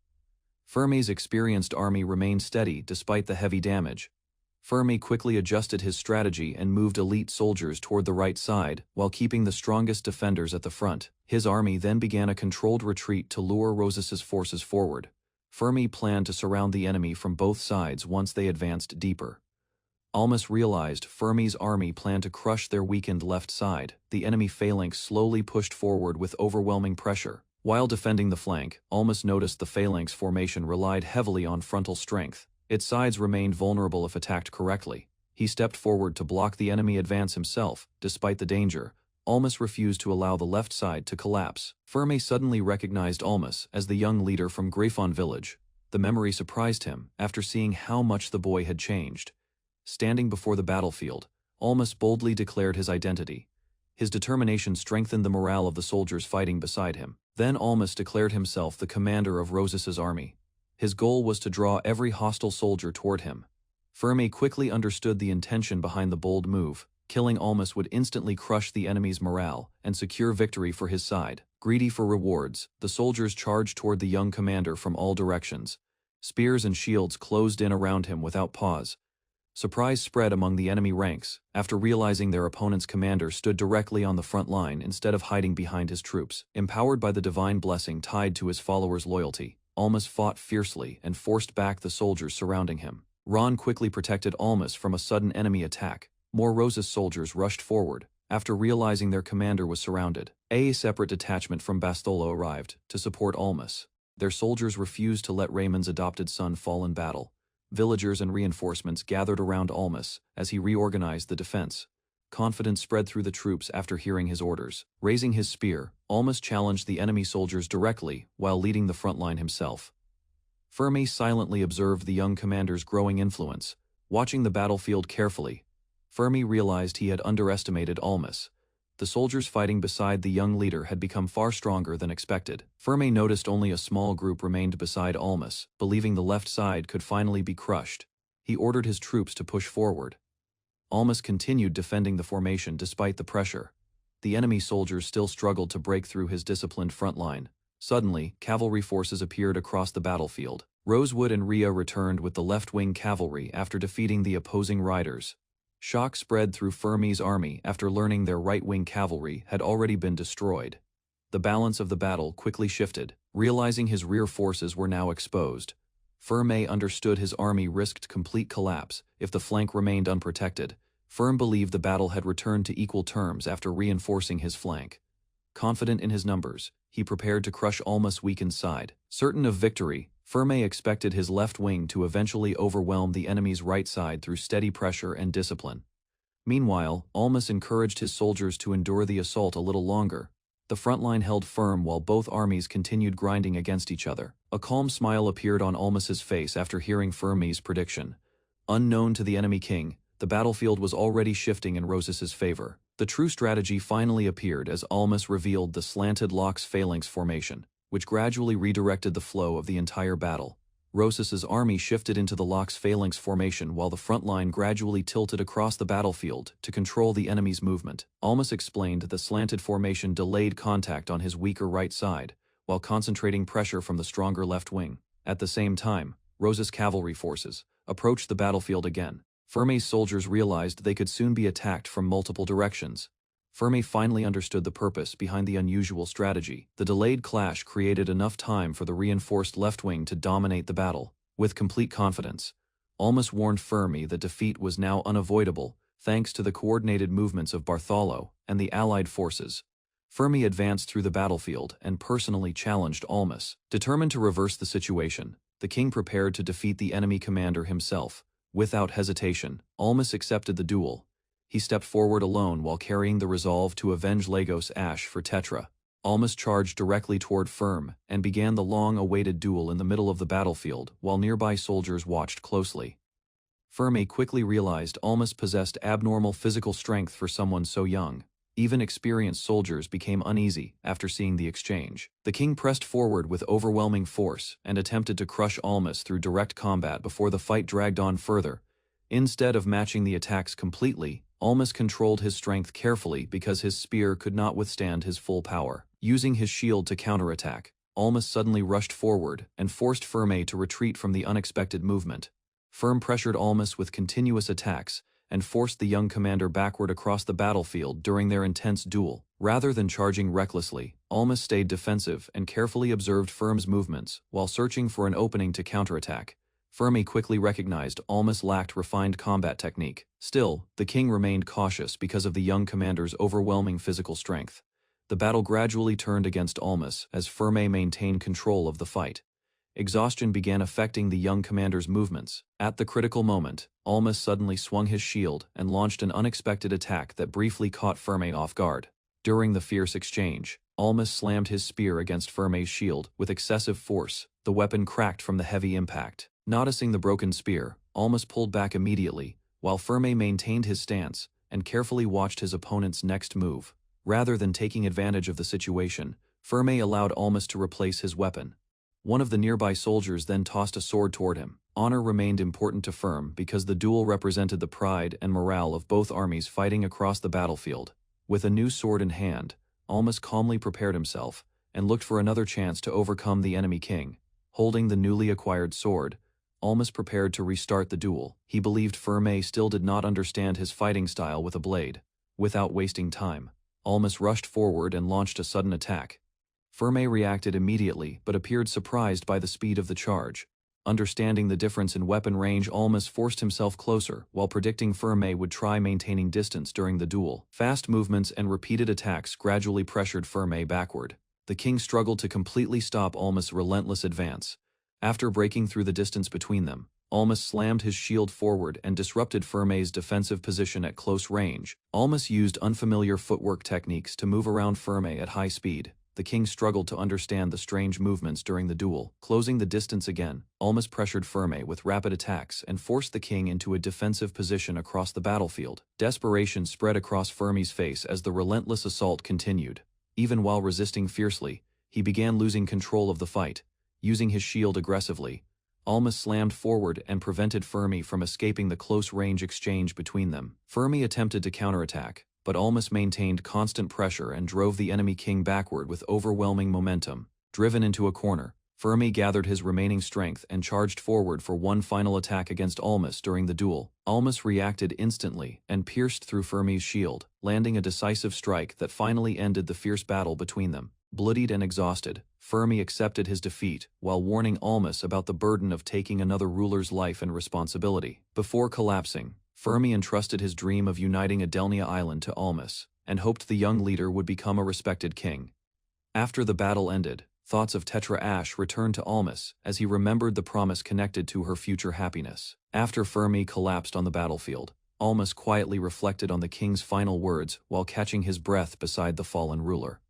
Fermi's experienced army remained steady despite the heavy damage. Fermi quickly adjusted his strategy and moved elite soldiers toward the right side, while keeping the strongest defenders at the front. His army then began a controlled retreat to lure Rosas's forces forward. Fermi planned to surround the enemy from both sides once they advanced deeper. Almas realized Fermi's army planned to crush their weakened left side. The enemy phalanx slowly pushed forward with overwhelming pressure. While defending the flank, Almas noticed the phalanx formation relied heavily on frontal strength. Its sides remained vulnerable if attacked correctly. He stepped forward to block the enemy advance himself. Despite the danger, Almas refused to allow the left side to collapse. Fermi suddenly recognized Almas as the young leader from Grafon village. The memory surprised him after seeing how much the boy had changed. Standing before the battlefield, Almas boldly declared his identity. His determination strengthened the morale of the soldiers fighting beside him. Then Almas declared himself the commander of Rosas's army. His goal was to draw every hostile soldier toward him. Ferme quickly understood the intention behind the bold move. Killing Almas would instantly crush the enemy's morale and secure victory for his side. Greedy for rewards, the soldiers charged toward the young commander from all directions. Spears and shields closed in around him without pause. Surprise spread among the enemy ranks after realizing their opponent's commander stood directly on the front line instead of hiding behind his troops. Empowered by the divine blessing tied to his followers' loyalty, Almas fought fiercely and forced back the soldiers surrounding him. Ron quickly protected Almas from a sudden enemy attack. More Rosas soldiers rushed forward. After realizing their commander was surrounded, a separate detachment from Bastolo arrived to support Almas. Their soldiers refused to let Raymond's adopted son fall in battle. Villagers and reinforcements gathered around Almas as he reorganized the defense. Confidence spread through the troops after hearing his orders. Raising his spear, Almas challenged the enemy soldiers directly while leading the front line himself. Ferme silently observed the young commander's growing influence. Watching the battlefield carefully, Ferme realized he had underestimated Almas. The soldiers fighting beside the young leader had become far stronger than expected. Ferme noticed only a small group remained beside Almas, believing the left side could finally be crushed. He ordered his troops to push forward. Almas continued defending the formation despite the pressure. The enemy soldiers still struggled to break through his disciplined front line. Suddenly, cavalry forces appeared across the battlefield. Rosewood and Rhea returned with the left-wing cavalry after defeating the opposing riders. Shock spread through Ferme's army after learning their right-wing cavalry had already been destroyed. The balance of the battle quickly shifted. Realizing his rear forces were now exposed, Ferme understood his army risked complete collapse if the flank remained unprotected. Ferme believed the battle had returned to equal terms after reinforcing his flank. Confident in his numbers, he prepared to crush Almas' weakened side. Certain of victory, Ferme expected his left wing to eventually overwhelm the enemy's right side through steady pressure and discipline. Meanwhile, Almas encouraged his soldiers to endure the assault a little longer. The front line held firm while both armies continued grinding against each other. A calm smile appeared on Almas's face after hearing Ferme's prediction. Unknown to the enemy king, the battlefield was already shifting in Rosas's favor. The true strategy finally appeared as Almas revealed the slanted Lox phalanx formation, which gradually redirected the flow of the entire battle. Rosas's army shifted into the Lox phalanx formation while the front line gradually tilted across the battlefield to control the enemy's movement. Almas explained the slanted formation delayed contact on his weaker right side, while concentrating pressure from the stronger left wing. At the same time, Rosas' cavalry forces approached the battlefield again. Ferme's soldiers realized they could soon be attacked from multiple directions. Ferme finally understood the purpose behind the unusual strategy. The delayed clash created enough time for the reinforced left wing to dominate the battle. With complete confidence, Almas warned Ferme that defeat was now unavoidable thanks to the coordinated movements of Bartholo and the allied forces. Ferme advanced through the battlefield and personally challenged Almas. Determined to reverse the situation, the king prepared to defeat the enemy commander himself. Without hesitation, Almas accepted the duel. He stepped forward alone while carrying the resolve to avenge Lagos Ash for Tetra. Almas charged directly toward Ferme and began the long-awaited duel in the middle of the battlefield while nearby soldiers watched closely. Ferme quickly realized Almas possessed abnormal physical strength for someone so young. Even experienced soldiers became uneasy after seeing the exchange. The king pressed forward with overwhelming force and attempted to crush Almas through direct combat before the fight dragged on further. Instead of matching the attacks completely, Almas controlled his strength carefully because his spear could not withstand his full power. Using his shield to counterattack, Almas suddenly rushed forward and forced Ferme to retreat from the unexpected movement. Ferme pressured Almas with continuous attacks and forced the young commander backward across the battlefield during their intense duel. Rather than charging recklessly, Almas stayed defensive and carefully observed Ferme's movements while searching for an opening to counterattack. Ferme quickly recognized Almas lacked refined combat technique. Still, the king remained cautious because of the young commander's overwhelming physical strength. The battle gradually turned against Almas as Ferme maintained control of the fight. Exhaustion began affecting the young commander's movements. At the critical moment, Almas suddenly swung his shield and launched an unexpected attack that briefly caught Ferme off guard. During the fierce exchange, Almas slammed his spear against Ferme's shield with excessive force. The weapon cracked from the heavy impact. Noticing the broken spear, Almas pulled back immediately, while Ferme maintained his stance and carefully watched his opponent's next move. Rather than taking advantage of the situation, Ferme allowed Almas to replace his weapon. One of the nearby soldiers then tossed a sword toward him. Honor remained important to Firm because the duel represented the pride and morale of both armies fighting across the battlefield. With a new sword in hand, Almas calmly prepared himself and looked for another chance to overcome the enemy king. Holding the newly acquired sword, Almas prepared to restart the duel. He believed Ferme still did not understand his fighting style with a blade. Without wasting time, Almas rushed forward and launched a sudden attack. Ferme reacted immediately but appeared surprised by the speed of the charge. Understanding the difference in weapon range, Almas forced himself closer, while predicting Ferme would try maintaining distance during the duel. Fast movements and repeated attacks gradually pressured Ferme backward. The king struggled to completely stop Almas' relentless advance. After breaking through the distance between them, Almas slammed his shield forward and disrupted Ferme's defensive position at close range. Almas used unfamiliar footwork techniques to move around Ferme at high speed. The king struggled to understand the strange movements during the duel. Closing the distance again, Almas pressured Ferme with rapid attacks and forced the king into a defensive position across the battlefield. Desperation spread across Ferme's face as the relentless assault continued. Even while resisting fiercely, he began losing control of the fight. Using his shield aggressively, Almas slammed forward and prevented Ferme from escaping the close-range exchange between them. Ferme attempted to counterattack, but Almas maintained constant pressure and drove the enemy king backward with overwhelming momentum. Driven into a corner, Ferme gathered his remaining strength and charged forward for one final attack against Almas during the duel. Almas reacted instantly and pierced through Ferme's shield, landing a decisive strike that finally ended the fierce battle between them. Bloodied and exhausted, Ferme accepted his defeat while warning Almas about the burden of taking another ruler's life and responsibility. Before collapsing, Ferme entrusted his dream of uniting Adelnia Island to Almas, and hoped the young leader would become a respected king. After the battle ended, thoughts of Tetra Ash returned to Almas as he remembered the promise connected to her future happiness. After Ferme collapsed on the battlefield, Almas quietly reflected on the king's final words while catching his breath beside the fallen ruler.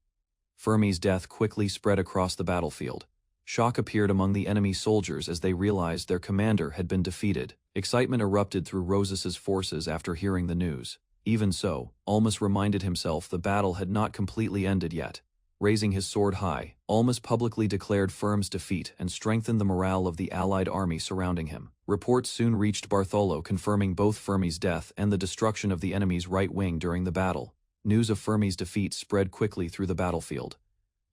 Ferme's death quickly spread across the battlefield. Shock appeared among the enemy soldiers as they realized their commander had been defeated. Excitement erupted through Rosas's forces after hearing the news. Even so, Almas reminded himself the battle had not completely ended yet. Raising his sword high, Almas publicly declared Firm's defeat and strengthened the morale of the allied army surrounding him. Reports soon reached Bartholo confirming both Ferme's death and the destruction of the enemy's right wing during the battle. News of Ferme's defeat spread quickly through the battlefield.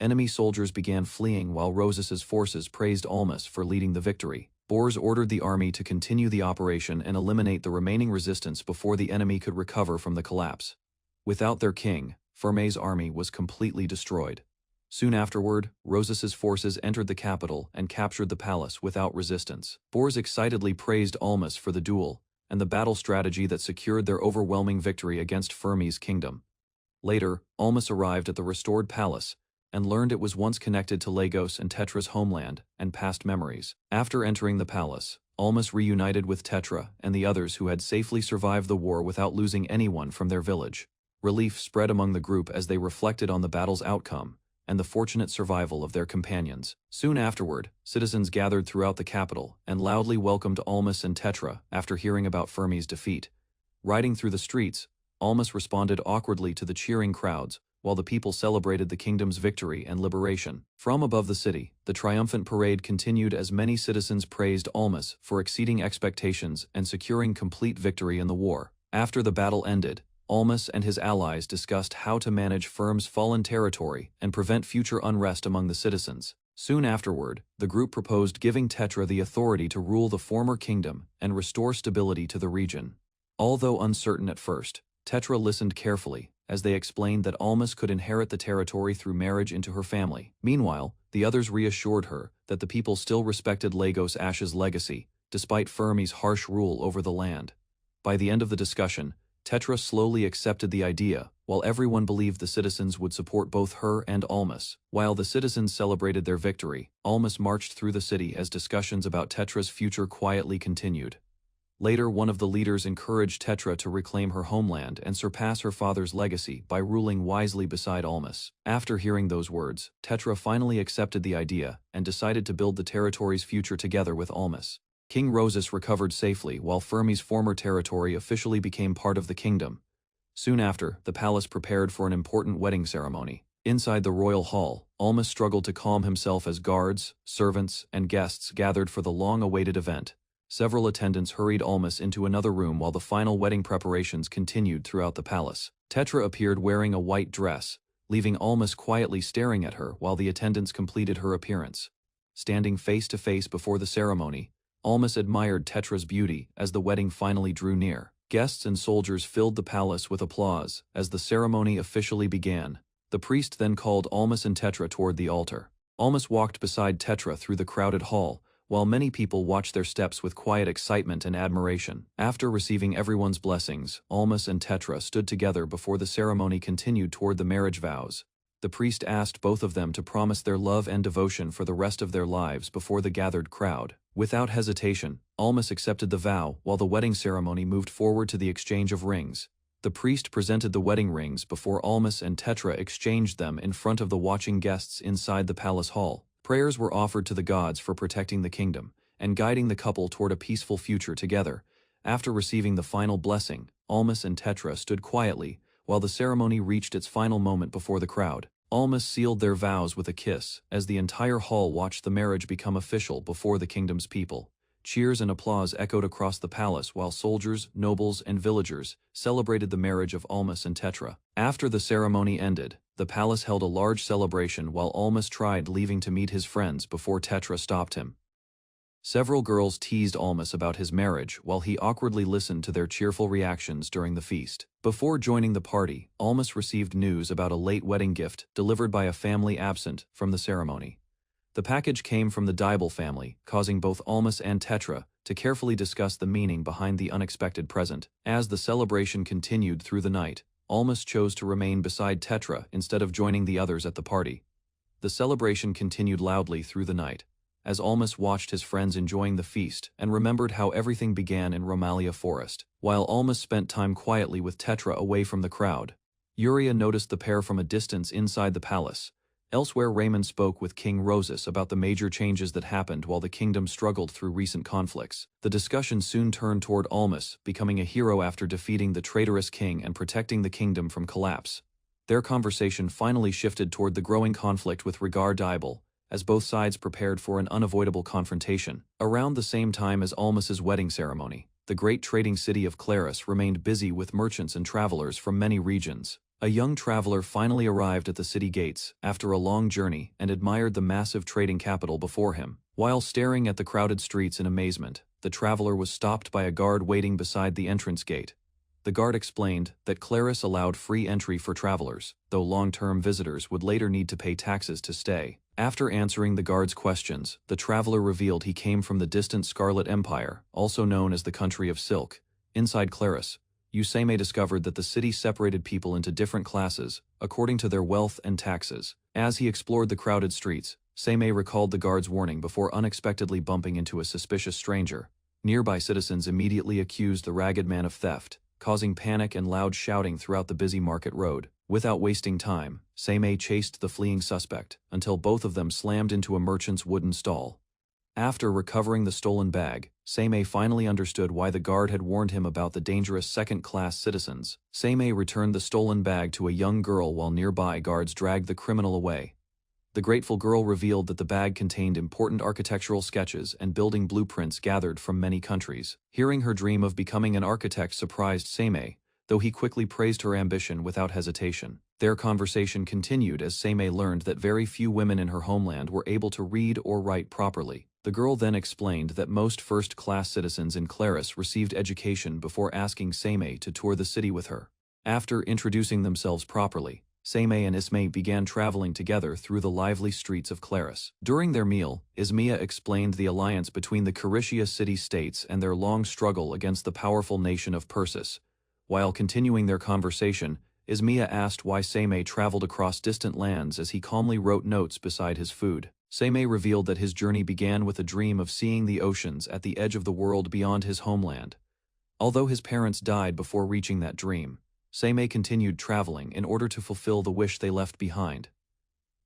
Enemy soldiers began fleeing while Rosas's forces praised Almas for leading the victory. Bors ordered the army to continue the operation and eliminate the remaining resistance before the enemy could recover from the collapse. Without their king, Ferme's army was completely destroyed. Soon afterward, Rosas's forces entered the capital and captured the palace without resistance. Bors excitedly praised Almas for the duel and the battle strategy that secured their overwhelming victory against Ferme's kingdom. Later, Almas arrived at the restored palace and learned it was once connected to Lagos and Tetra's homeland and past memories. After entering the palace, Almas reunited with Tetra and the others who had safely survived the war without losing anyone from their village. Relief spread among the group as they reflected on the battle's outcome and the fortunate survival of their companions. Soon afterward, citizens gathered throughout the capital and loudly welcomed Almas and Tetra after hearing about Ferme's defeat. Riding through the streets, Almas responded awkwardly to the cheering crowds, while the people celebrated the kingdom's victory and liberation. From above the city, the triumphant parade continued as many citizens praised Almas for exceeding expectations and securing complete victory in the war. After the battle ended, Almas and his allies discussed how to manage Firm's fallen territory and prevent future unrest among the citizens. Soon afterward, the group proposed giving Tetra the authority to rule the former kingdom and restore stability to the region. Although uncertain at first, Tetra listened carefully as they explained that Almas could inherit the territory through marriage into her family. Meanwhile, the others reassured her that the people still respected Lagos Ash's legacy, despite Ferme's harsh rule over the land. By the end of the discussion, Tetra slowly accepted the idea, while everyone believed the citizens would support both her and Almas. While the citizens celebrated their victory, Almas marched through the city as discussions about Tetra's future quietly continued. Later, one of the leaders encouraged Tetra to reclaim her homeland and surpass her father's legacy by ruling wisely beside Almas. After hearing those words, Tetra finally accepted the idea and decided to build the territory's future together with Almas. King Rosas recovered safely while Ferme's former territory officially became part of the kingdom. Soon after, the palace prepared for an important wedding ceremony. Inside the royal hall, Almas struggled to calm himself as guards, servants, and guests gathered for the long-awaited event. Several attendants hurried Almas into another room while the final wedding preparations continued throughout the palace. Tetra appeared wearing a white dress, leaving Almas quietly staring at her while the attendants completed her appearance. Standing face to face before the ceremony, Almas admired Tetra's beauty as the wedding finally drew near. Guests and soldiers filled the palace with applause as the ceremony officially began. The priest then called Almas and Tetra toward the altar. Almas walked beside Tetra through the crowded hall, while many people watched their steps with quiet excitement and admiration. After receiving everyone's blessings, Almas and Tetra stood together before the ceremony continued toward the marriage vows. The priest asked both of them to promise their love and devotion for the rest of their lives before the gathered crowd. Without hesitation, Almas accepted the vow while the wedding ceremony moved forward to the exchange of rings. The priest presented the wedding rings before Almas and Tetra exchanged them in front of the watching guests inside the palace hall. Prayers were offered to the gods for protecting the kingdom and guiding the couple toward a peaceful future together. After receiving the final blessing, Almas and Tetra stood quietly while the ceremony reached its final moment before the crowd. Almas sealed their vows with a kiss as the entire hall watched the marriage become official before the kingdom's people. Cheers and applause echoed across the palace while soldiers, nobles, and villagers celebrated the marriage of Almas and Tetra. After the ceremony ended, the palace held a large celebration while Almas tried leaving to meet his friends before Tetra stopped him. Several girls teased Almas about his marriage while he awkwardly listened to their cheerful reactions during the feast. Before joining the party, Almas received news about a late wedding gift delivered by a family absent from the ceremony. The package came from the Dibble family, causing both Almas and Tetra to carefully discuss the meaning behind the unexpected present. As the celebration continued through the night, Almas chose to remain beside Tetra instead of joining the others at the party. The celebration continued loudly through the night, as Almas watched his friends enjoying the feast and remembered how everything began in Romalia Forest. While Almas spent time quietly with Tetra away from the crowd, Yuria noticed the pair from a distance inside the palace. Elsewhere, Raymond spoke with King Rosas about the major changes that happened while the kingdom struggled through recent conflicts. The discussion soon turned toward Almas becoming a hero after defeating the traitorous king and protecting the kingdom from collapse. Their conversation finally shifted toward the growing conflict with Regar Dibble, as both sides prepared for an unavoidable confrontation. Around the same time as Almas's wedding ceremony, the great trading city of Claris remained busy with merchants and travelers from many regions. A young traveler finally arrived at the city gates after a long journey and admired the massive trading capital before him. While staring at the crowded streets in amazement, the traveler was stopped by a guard waiting beside the entrance gate. The guard explained that Claris allowed free entry for travelers, though long-term visitors would later need to pay taxes to stay. After answering the guard's questions, the traveler revealed he came from the distant Scarlet Empire, also known as the Country of Silk. Inside Claris, Usame discovered that the city separated people into different classes, according to their wealth and taxes. As he explored the crowded streets, Seimei recalled the guard's warning before unexpectedly bumping into a suspicious stranger. Nearby citizens immediately accused the ragged man of theft, causing panic and loud shouting throughout the busy market road. Without wasting time, Seimei chased the fleeing suspect, until both of them slammed into a merchant's wooden stall. After recovering the stolen bag, Seimei finally understood why the guard had warned him about the dangerous second-class citizens. Seimei returned the stolen bag to a young girl while nearby guards dragged the criminal away. The grateful girl revealed that the bag contained important architectural sketches and building blueprints gathered from many countries. Hearing her dream of becoming an architect surprised Seimei, though he quickly praised her ambition without hesitation. Their conversation continued as Seimei learned that very few women in her homeland were able to read or write properly. The girl then explained that most first-class citizens in Claris received education before asking Seimei to tour the city with her. After introducing themselves properly, Seimei and Ismay began traveling together through the lively streets of Claris. During their meal, Ismaya explained the alliance between the Caricia city-states and their long struggle against the powerful nation of Persis. While continuing their conversation, Ismaya asked why Seimei traveled across distant lands as he calmly wrote notes beside his food. Seimei revealed that his journey began with a dream of seeing the oceans at the edge of the world beyond his homeland. Although his parents died before reaching that dream, Seimei continued traveling in order to fulfill the wish they left behind.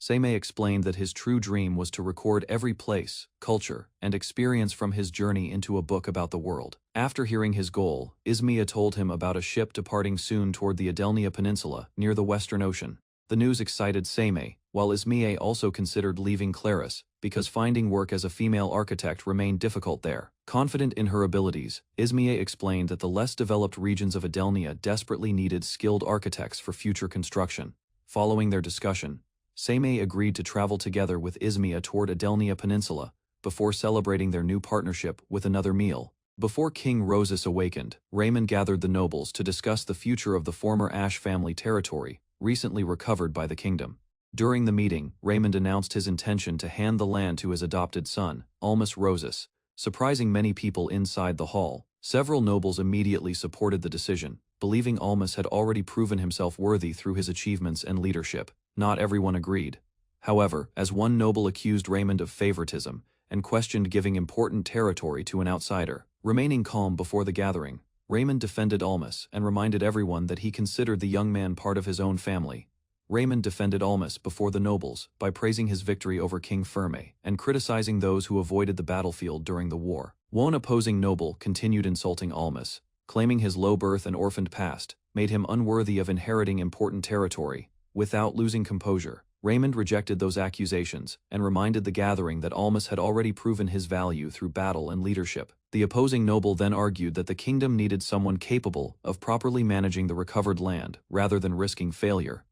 Seimei explained that his true dream was to record every place, culture, and experience from his journey into a book about the world. After hearing his goal, Izmiya told him about a ship departing soon toward the Adelnia Peninsula, near the Western Ocean. The news excited Seimei, while Izmiya also considered leaving Claris, because finding work as a female architect remained difficult there. Confident in her abilities, Izmiya explained that the less developed regions of Adelnia desperately needed skilled architects for future construction. Following their discussion, Seimei agreed to travel together with Izmiya toward Adelnia Peninsula, before celebrating their new partnership with another meal. Before King Rosas awakened, Raymond gathered the nobles to discuss the future of the former Ash family territory, recently recovered by the kingdom. During the meeting, Raymond announced his intention to hand the land to his adopted son, Almas Rosas, surprising many people inside the hall. Several nobles immediately supported the decision, believing Almas had already proven himself worthy through his achievements and leadership. Not everyone agreed. However, as one noble accused Raymond of favoritism and questioned giving important territory to an outsider, remaining calm before the gathering, Raymond defended Almas and reminded everyone that he considered the young man part of his own family. Raymond defended Almas before the nobles by praising his victory over King Ferme and criticizing those who avoided the battlefield during the war. One opposing noble continued insulting Almas, claiming his low birth and orphaned past made him unworthy of inheriting important territory. Without losing composure, Raymond rejected those accusations and reminded the gathering that Almas had already proven his value through battle and leadership. The opposing noble then argued that the kingdom needed someone capable of properly managing the recovered land rather than risking failure.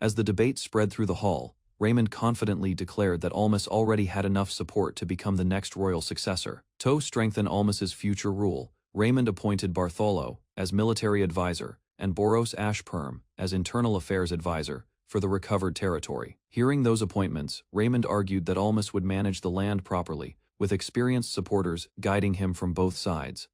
As the debate spread through the hall, Raymond confidently declared that Almas already had enough support to become the next royal successor. To strengthen Almas's future rule, Raymond appointed Bartholo as military advisor and Boros Ashperm as internal affairs advisor for the recovered territory. Hearing those appointments, Raymond argued that Almas would manage the land properly, with experienced supporters guiding him from both sides.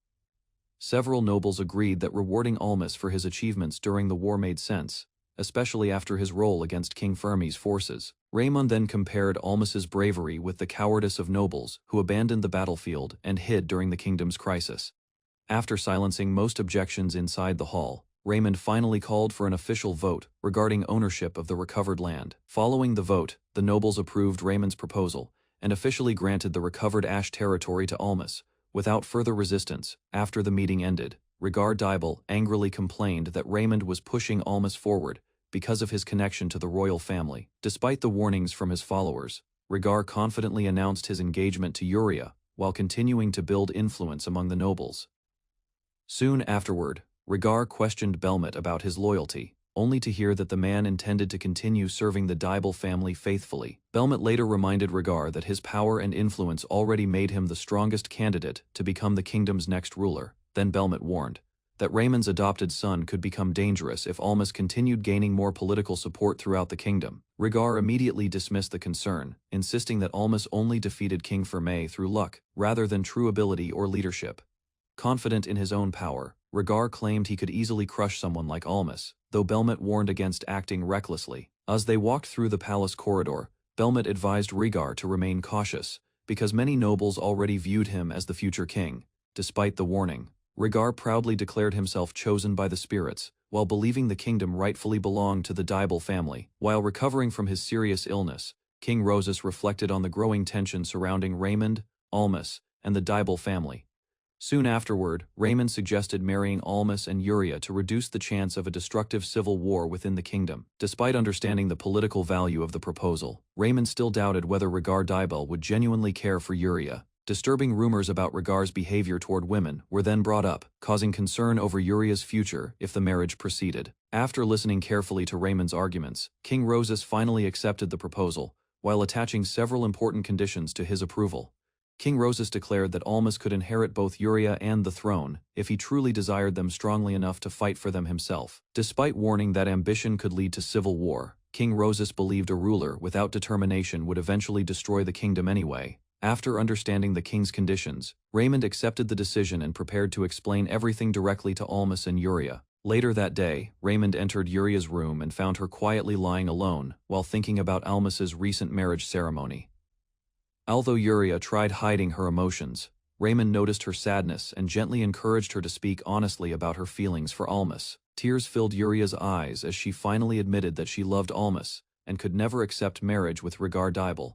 Several nobles agreed that rewarding Almas for his achievements during the war made sense, especially after his role against King Fermi's forces. Raymond then compared Almas's bravery with the cowardice of nobles who abandoned the battlefield and hid during the kingdom's crisis. After silencing most objections inside the hall, Raymond finally called for an official vote regarding ownership of the recovered land. Following the vote, the nobles approved Raymond's proposal and officially granted the recovered Ash territory to Almas, without further resistance. After the meeting ended, Rhaegar Dibel angrily complained that Raymond was pushing Almas forward because of his connection to the royal family. Despite the warnings from his followers, Rhaegar confidently announced his engagement to Yuria while continuing to build influence among the nobles. Soon afterward, Rhaegar questioned Belmet about his loyalty, only to hear that the man intended to continue serving the Dibel family faithfully. Belmet later reminded Rhaegar that his power and influence already made him the strongest candidate to become the kingdom's next ruler. Then Belmet warned that Raymond's adopted son could become dangerous if Almas continued gaining more political support throughout the kingdom. Rhaegar immediately dismissed the concern, insisting that Almas only defeated King Ferme through luck, rather than true ability or leadership. Confident in his own power, Rhaegar claimed he could easily crush someone like Almas, though Belmet warned against acting recklessly. As they walked through the palace corridor, Belmet advised Rhaegar to remain cautious, because many nobles already viewed him as the future king. Despite the warning, Rhaegar proudly declared himself chosen by the spirits, while believing the kingdom rightfully belonged to the Dibel family. While recovering from his serious illness, King Rosas reflected on the growing tension surrounding Raymond, Almas, and the Dibel family. Soon afterward, Raymond suggested marrying Almas and Yuria to reduce the chance of a destructive civil war within the kingdom. Despite understanding the political value of the proposal, Raymond still doubted whether Rhaegar Dibel would genuinely care for Yuria. Disturbing rumors about Rhaegar's behavior toward women were then brought up, causing concern over Yuria's future if the marriage proceeded. After listening carefully to Raymond's arguments, King Rosas finally accepted the proposal, while attaching several important conditions to his approval. King Rosas declared that Almas could inherit both Yuria and the throne if he truly desired them strongly enough to fight for them himself. Despite warning that ambition could lead to civil war, King Rosas believed a ruler without determination would eventually destroy the kingdom anyway. After understanding the king's conditions, Raymond accepted the decision and prepared to explain everything directly to Almas and Yuria. Later that day, Raymond entered Yuria's room and found her quietly lying alone while thinking about Almas's recent marriage ceremony. Although Yuria tried hiding her emotions, Raymond noticed her sadness and gently encouraged her to speak honestly about her feelings for Almas. Tears filled Yuria's eyes as she finally admitted that she loved Almas, and could never accept marriage with regard Dibel.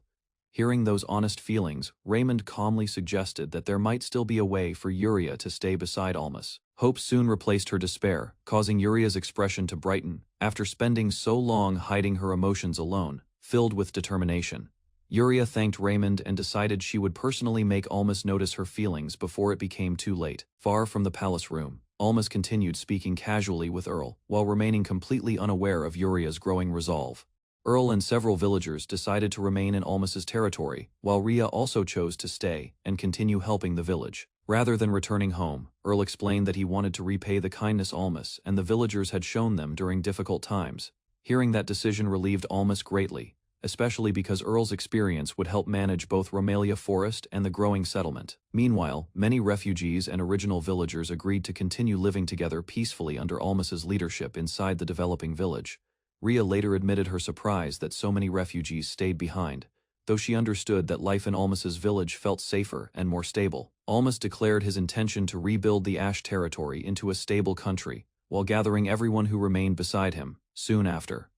Hearing those honest feelings, Raymond calmly suggested that there might still be a way for Yuria to stay beside Almas. Hope soon replaced her despair, causing Yuria's expression to brighten. After spending so long hiding her emotions alone, filled with determination, Yuria thanked Raymond and decided she would personally make Almas notice her feelings before it became too late. Far from the palace room, Almas continued speaking casually with Earl, while remaining completely unaware of Yuria's growing resolve. Earl and several villagers decided to remain in Almas's territory, while Rhea also chose to stay and continue helping the village. Rather than returning home, Earl explained that he wanted to repay the kindness Almas and the villagers had shown them during difficult times. Hearing that decision relieved Almas greatly, especially because Earl's experience would help manage both Romalia Forest and the growing settlement. Meanwhile, many refugees and original villagers agreed to continue living together peacefully under Almas's leadership inside the developing village. Rhea later admitted her surprise that so many refugees stayed behind, though she understood that life in Almas's village felt safer and more stable. Almas declared his intention to rebuild the Ash territory into a stable country, while gathering everyone who remained beside him. Soon after,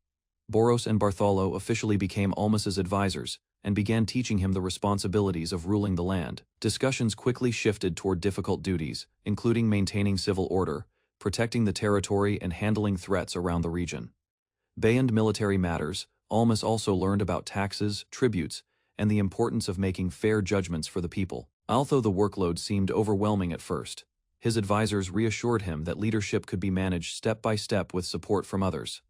Boros and Bartholo officially became Almas's advisors and began teaching him the responsibilities of ruling the land. Discussions quickly shifted toward difficult duties, including maintaining civil order, protecting the territory, and handling threats around the region. Beyond military matters, Almas also learned about taxes, tributes, and the importance of making fair judgments for the people. Although the workload seemed overwhelming at first, his advisors reassured him that leadership could be managed step by step with support from others.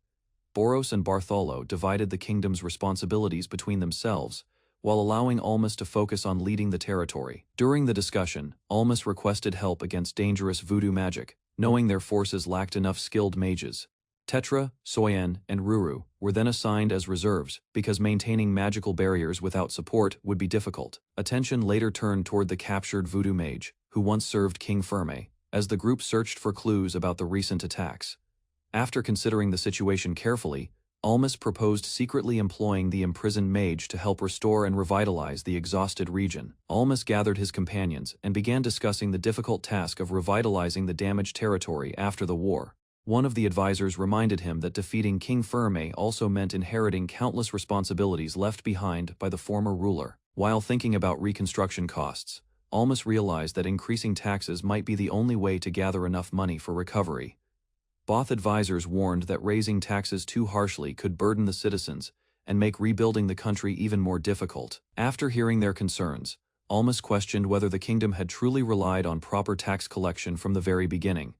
Boros and Bartholo divided the kingdom's responsibilities between themselves, while allowing Almas to focus on leading the territory. During the discussion, Almas requested help against dangerous voodoo magic, knowing their forces lacked enough skilled mages. Tetra, Soyen, and Ruru were then assigned as reserves because maintaining magical barriers without support would be difficult. Attention later turned toward the captured voodoo mage, who once served King Ferme, as the group searched for clues about the recent attacks. After considering the situation carefully, Almas proposed secretly employing the imprisoned mage to help restore and revitalize the exhausted region. Almas gathered his companions and began discussing the difficult task of revitalizing the damaged territory after the war. One of the advisors reminded him that defeating King Ferme also meant inheriting countless responsibilities left behind by the former ruler. While thinking about reconstruction costs, Almas realized that increasing taxes might be the only way to gather enough money for recovery. Both advisors warned that raising taxes too harshly could burden the citizens and make rebuilding the country even more difficult. After hearing their concerns, Almas questioned whether the kingdom had truly relied on proper tax collection from the very beginning.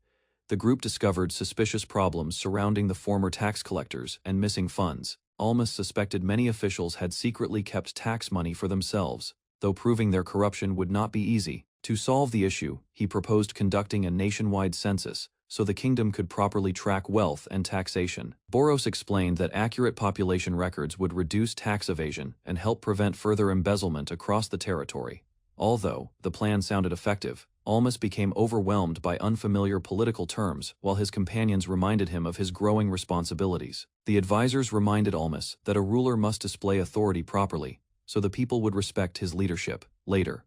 The group discovered suspicious problems surrounding the former tax collectors and missing funds. Almas suspected many officials had secretly kept tax money for themselves, though proving their corruption would not be easy. To solve the issue, he proposed conducting a nationwide census so the kingdom could properly track wealth and taxation. Boros explained that accurate population records would reduce tax evasion and help prevent further embezzlement across the territory. Although the plan sounded effective, Almas became overwhelmed by unfamiliar political terms while his companions reminded him of his growing responsibilities. The advisors reminded Almas that a ruler must display authority properly, so the people would respect his leadership. Later,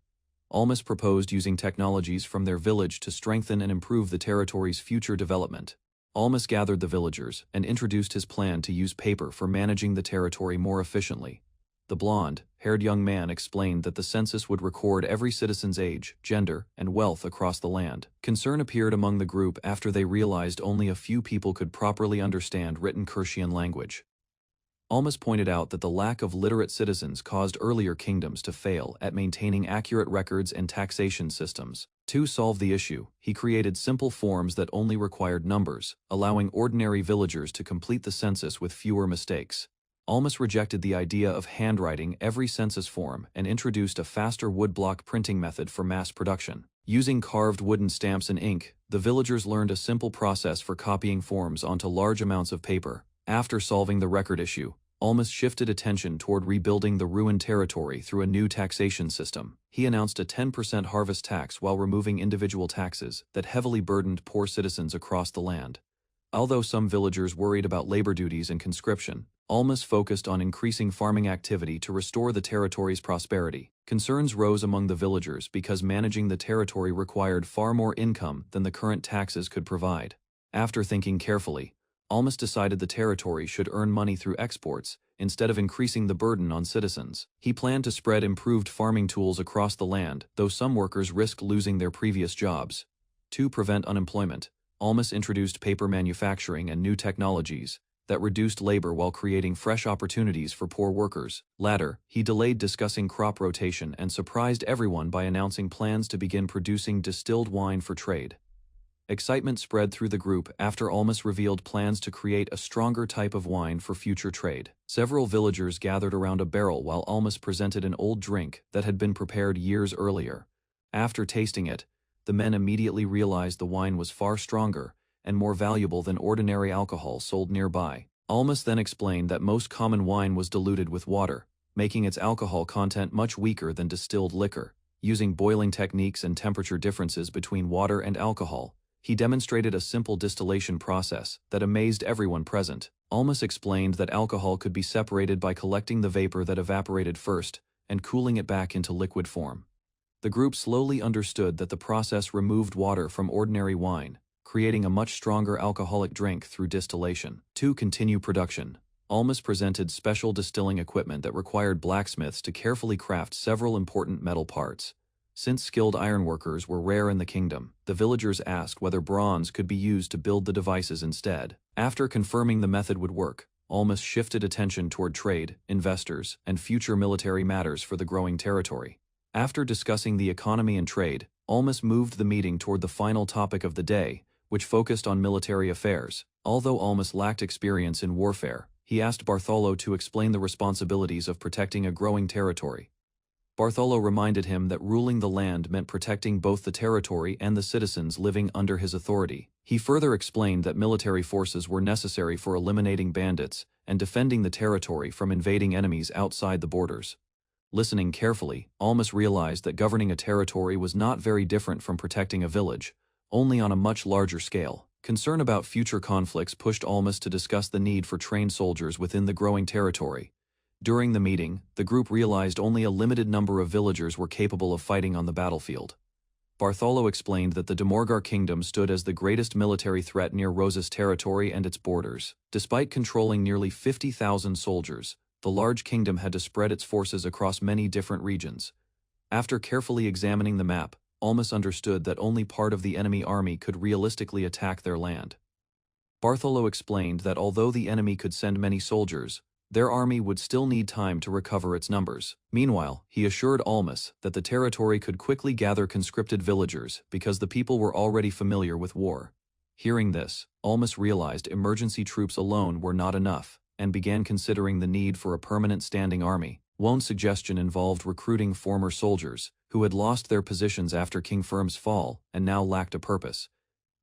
Almas proposed using technologies from their village to strengthen and improve the territory's future development. Almas gathered the villagers and introduced his plan to use paper for managing the territory more efficiently. The blonde-haired young man explained that the census would record every citizen's age, gender, and wealth across the land. Concern appeared among the group after they realized only a few people could properly understand written Kursian language. Almas pointed out that the lack of literate citizens caused earlier kingdoms to fail at maintaining accurate records and taxation systems. To solve the issue, he created simple forms that only required numbers, allowing ordinary villagers to complete the census with fewer mistakes. Almas rejected the idea of handwriting every census form and introduced a faster woodblock printing method for mass production. Using carved wooden stamps and ink, the villagers learned a simple process for copying forms onto large amounts of paper. After solving the record issue, Almas shifted attention toward rebuilding the ruined territory through a new taxation system. He announced a 10% harvest tax while removing individual taxes that heavily burdened poor citizens across the land. Although some villagers worried about labor duties and conscription, Almas focused on increasing farming activity to restore the territory's prosperity. Concerns rose among the villagers because managing the territory required far more income than the current taxes could provide. After thinking carefully, Almas decided the territory should earn money through exports, instead of increasing the burden on citizens. He planned to spread improved farming tools across the land, though some workers risked losing their previous jobs. To prevent unemployment, Almas introduced paper manufacturing and new technologies that reduced labor while creating fresh opportunities for poor workers. Later, he delayed discussing crop rotation and surprised everyone by announcing plans to begin producing distilled wine for trade. Excitement spread through the group after Almas revealed plans to create a stronger type of wine for future trade. Several villagers gathered around a barrel while Almas presented an old drink that had been prepared years earlier. After tasting it, the men immediately realized the wine was far stronger and more valuable than ordinary alcohol sold nearby. Almas then explained that most common wine was diluted with water, making its alcohol content much weaker than distilled liquor. Using boiling techniques and temperature differences between water and alcohol, he demonstrated a simple distillation process that amazed everyone present. Almas explained that alcohol could be separated by collecting the vapor that evaporated first and cooling it back into liquid form. The group slowly understood that the process removed water from ordinary wine, creating a much stronger alcoholic drink through distillation. To continue production, Almas presented special distilling equipment that required blacksmiths to carefully craft several important metal parts. Since skilled ironworkers were rare in the kingdom, the villagers asked whether bronze could be used to build the devices instead. After confirming the method would work, Almas shifted attention toward trade, investors, and future military matters for the growing territory. After discussing the economy and trade, Almas moved the meeting toward the final topic of the day, which focused on military affairs. Although Almas lacked experience in warfare, he asked Bartholo to explain the responsibilities of protecting a growing territory. Bartholo reminded him that ruling the land meant protecting both the territory and the citizens living under his authority. He further explained that military forces were necessary for eliminating bandits and defending the territory from invading enemies outside the borders. Listening carefully, Almas realized that governing a territory was not very different from protecting a village, only on a much larger scale. Concern about future conflicts pushed Almas to discuss the need for trained soldiers within the growing territory. During the meeting, the group realized only a limited number of villagers were capable of fighting on the battlefield. Bartholo explained that the Demorgar kingdom stood as the greatest military threat near Rosa's territory and its borders. Despite controlling nearly 50,000 soldiers, the large kingdom had to spread its forces across many different regions. After carefully examining the map, Almas understood that only part of the enemy army could realistically attack their land. Bartholo explained that although the enemy could send many soldiers, their army would still need time to recover its numbers. Meanwhile, he assured Almas that the territory could quickly gather conscripted villagers because the people were already familiar with war. Hearing this, Almas realized emergency troops alone were not enough, and began considering the need for a permanent standing army. One suggestion involved recruiting former soldiers, who had lost their positions after King Firm's fall and now lacked a purpose.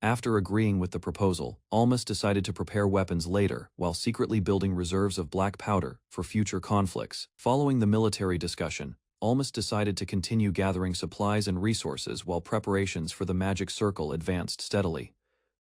After agreeing with the proposal, Almas decided to prepare weapons later while secretly building reserves of black powder for future conflicts. Following the military discussion, Almas decided to continue gathering supplies and resources while preparations for the magic circle advanced steadily.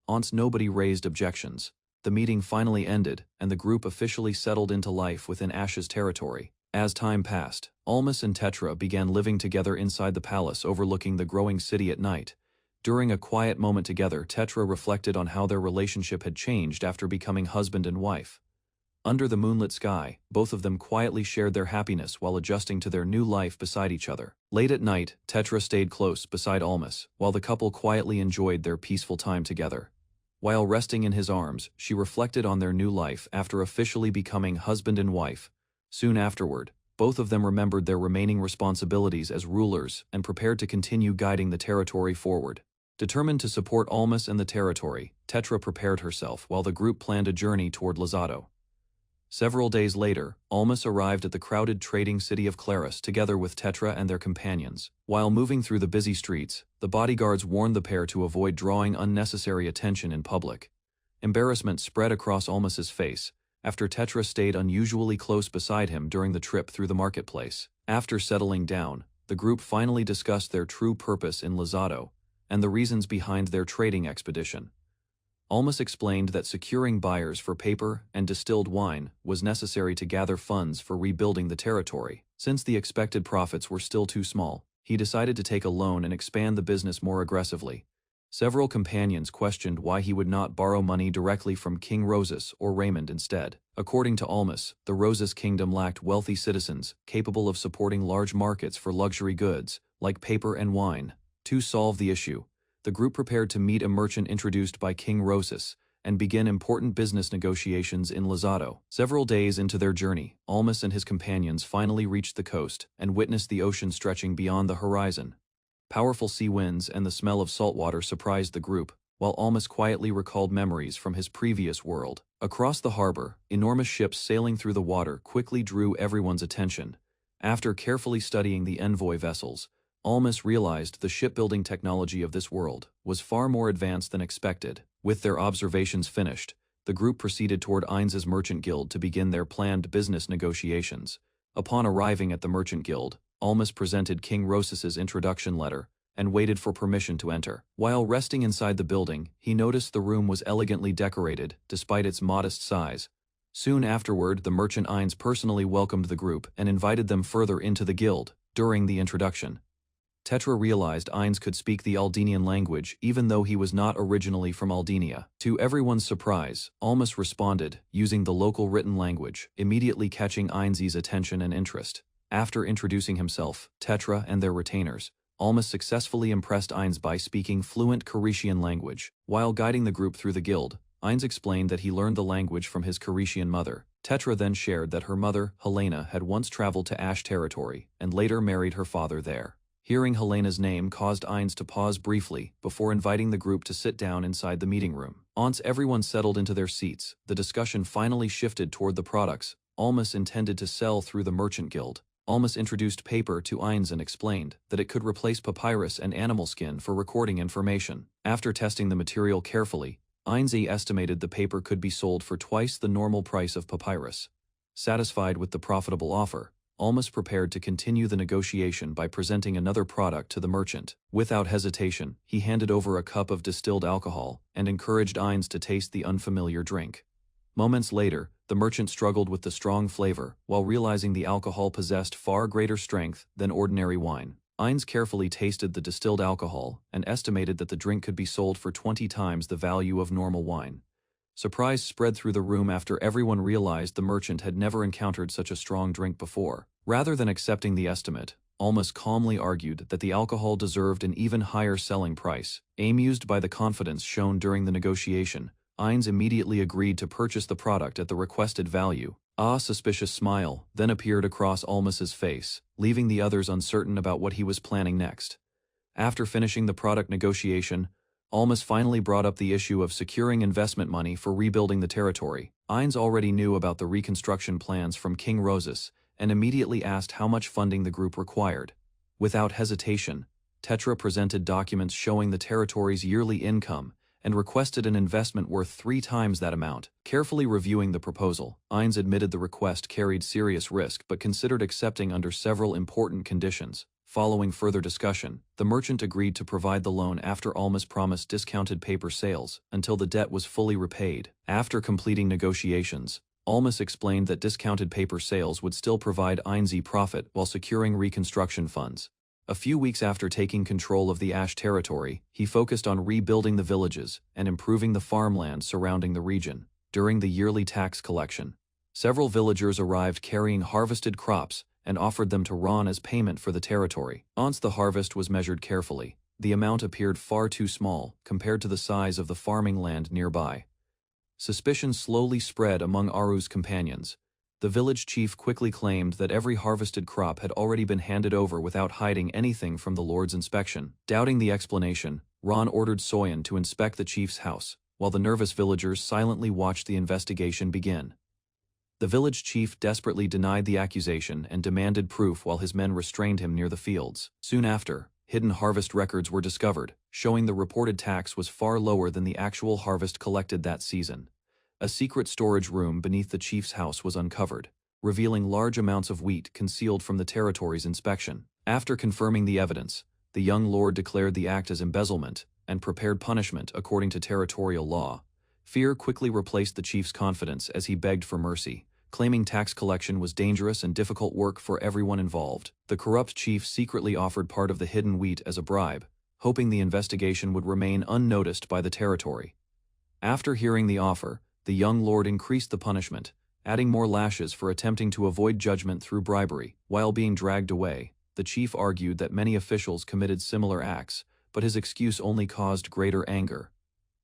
Once nobody raised objections, the meeting finally ended and the group officially settled into life within Ash's territory. As time passed, Almas and Tetra began living together inside the palace overlooking the growing city at night. During a quiet moment together, Tetra reflected on how their relationship had changed after becoming husband and wife. Under the moonlit sky, both of them quietly shared their happiness while adjusting to their new life beside each other. Late at night, Tetra stayed close beside Almas, while the couple quietly enjoyed their peaceful time together. While resting in his arms, she reflected on their new life after officially becoming husband and wife. Soon afterward, both of them remembered their remaining responsibilities as rulers and prepared to continue guiding the territory forward. Determined to support Almas and the territory, Tetra prepared herself while the group planned a journey toward Lozado. Several days later, Almas arrived at the crowded trading city of Claris together with Tetra and their companions. While moving through the busy streets, the bodyguards warned the pair to avoid drawing unnecessary attention in public. Embarrassment spread across Almas's face after Tetra stayed unusually close beside him during the trip through the marketplace. After settling down, the group finally discussed their true purpose in Lozado and the reasons behind their trading expedition. Almas explained that securing buyers for paper and distilled wine was necessary to gather funds for rebuilding the territory. Since the expected profits were still too small, he decided to take a loan and expand the business more aggressively. Several companions questioned why he would not borrow money directly from King Rosas or Raymond instead. According to Almas, the Rosas kingdom lacked wealthy citizens capable of supporting large markets for luxury goods, like paper and wine. To solve the issue, the group prepared to meet a merchant introduced by King Rosas and begin important business negotiations in Lozado. Several days into their journey, Almas and his companions finally reached the coast and witnessed the ocean stretching beyond the horizon. Powerful sea winds and the smell of salt water surprised the group, while Almas quietly recalled memories from his previous world. Across the harbor, enormous ships sailing through the water quickly drew everyone's attention. After carefully studying the envoy vessels, Almas realized the shipbuilding technology of this world was far more advanced than expected. With their observations finished, the group proceeded toward Ains's merchant guild to begin their planned business negotiations. Upon arriving at the merchant guild, Almas presented King Rosas's introduction letter and waited for permission to enter. While resting inside the building, he noticed the room was elegantly decorated despite its modest size. Soon afterward, the merchant Ains personally welcomed the group and invited them further into the guild. During the introduction, Tetra realized Ains could speak the Aldenian language even though he was not originally from Aldenia. To everyone's surprise, Almas responded, using the local written language, immediately catching Ains's attention and interest. After introducing himself, Tetra and their retainers, Almas successfully impressed Ains by speaking fluent Carishian language. While guiding the group through the guild, Ains explained that he learned the language from his Carishian mother. Tetra then shared that her mother, Helena, had once traveled to Ash territory and later married her father there. Hearing Helena's name caused Ains to pause briefly before inviting the group to sit down inside the meeting room. Once everyone settled into their seats, the discussion finally shifted toward the products Almas intended to sell through the merchant guild. Almas introduced paper to Ains and explained that it could replace papyrus and animal skin for recording information. After testing the material carefully, Ains estimated the paper could be sold for twice the normal price of papyrus. Satisfied with the profitable offer, Almas prepared to continue the negotiation by presenting another product to the merchant. Without hesitation, he handed over a cup of distilled alcohol and encouraged Ains to taste the unfamiliar drink. Moments later, the merchant struggled with the strong flavor while realizing the alcohol possessed far greater strength than ordinary wine. Ains carefully tasted the distilled alcohol and estimated that the drink could be sold for 20 times the value of normal wine. Surprise spread through the room after everyone realized the merchant had never encountered such a strong drink before. Rather than accepting the estimate, Almas calmly argued that the alcohol deserved an even higher selling price. Amused by the confidence shown during the negotiation, Ains immediately agreed to purchase the product at the requested value. A suspicious smile then appeared across Almas's face, leaving the others uncertain about what he was planning next. After finishing the product negotiation, Almas finally brought up the issue of securing investment money for rebuilding the territory. Ains already knew about the reconstruction plans from King Rosas and immediately asked how much funding the group required. Without hesitation, Tetra presented documents showing the territory's yearly income and requested an investment worth 3 times that amount. Carefully reviewing the proposal, Ains admitted the request carried serious risk but considered accepting under several important conditions. Following further discussion, the merchant agreed to provide the loan after Almas promised discounted paper sales until the debt was fully repaid. After completing negotiations, Almas explained that discounted paper sales would still provide Ains profit while securing reconstruction funds. A few weeks after taking control of the Ash territory, he focused on rebuilding the villages and improving the farmland surrounding the region. During the yearly tax collection, several villagers arrived carrying harvested crops and offered them to Ron as payment for the territory. Once the harvest was measured carefully, the amount appeared far too small compared to the size of the farming land nearby. Suspicion slowly spread among Aru's companions. The village chief quickly claimed that every harvested crop had already been handed over without hiding anything from the Lord's inspection. Doubting the explanation, Ron ordered Soyen to inspect the chief's house, while the nervous villagers silently watched the investigation begin. The village chief desperately denied the accusation and demanded proof while his men restrained him near the fields. Soon after, hidden harvest records were discovered, showing the reported tax was far lower than the actual harvest collected that season. A secret storage room beneath the chief's house was uncovered, revealing large amounts of wheat concealed from the territory's inspection. After confirming the evidence, the young lord declared the act as embezzlement and prepared punishment according to territorial law. Fear quickly replaced the chief's confidence as he begged for mercy, claiming tax collection was dangerous and difficult work for everyone involved. The corrupt chief secretly offered part of the hidden wheat as a bribe, hoping the investigation would remain unnoticed by the territory. After hearing the offer, the young lord increased the punishment, adding more lashes for attempting to avoid judgment through bribery. While being dragged away, the chief argued that many officials committed similar acts, but his excuse only caused greater anger.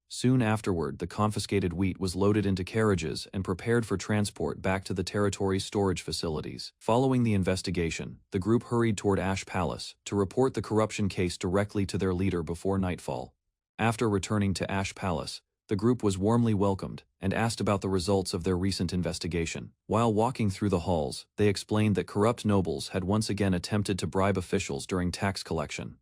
Soon afterward, the confiscated wheat was loaded into carriages and prepared for transport back to the territory's storage facilities. Following the investigation, the group hurried toward Ash Palace to report the corruption case directly to their leader before nightfall. After returning to Ash Palace, the group was warmly welcomed and asked about the results of their recent investigation. While walking through the halls, they explained that corrupt nobles had once again attempted to bribe officials during tax collection.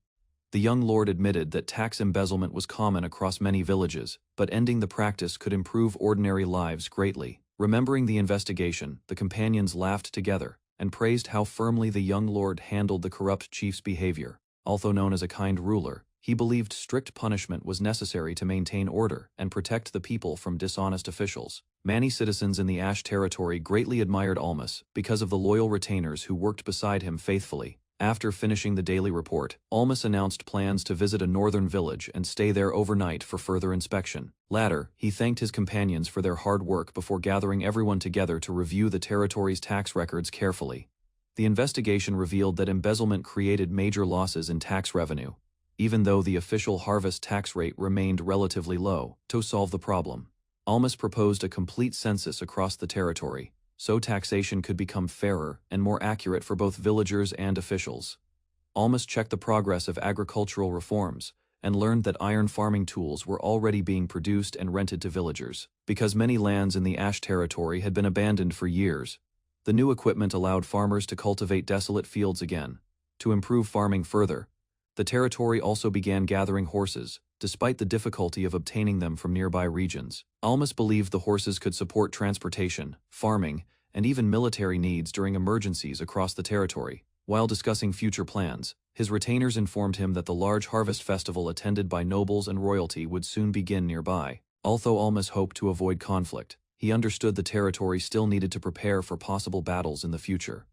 The young lord admitted that tax embezzlement was common across many villages, but ending the practice could improve ordinary lives greatly. Remembering the investigation, the companions laughed together and praised how firmly the young lord handled the corrupt chief's behavior. Although known as a kind ruler, he believed strict punishment was necessary to maintain order and protect the people from dishonest officials. Many citizens in the Ash territory greatly admired Almas because of the loyal retainers who worked beside him faithfully. After finishing the daily report, Almas announced plans to visit a northern village and stay there overnight for further inspection. Later, he thanked his companions for their hard work before gathering everyone together to review the territory's tax records carefully. The investigation revealed that embezzlement created major losses in tax revenue, even though the official harvest tax rate remained relatively low. To solve the problem, Almas proposed a complete census across the territory, so taxation could become fairer and more accurate for both villagers and officials. Almas checked the progress of agricultural reforms and learned that iron farming tools were already being produced and rented to villagers. Because many lands in the Ash territory had been abandoned for years, the new equipment allowed farmers to cultivate desolate fields again. To improve farming further, the territory also began gathering horses, despite the difficulty of obtaining them from nearby regions. Almas believed the horses could support transportation, farming, and even military needs during emergencies across the territory. While discussing future plans, his retainers informed him that the large harvest festival attended by nobles and royalty would soon begin nearby. Although Almas hoped to avoid conflict, he understood the territory still needed to prepare for possible battles in the future.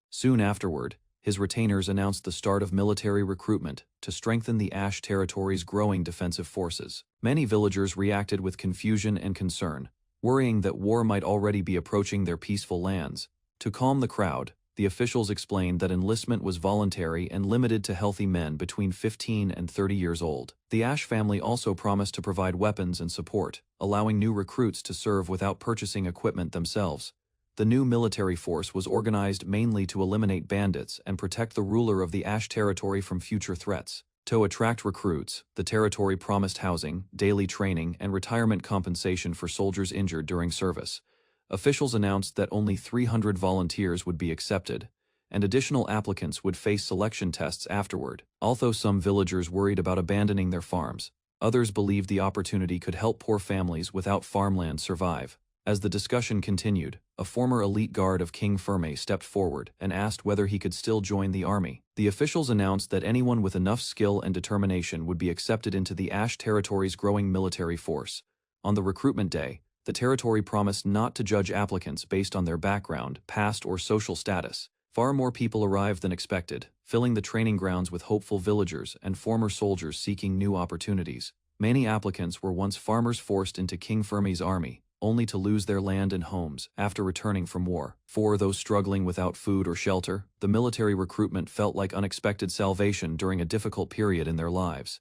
Soon afterward, his retainers announced the start of military recruitment to strengthen the Ash territory's growing defensive forces. Many villagers reacted with confusion and concern, worrying that war might already be approaching their peaceful lands. To calm the crowd, the officials explained that enlistment was voluntary and limited to healthy men between 15 and 30 years old. The Ash family also promised to provide weapons and support, allowing new recruits to serve without purchasing equipment themselves. The new military force was organized mainly to eliminate bandits and protect the ruler of the Ash territory from future threats. To attract recruits, the territory promised housing, daily training, and retirement compensation for soldiers injured during service. Officials announced that only 300 volunteers would be accepted, and additional applicants would face selection tests afterward. Although some villagers worried about abandoning their farms, others believed the opportunity could help poor families without farmland survive. As the discussion continued, a former elite guard of King Ferme stepped forward and asked whether he could still join the army. The officials announced that anyone with enough skill and determination would be accepted into the Ash territory's growing military force. On the recruitment day, the territory promised not to judge applicants based on their background, past, or social status. Far more people arrived than expected, filling the training grounds with hopeful villagers and former soldiers seeking new opportunities. Many applicants were once farmers forced into King Ferme's army, only to lose their land and homes after returning from war. For those struggling without food or shelter, the military recruitment felt like unexpected salvation during a difficult period in their lives.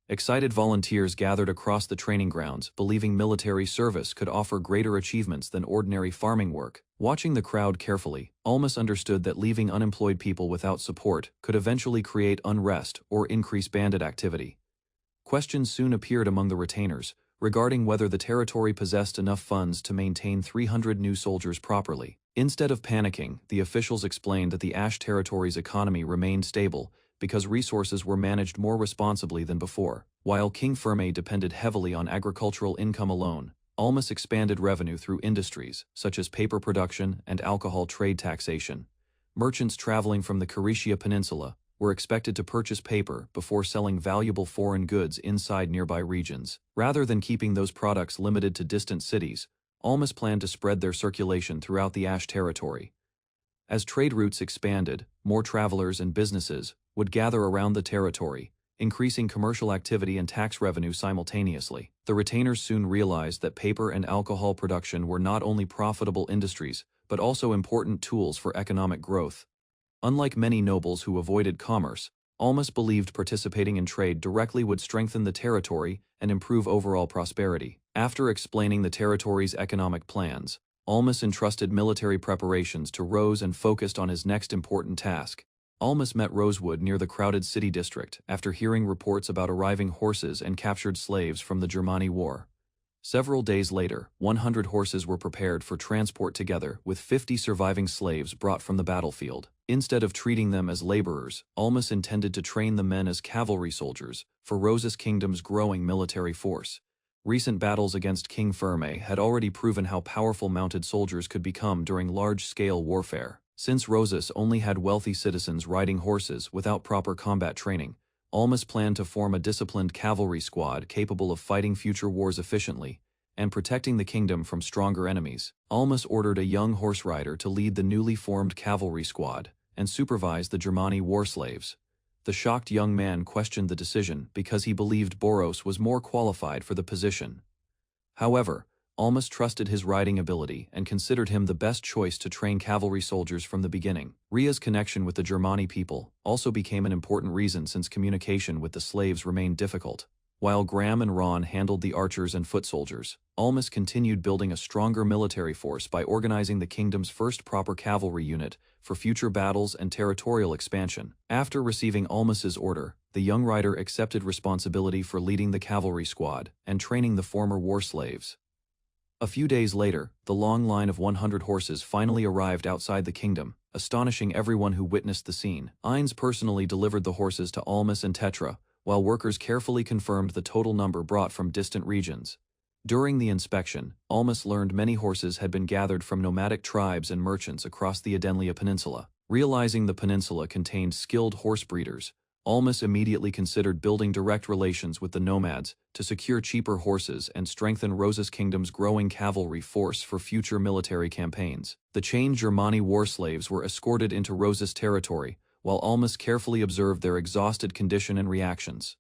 Excited volunteers gathered across the training grounds, believing military service could offer greater achievements than ordinary farming work. Watching the crowd carefully, Almas understood that leaving unemployed people without support could eventually create unrest or increase bandit activity. Questions soon appeared among the retainers, regarding whether the territory possessed enough funds to maintain 300 new soldiers properly. Instead of panicking, the officials explained that the Ash territory's economy remained stable because resources were managed more responsibly than before. While King Ferme depended heavily on agricultural income alone, Almas expanded revenue through industries such as paper production and alcohol trade taxation. Merchants traveling from the Karicia Peninsula were expected to purchase paper before selling valuable foreign goods inside nearby regions. Rather than keeping those products limited to distant cities, Almas planned to spread their circulation throughout the Ash territory. As trade routes expanded, more travelers and businesses would gather around the territory, increasing commercial activity and tax revenue simultaneously. The retainers soon realized that paper and alcohol production were not only profitable industries, but also important tools for economic growth. Unlike many nobles who avoided commerce, Almas believed participating in trade directly would strengthen the territory and improve overall prosperity. After explaining the territory's economic plans, Almas entrusted military preparations to Rose and focused on his next important task. Almas met Rosewood near the crowded city district after hearing reports about arriving horses and captured slaves from the Germani War. Several days later, 100 horses were prepared for transport together with 50 surviving slaves brought from the battlefield. Instead of treating them as laborers, Almas intended to train the men as cavalry soldiers for Rose's kingdom's growing military force. Recent battles against King Ferme had already proven how powerful mounted soldiers could become during large-scale warfare. Since Rosas only had wealthy citizens riding horses without proper combat training, Almas planned to form a disciplined cavalry squad capable of fighting future wars efficiently and protecting the kingdom from stronger enemies. Almas ordered a young horse rider to lead the newly formed cavalry squad and supervise the Germani war slaves. The shocked young man questioned the decision because he believed Boros was more qualified for the position. However, Almas trusted his riding ability and considered him the best choice to train cavalry soldiers from the beginning. Ria's connection with the Germani people also became an important reason since communication with the slaves remained difficult. While Graham and Ron handled the archers and foot soldiers, Almas continued building a stronger military force by organizing the kingdom's first proper cavalry unit for future battles and territorial expansion. After receiving Almas's order, the young rider accepted responsibility for leading the cavalry squad and training the former war slaves. A few days later, the long line of 100 horses finally arrived outside the kingdom, astonishing everyone who witnessed the scene. Ines personally delivered the horses to Almas and Tetra, while workers carefully confirmed the total number brought from distant regions. During the inspection, Almas learned many horses had been gathered from nomadic tribes and merchants across the Adenlia Peninsula. Realizing the peninsula contained skilled horse breeders, Almas immediately considered building direct relations with the nomads to secure cheaper horses and strengthen Rose's kingdom's growing cavalry force for future military campaigns. The chained Germani war slaves were escorted into Rose's territory, while Almas carefully observed their exhausted condition and reactions.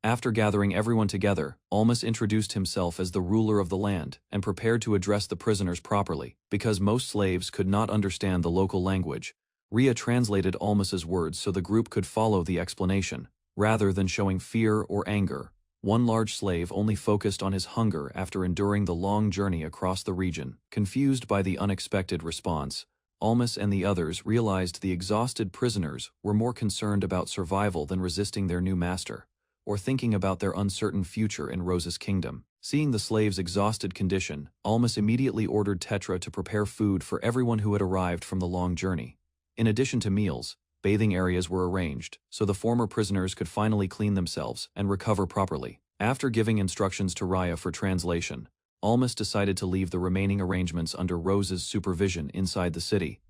After gathering everyone together, Almas introduced himself as the ruler of the land and prepared to address the prisoners properly. Because most slaves could not understand the local language, Ria translated Almas's words so the group could follow the explanation. Rather than showing fear or anger, one large slave only focused on his hunger after enduring the long journey across the region. Confused by the unexpected response, Almas and the others realized the exhausted prisoners were more concerned about survival than resisting their new master, or thinking about their uncertain future in Rose's kingdom. Seeing the slaves' exhausted condition, Almas immediately ordered Tetra to prepare food for everyone who had arrived from the long journey. In addition to meals, bathing areas were arranged so the former prisoners could finally clean themselves and recover properly. After giving instructions to Raya for translation, Almas decided to leave the remaining arrangements under Rose's supervision inside the city.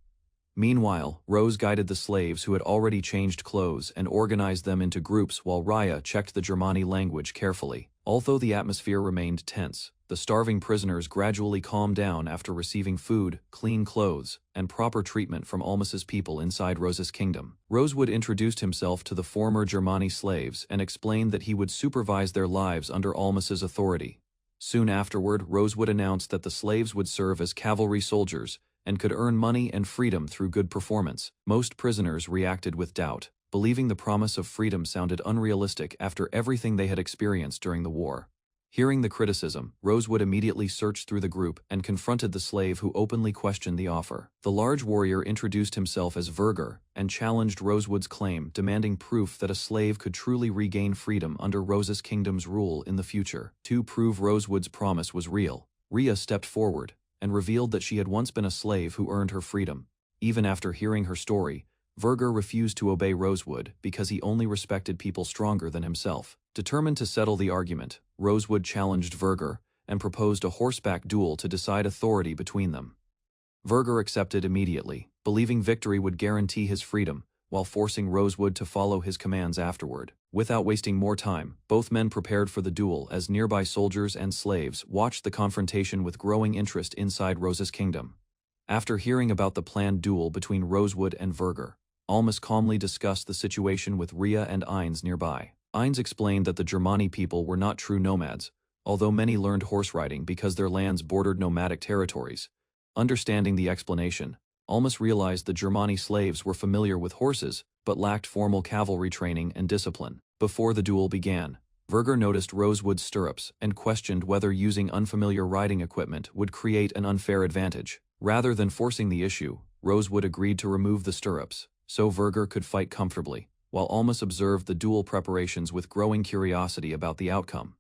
Meanwhile, Rose guided the slaves who had already changed clothes and organized them into groups while Raya checked the Germani language carefully. Although the atmosphere remained tense, the starving prisoners gradually calmed down after receiving food, clean clothes, and proper treatment from Almas's people inside Rose's kingdom. Rosewood introduced himself to the former Germani slaves and explained that he would supervise their lives under Almas's authority. Soon afterward, Rosewood announced that the slaves would serve as cavalry soldiers and could earn money and freedom through good performance. Most prisoners reacted with doubt, believing the promise of freedom sounded unrealistic after everything they had experienced during the war. Hearing the criticism, Rosewood immediately searched through the group and confronted the slave who openly questioned the offer. The large warrior introduced himself as Verger and challenged Rosewood's claim, demanding proof that a slave could truly regain freedom under Rose's kingdom's rule in the future. To prove Rosewood's promise was real, Rhea stepped forward and revealed that she had once been a slave who earned her freedom. Even after hearing her story, Verger refused to obey Rosewood because he only respected people stronger than himself. Determined to settle the argument, Rosewood challenged Verger and proposed a horseback duel to decide authority between them. Verger accepted immediately, believing victory would guarantee his freedom, while forcing Rosewood to follow his commands afterward. Without wasting more time, both men prepared for the duel as nearby soldiers and slaves watched the confrontation with growing interest inside Rose's kingdom. After hearing about the planned duel between Rosewood and Verger, Almas calmly discussed the situation with Rhea and Ines nearby. Ines explained that the Germani people were not true nomads, although many learned horse riding because their lands bordered nomadic territories. Understanding the explanation, Almas realized the Germani slaves were familiar with horses, but lacked formal cavalry training and discipline. Before the duel began, Verger noticed Rosewood's stirrups and questioned whether using unfamiliar riding equipment would create an unfair advantage. Rather than forcing the issue, Rosewood agreed to remove the stirrups, so Verger could fight comfortably, while Almas observed the duel preparations with growing curiosity about the outcome.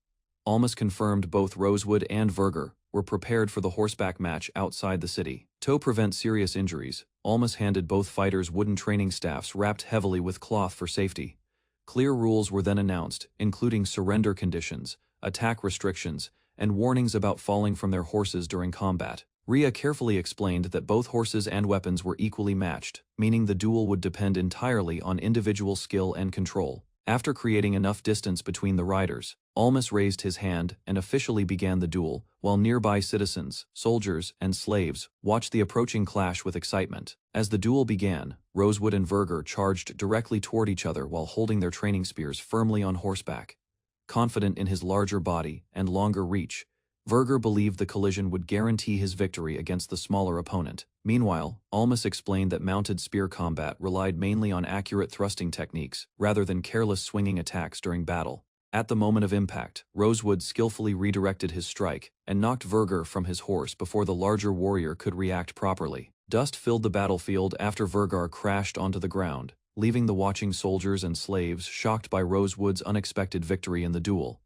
Almas confirmed both Rosewood and Verger were prepared for the horseback match outside the city. To prevent serious injuries, Almas handed both fighters wooden training staffs wrapped heavily with cloth for safety. Clear rules were then announced, including surrender conditions, attack restrictions, and warnings about falling from their horses during combat. Rhea carefully explained that both horses and weapons were equally matched, meaning the duel would depend entirely on individual skill and control. After creating enough distance between the riders, Almas raised his hand and officially began the duel, while nearby citizens, soldiers, and slaves watched the approaching clash with excitement. As the duel began, Rosewood and Verger charged directly toward each other while holding their training spears firmly on horseback. Confident in his larger body and longer reach, Verger believed the collision would guarantee his victory against the smaller opponent. Meanwhile, Almas explained that mounted spear combat relied mainly on accurate thrusting techniques, rather than careless swinging attacks during battle. At the moment of impact, Rosewood skillfully redirected his strike and knocked Verger from his horse before the larger warrior could react properly. Dust filled the battlefield after Verger crashed onto the ground, leaving the watching soldiers and slaves shocked by Rosewood's unexpected victory in the duel.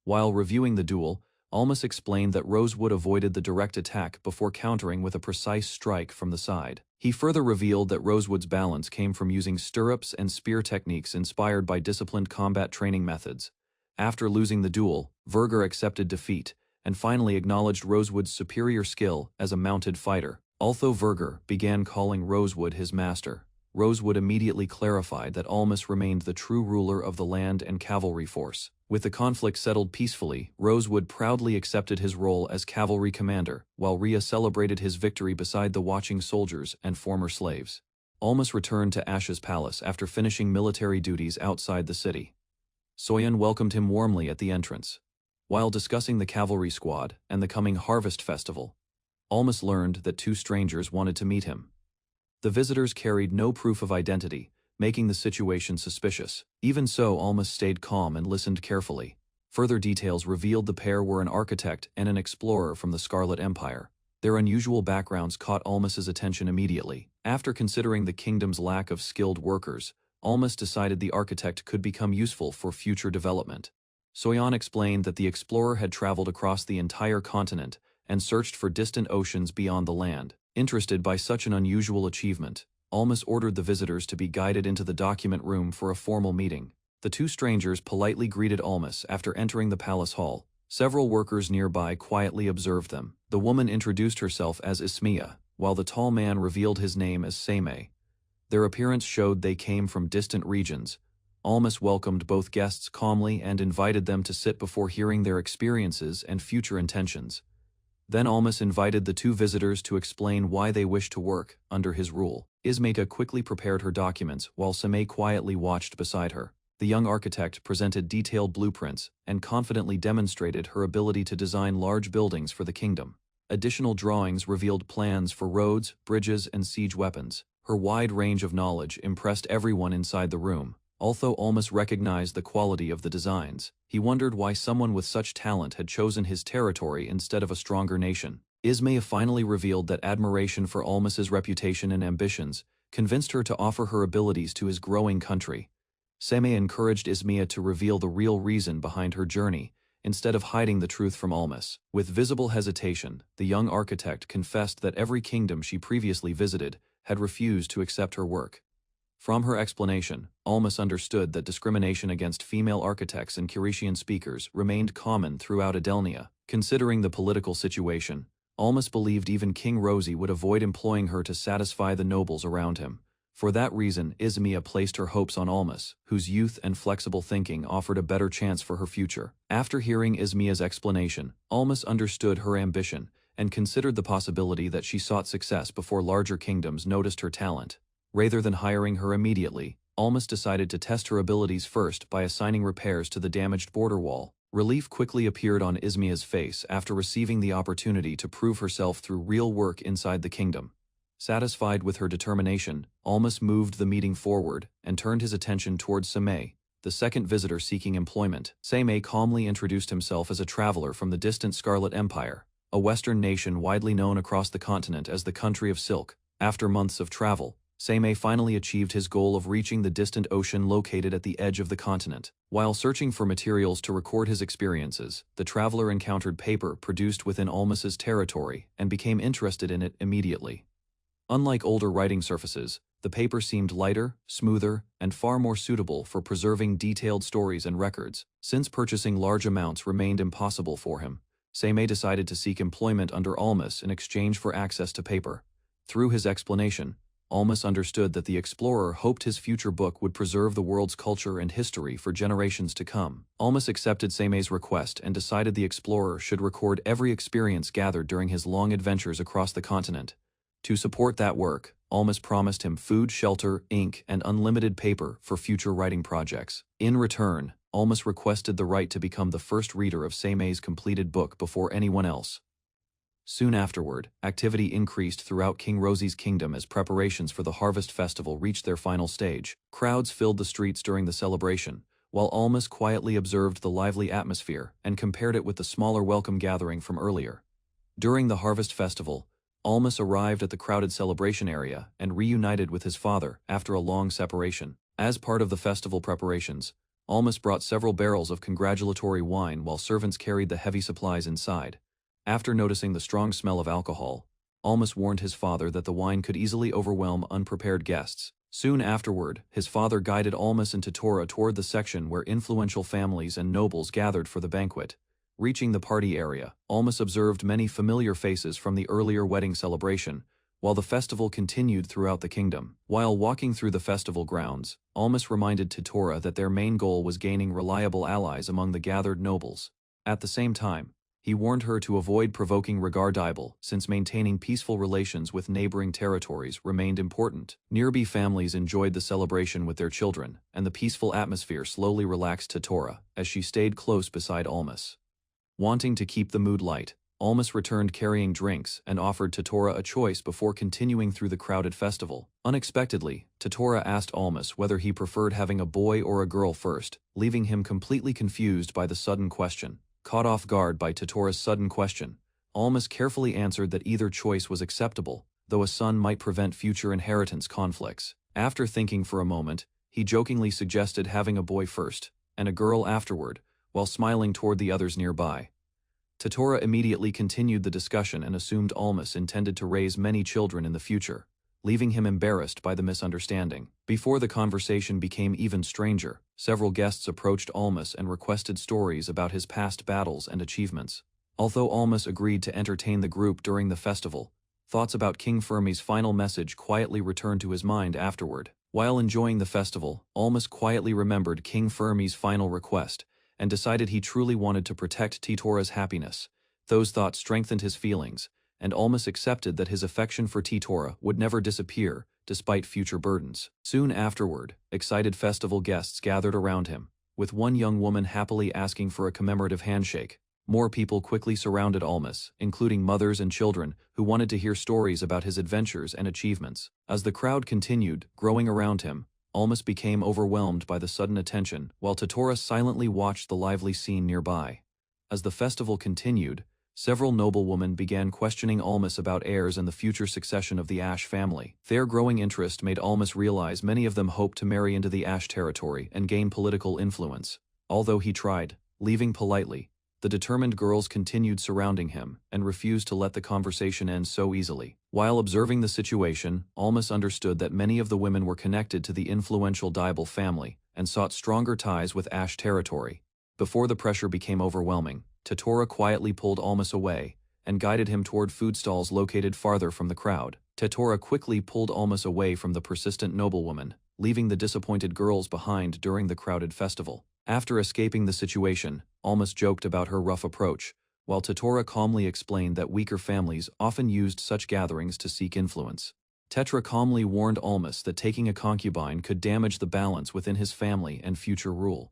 While reviewing the duel, Almas explained that Rosewood avoided the direct attack before countering with a precise strike from the side. He further revealed that Rosewood's balance came from using stirrups and spear techniques inspired by disciplined combat training methods. After losing the duel, Verger accepted defeat and finally acknowledged Rosewood's superior skill as a mounted fighter. Although Verger began calling Rosewood his master, Rosewood immediately clarified that Almas remained the true ruler of the land and cavalry force. With the conflict settled peacefully, Rosewood proudly accepted his role as cavalry commander, while Rhea celebrated his victory beside the watching soldiers and former slaves. Almas returned to Ash's palace after finishing military duties outside the city. Soyeon welcomed him warmly at the entrance. While discussing the cavalry squad and the coming harvest festival, Almas learned that two strangers wanted to meet him. The visitors carried no proof of identity, making the situation suspicious. Even so, Almas stayed calm and listened carefully. Further details revealed the pair were an architect and an explorer from the Scarlet Empire. Their unusual backgrounds caught Almas's attention immediately. After considering the kingdom's lack of skilled workers, Almas decided the architect could become useful for future development. Soyeon explained that the explorer had traveled across the entire continent and searched for distant oceans beyond the land. Interested by such an unusual achievement, Almas ordered the visitors to be guided into the document room for a formal meeting. The two strangers politely greeted Almas after entering the palace hall. Several workers nearby quietly observed them. The woman introduced herself as Ismia, while the tall man revealed his name as Seimei. Their appearance showed they came from distant regions. Almas welcomed both guests calmly and invited them to sit before hearing their experiences and future intentions. Then Almas invited the two visitors to explain why they wished to work under his rule. Ismika quickly prepared her documents while Seimei quietly watched beside her. The young architect presented detailed blueprints and confidently demonstrated her ability to design large buildings for the kingdom. Additional drawings revealed plans for roads, bridges, and siege weapons. Her wide range of knowledge impressed everyone inside the room. Although Almas recognized the quality of the designs, he wondered why someone with such talent had chosen his territory instead of a stronger nation. Ismaya finally revealed that admiration for Almas's reputation and ambitions convinced her to offer her abilities to his growing country. Seimei encouraged Ismaya to reveal the real reason behind her journey, instead of hiding the truth from Almas. With visible hesitation, the young architect confessed that every kingdom she previously visited had refused to accept her work. From her explanation, Almas understood that discrimination against female architects and Kirishian speakers remained common throughout Adelnia. Considering the political situation, Almas believed even King Rosie would avoid employing her to satisfy the nobles around him. For that reason, Ismia placed her hopes on Almas, whose youth and flexible thinking offered a better chance for her future. After hearing Ismia's explanation, Almas understood her ambition and considered the possibility that she sought success before larger kingdoms noticed her talent. Rather than hiring her immediately, Almas decided to test her abilities first by assigning repairs to the damaged border wall. Relief quickly appeared on Izmia's face after receiving the opportunity to prove herself through real work inside the kingdom. Satisfied with her determination, Almas moved the meeting forward and turned his attention towards Seimei, the second visitor seeking employment. Seimei calmly introduced himself as a traveler from the distant Scarlet Empire, a Western nation widely known across the continent as the Country of Silk. After months of travel, Seimei finally achieved his goal of reaching the distant ocean located at the edge of the continent. While searching for materials to record his experiences, the traveler encountered paper produced within Almas's territory and became interested in it immediately. Unlike older writing surfaces, the paper seemed lighter, smoother, and far more suitable for preserving detailed stories and records. Since purchasing large amounts remained impossible for him, Seimei decided to seek employment under Almas in exchange for access to paper. Through his explanation, Almas understood that the explorer hoped his future book would preserve the world's culture and history for generations to come. Almas accepted Seimei's request and decided the explorer should record every experience gathered during his long adventures across the continent. To support that work, Almas promised him food, shelter, ink, and unlimited paper for future writing projects. In return, Almas requested the right to become the first reader of Seimei's completed book before anyone else. Soon afterward, activity increased throughout King Rosie's kingdom as preparations for the Harvest Festival reached their final stage. Crowds filled the streets during the celebration, while Almas quietly observed the lively atmosphere and compared it with the smaller welcome gathering from earlier. During the Harvest Festival, Almas arrived at the crowded celebration area and reunited with his father after a long separation. As part of the festival preparations, Almas brought several barrels of congratulatory wine while servants carried the heavy supplies inside. After noticing the strong smell of alcohol, Almas warned his father that the wine could easily overwhelm unprepared guests. Soon afterward, his father guided Almas and Tora toward the section where influential families and nobles gathered for the banquet. Reaching the party area, Almas observed many familiar faces from the earlier wedding celebration, while the festival continued throughout the kingdom. While walking through the festival grounds, Almas reminded Tora that their main goal was gaining reliable allies among the gathered nobles. At the same time, he warned her to avoid provoking regardable, since maintaining peaceful relations with neighboring territories remained important. Nearby families enjoyed the celebration with their children, and the peaceful atmosphere slowly relaxed Tora as she stayed close beside Almas. Wanting to keep the mood light, Almas returned carrying drinks and offered Tora a choice before continuing through the crowded festival. Unexpectedly, Tora asked Almas whether he preferred having a boy or a girl first, leaving him completely confused by the sudden question. Caught off guard by Tora's sudden question, Almas carefully answered that either choice was acceptable, though a son might prevent future inheritance conflicts. After thinking for a moment, he jokingly suggested having a boy first, and a girl afterward, while smiling toward the others nearby. Tora immediately continued the discussion and assumed Almas intended to raise many children in the future, leaving him embarrassed by the misunderstanding. Before the conversation became even stranger, several guests approached Almas and requested stories about his past battles and achievements. Although Almas agreed to entertain the group during the festival, thoughts about King Fermi's final message quietly returned to his mind afterward. While enjoying the festival, Almas quietly remembered King Fermi's final request and decided he truly wanted to protect Tora's happiness. Those thoughts strengthened his feelings, and Almas accepted that his affection for Tora would never disappear, despite future burdens. Soon afterward, excited festival guests gathered around him, with one young woman happily asking for a commemorative handshake. More people quickly surrounded Almas, including mothers and children who wanted to hear stories about his adventures and achievements. As the crowd continued, growing around him, Almas became overwhelmed by the sudden attention, while Tora silently watched the lively scene nearby. As the festival continued, several noblewomen began questioning Almas about heirs and the future succession of the Ash family. Their growing interest made Almas realize many of them hoped to marry into the Ash territory and gain political influence. Although he tried, leaving politely, the determined girls continued surrounding him and refused to let the conversation end so easily. While observing the situation, Almas understood that many of the women were connected to the influential Dibble family and sought stronger ties with Ash territory. Before the pressure became overwhelming, Tora quietly pulled Almas away and guided him toward food stalls located farther from the crowd. Tora quickly pulled Almas away from the persistent noblewoman, leaving the disappointed girls behind during the crowded festival. After escaping the situation, Almas joked about her rough approach, while Tora calmly explained that weaker families often used such gatherings to seek influence. Tetra calmly warned Almas that taking a concubine could damage the balance within his family and future rule.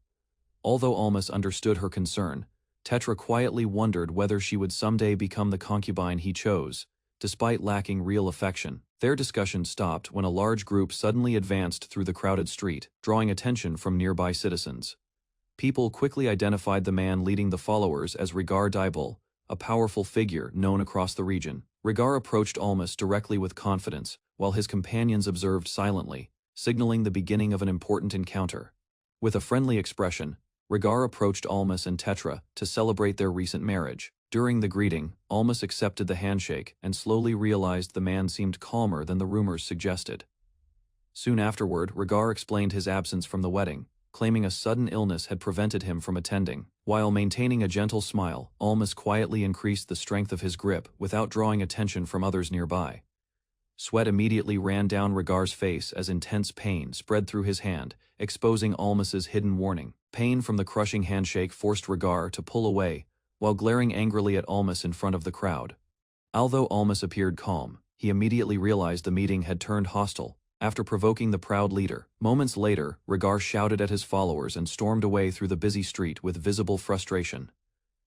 Although Almas understood her concern, Tetra quietly wondered whether she would someday become the concubine he chose, despite lacking real affection. Their discussion stopped when a large group suddenly advanced through the crowded street, drawing attention from nearby citizens. People quickly identified the man leading the followers as Rhaegar Dibul, a powerful figure known across the region. Rhaegar approached Almas directly with confidence, while his companions observed silently, signaling the beginning of an important encounter. With a friendly expression, Rhaegar approached Almas and Tetra to celebrate their recent marriage. During the greeting, Almas accepted the handshake and slowly realized the man seemed calmer than the rumors suggested. Soon afterward, Rhaegar explained his absence from the wedding, claiming a sudden illness had prevented him from attending. While maintaining a gentle smile, Almas quietly increased the strength of his grip without drawing attention from others nearby. Sweat immediately ran down Rhaegar's face as intense pain spread through his hand, exposing Almas's hidden warning. Pain from the crushing handshake forced Rhaegar to pull away, while glaring angrily at Almas in front of the crowd. Although Almas appeared calm, he immediately realized the meeting had turned hostile, after provoking the proud leader. Moments later, Rhaegar shouted at his followers and stormed away through the busy street with visible frustration.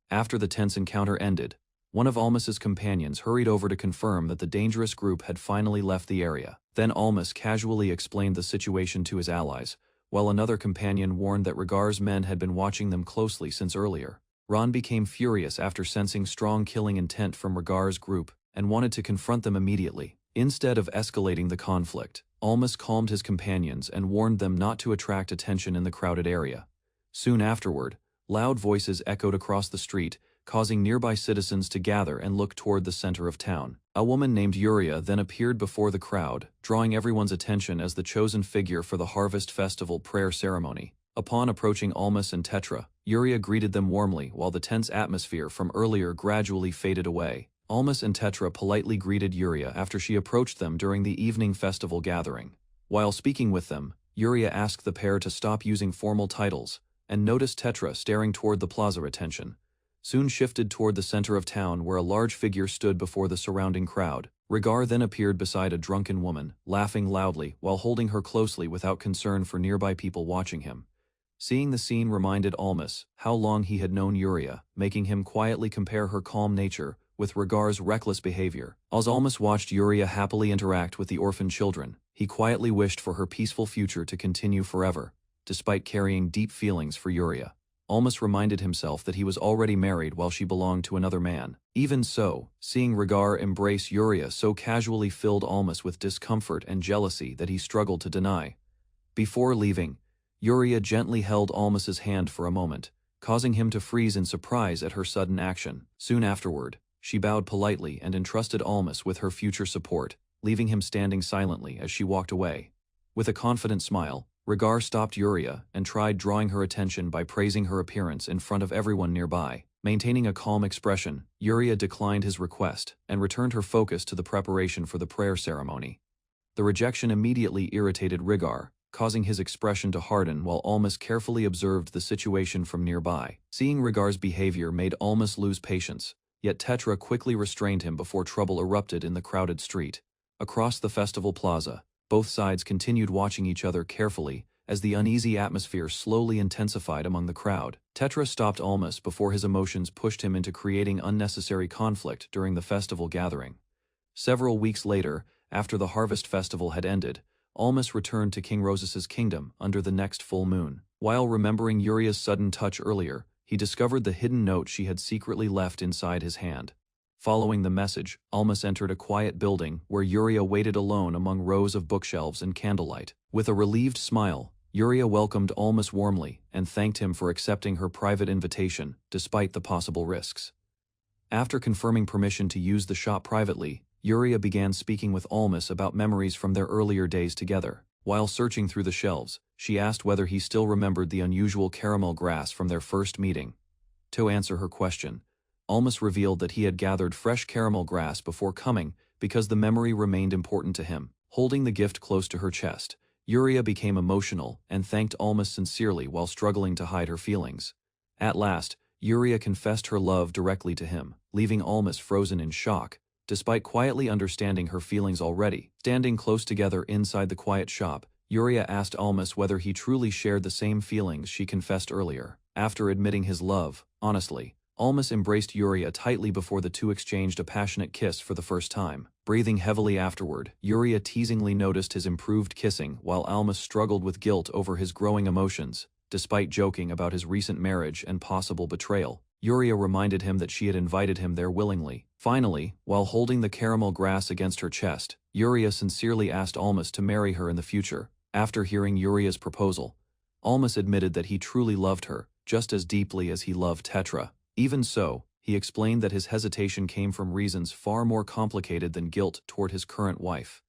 After the tense encounter ended, one of Almas's companions hurried over to confirm that the dangerous group had finally left the area. Then Almas casually explained the situation to his allies, while another companion warned that Rhaegar's men had been watching them closely since earlier. Ron became furious after sensing strong killing intent from Rhaegar's group and wanted to confront them immediately. Instead of escalating the conflict, Almas calmed his companions and warned them not to attract attention in the crowded area. Soon afterward, loud voices echoed across the street, causing nearby citizens to gather and look toward the center of town. A woman named Yuria then appeared before the crowd, drawing everyone's attention as the chosen figure for the Harvest Festival prayer ceremony. Upon approaching Almas and Tetra, Yuria greeted them warmly while the tense atmosphere from earlier gradually faded away. Almas and Tetra politely greeted Yuria after she approached them during the evening festival gathering. While speaking with them, Yuria asked the pair to stop using formal titles, and noticed Tetra staring toward the plaza. Attention soon shifted toward the center of town where a large figure stood before the surrounding crowd. Rhaegar then appeared beside a drunken woman, laughing loudly while holding her closely without concern for nearby people watching him. Seeing the scene reminded Almas how long he had known Yuria, making him quietly compare her calm nature with Rhaegar's reckless behavior. As Almas watched Yuria happily interact with the orphan children, he quietly wished for her peaceful future to continue forever, despite carrying deep feelings for Yuria. Almas reminded himself that he was already married while she belonged to another man. Even so, seeing Rhaegar embrace Yuria so casually filled Almas with discomfort and jealousy that he struggled to deny. Before leaving, Yuria gently held Almas's hand for a moment, causing him to freeze in surprise at her sudden action. Soon afterward, she bowed politely and entrusted Almas with her future support, leaving him standing silently as she walked away. With a confident smile, Rhaegar stopped Yuria and tried drawing her attention by praising her appearance in front of everyone nearby. Maintaining a calm expression, Yuria declined his request and returned her focus to the preparation for the prayer ceremony. The rejection immediately irritated Rhaegar, causing his expression to harden while Almas carefully observed the situation from nearby. Seeing Rhaegar's behavior made Almas lose patience, yet Tetra quickly restrained him before trouble erupted in the crowded street. Across the festival plaza, both sides continued watching each other carefully as the uneasy atmosphere slowly intensified among the crowd. Tetra stopped Almas before his emotions pushed him into creating unnecessary conflict during the festival gathering. Several weeks later, after the harvest festival had ended, Almas returned to King Rosas's kingdom under the next full moon. While remembering Yuria's sudden touch earlier, he discovered the hidden note she had secretly left inside his hand. Following the message, Almas entered a quiet building where Yuria waited alone among rows of bookshelves and candlelight. With a relieved smile, Yuria welcomed Almas warmly and thanked him for accepting her private invitation, despite the possible risks. After confirming permission to use the shop privately, Yuria began speaking with Almas about memories from their earlier days together. While searching through the shelves, she asked whether he still remembered the unusual caramel grass from their first meeting. To answer her question, Almas revealed that he had gathered fresh caramel grass before coming because the memory remained important to him. Holding the gift close to her chest, Yuria became emotional and thanked Almas sincerely while struggling to hide her feelings. At last, Yuria confessed her love directly to him, leaving Almas frozen in shock, Despite quietly understanding her feelings already, standing close together inside the quiet shop, Yuria asked Almas whether he truly shared the same feelings she confessed earlier. After admitting his love, honestly, Almas embraced Yuria tightly before the two exchanged a passionate kiss for the first time. Breathing heavily afterward, Yuria teasingly noticed his improved kissing while Almas struggled with guilt over his growing emotions. Despite joking about his recent marriage and possible betrayal, Yuria reminded him that she had invited him there willingly. Finally, while holding the caramel grass against her chest, Yuria sincerely asked Almas to marry her in the future. After hearing Yuria's proposal, Almas admitted that he truly loved her, just as deeply as he loved Tetra. Even so, he explained that his hesitation came from reasons far more complicated than guilt toward his current wife.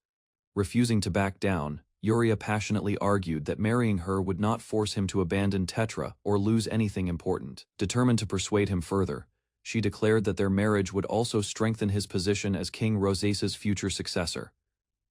Refusing to back down, Yuria passionately argued that marrying her would not force him to abandon Tetra or lose anything important. Determined to persuade him further, she declared that their marriage would also strengthen his position as King Rosace's future successor.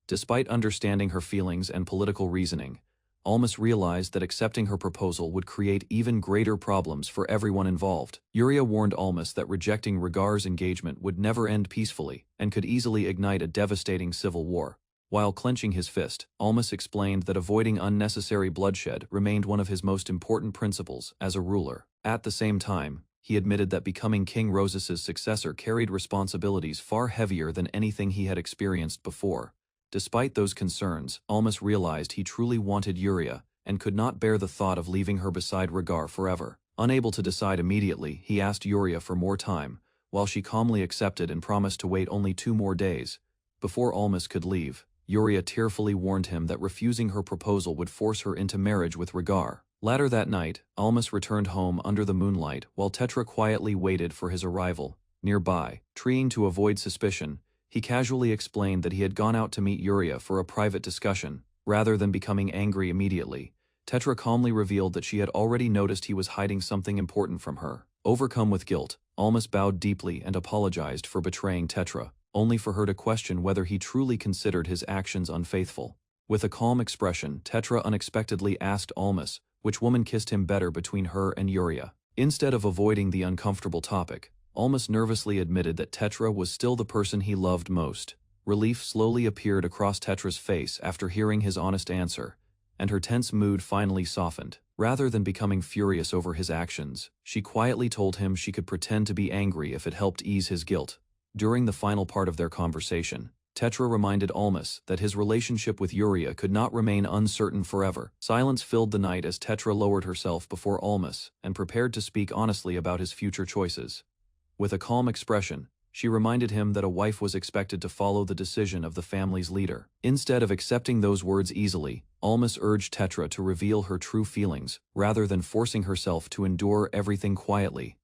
Despite understanding her feelings and political reasoning, Almas realized that accepting her proposal would create even greater problems for everyone involved. Yuria warned Almas that rejecting Regar's engagement would never end peacefully and could easily ignite a devastating civil war. While clenching his fist, Almas explained that avoiding unnecessary bloodshed remained one of his most important principles as a ruler. At the same time, he admitted that becoming King Rosace's successor carried responsibilities far heavier than anything he had experienced before. Despite those concerns, Almas realized he truly wanted Yuria and could not bear the thought of leaving her beside Regar forever. Unable to decide immediately, he asked Yuria for more time, while she calmly accepted and promised to wait only 2 more days. Before Almas could leave, Yuria tearfully warned him that refusing her proposal would force her into marriage with Regar. Later that night, Almas returned home under the moonlight while Tetra quietly waited for his arrival. Nearby, trying to avoid suspicion, he casually explained that he had gone out to meet Yuria for a private discussion. Rather than becoming angry immediately, Tetra calmly revealed that she had already noticed he was hiding something important from her. Overcome with guilt, Almas bowed deeply and apologized for betraying Tetra, only for her to question whether he truly considered his actions unfaithful. With a calm expression, Tetra unexpectedly asked Almas which woman kissed him better between her and Yuria. Instead of avoiding the uncomfortable topic, Almas nervously admitted that Tetra was still the person he loved most. Relief slowly appeared across Tetra's face after hearing his honest answer, and her tense mood finally softened. Rather than becoming furious over his actions, she quietly told him she could pretend to be angry if it helped ease his guilt. During the final part of their conversation, Tetra reminded Almas that his relationship with Yuria could not remain uncertain forever. Silence filled the night as Tetra lowered herself before Almas and prepared to speak honestly about his future choices. With a calm expression, she reminded him that a wife was expected to follow the decision of the family's leader. Instead of accepting those words easily, Almas urged Tetra to reveal her true feelings, rather than forcing herself to endure everything quietly.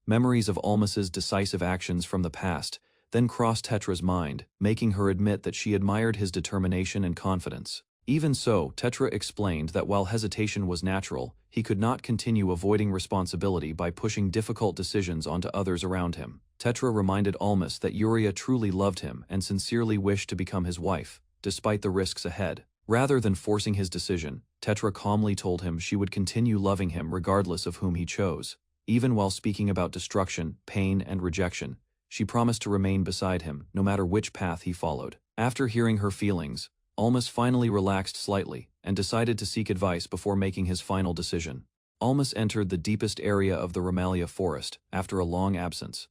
Memories of Almas's decisive actions from the past then crossed Tetra's mind, making her admit that she admired his determination and confidence. Even so, Tetra explained that while hesitation was natural, he could not continue avoiding responsibility by pushing difficult decisions onto others around him. Tetra reminded Almas that Yuria truly loved him and sincerely wished to become his wife, despite the risks ahead. Rather than forcing his decision, Tetra calmly told him she would continue loving him regardless of whom he chose. Even while speaking about destruction, pain, and rejection, she promised to remain beside him, no matter which path he followed. After hearing her feelings, Almas finally relaxed slightly and decided to seek advice before making his final decision. Almas entered the deepest area of the Ramalia forest after a long absence.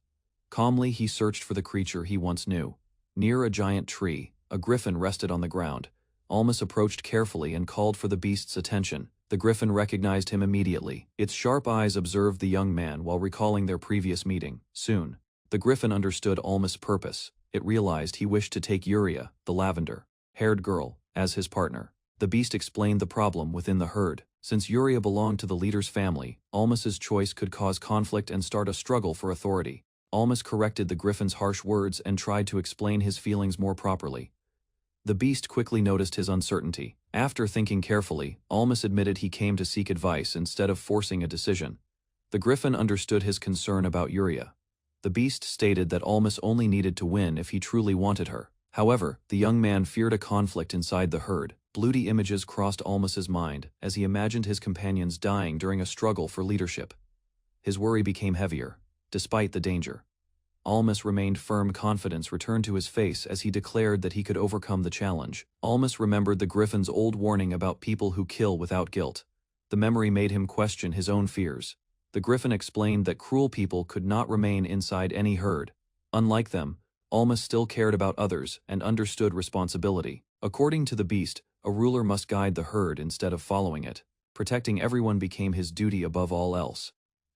Calmly, he searched for the creature he once knew. Near a giant tree, a griffin rested on the ground. Almas approached carefully and called for the beast's attention. The griffin recognized him immediately. Its sharp eyes observed the young man while recalling their previous meeting. Soon, the griffin understood Almas' purpose. It realized he wished to take Yuria, the lavender-haired girl, as his partner. The beast explained the problem within the herd. Since Yuria belonged to the leader's family, Almas's choice could cause conflict and start a struggle for authority. Almas corrected the griffin's harsh words and tried to explain his feelings more properly. The beast quickly noticed his uncertainty. After thinking carefully, Almas admitted he came to seek advice instead of forcing a decision. The griffin understood his concern about Yuria. The beast stated that Almas only needed to win if he truly wanted her. However, the young man feared a conflict inside the herd. Bloody images crossed Almas's mind as he imagined his companions dying during a struggle for leadership. His worry became heavier, despite the danger. Almas remained firm. Confidence returned to his face as he declared that he could overcome the challenge. Almas remembered the Griffin's old warning about people who kill without guilt. The memory made him question his own fears. The Griffin explained that cruel people could not remain inside any herd. Unlike them, Almas still cared about others and understood responsibility. According to the beast, a ruler must guide the herd instead of following it. Protecting everyone became his duty above all else.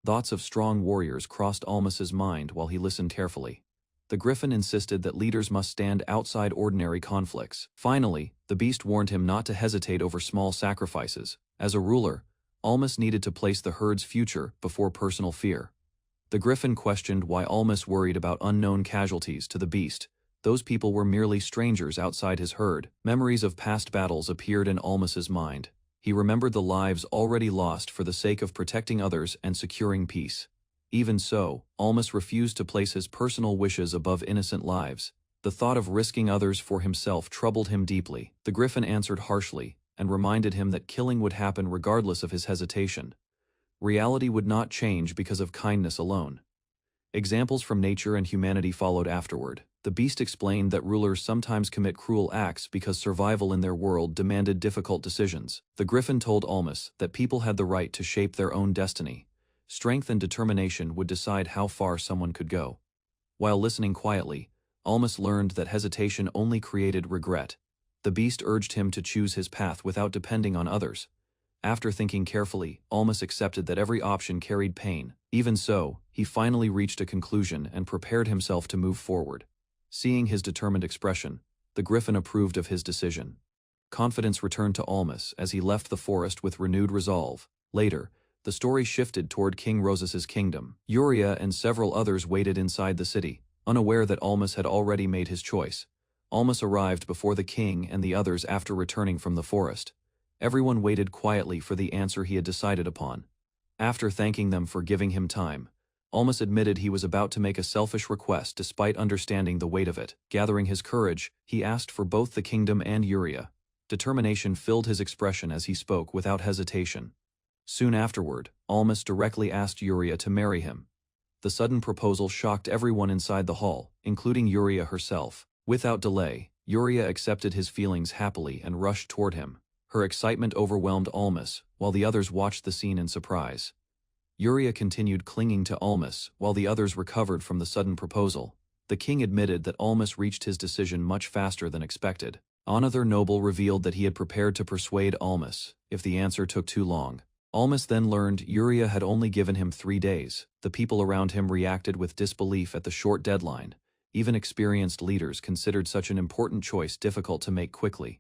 Thoughts of strong warriors crossed Almas's mind while he listened carefully. The Griffin insisted that leaders must stand outside ordinary conflicts. Finally, the beast warned him not to hesitate over small sacrifices. As a ruler, Almas needed to place the herd's future before personal fear. The Griffin questioned why Almas worried about unknown casualties to the beast. Those people were merely strangers outside his herd. Memories of past battles appeared in Almas's mind. He remembered the lives already lost for the sake of protecting others and securing peace. Even so, Almas refused to place his personal wishes above innocent lives. The thought of risking others for himself troubled him deeply. The Griffin answered harshly and reminded him that killing would happen regardless of his hesitation. Reality would not change because of kindness alone. Examples from nature and humanity followed afterward. The beast explained that rulers sometimes commit cruel acts because survival in their world demanded difficult decisions. The Griffin told Almas that people had the right to shape their own destiny. Strength and determination would decide how far someone could go. While listening quietly, Almas learned that hesitation only created regret. The beast urged him to choose his path without depending on others. After thinking carefully, Almas accepted that every option carried pain. Even so, he finally reached a conclusion and prepared himself to move forward. Seeing his determined expression, the Griffin approved of his decision. Confidence returned to Almas as he left the forest with renewed resolve. Later, the story shifted toward King Rosas's kingdom. Yuria and several others waited inside the city, unaware that Almas had already made his choice. Almas arrived before the king and the others after returning from the forest. Everyone waited quietly for the answer he had decided upon. After thanking them for giving him time, Almas admitted he was about to make a selfish request despite understanding the weight of it. Gathering his courage, he asked for both the kingdom and Yuria. Determination filled his expression as he spoke without hesitation. Soon afterward, Almas directly asked Yuria to marry him. The sudden proposal shocked everyone inside the hall, including Yuria herself. Without delay, Yuria accepted his feelings happily and rushed toward him. Her excitement overwhelmed Almas, while the others watched the scene in surprise. Yuria continued clinging to Almas while the others recovered from the sudden proposal. The king admitted that Almas reached his decision much faster than expected. Another noble revealed that he had prepared to persuade Almas if the answer took too long. Almas then learned Yuria had only given him 3 days. The people around him reacted with disbelief at the short deadline. Even experienced leaders considered such an important choice difficult to make quickly.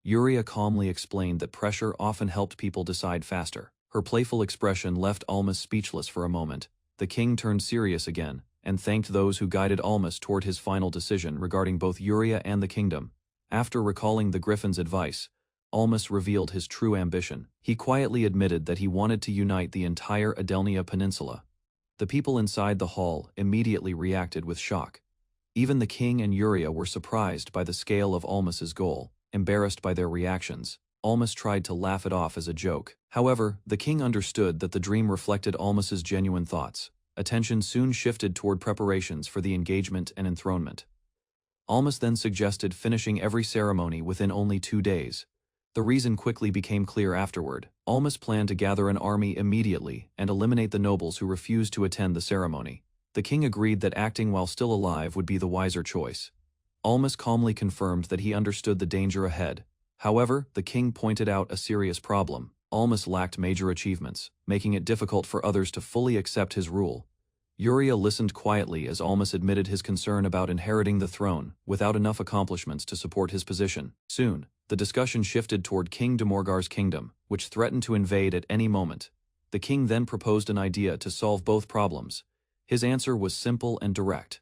Yuria calmly explained that pressure often helped people decide faster. Her playful expression left Almas speechless for a moment. The king turned serious again, and thanked those who guided Almas toward his final decision regarding both Yuria and the kingdom. After recalling the Griffin's advice, Almas revealed his true ambition. He quietly admitted that he wanted to unite the entire Adelnia Peninsula. The people inside the hall immediately reacted with shock. Even the king and Yuria were surprised by the scale of Almas's goal. Embarrassed by their reactions, Almas tried to laugh it off as a joke. However, the king understood that the dream reflected Almas's genuine thoughts. Attention soon shifted toward preparations for the engagement and enthronement. Almas then suggested finishing every ceremony within only 2 days. The reason quickly became clear afterward. Almas planned to gather an army immediately and eliminate the nobles who refused to attend the ceremony. The king agreed that acting while still alive would be the wiser choice. Almas calmly confirmed that he understood the danger ahead. However, the king pointed out a serious problem. Almas lacked major achievements, making it difficult for others to fully accept his rule. Yuria listened quietly as Almas admitted his concern about inheriting the throne without enough accomplishments to support his position. Soon, the discussion shifted toward King Demorgar's kingdom, which threatened to invade at any moment. The king then proposed an idea to solve both problems. His answer was simple and direct.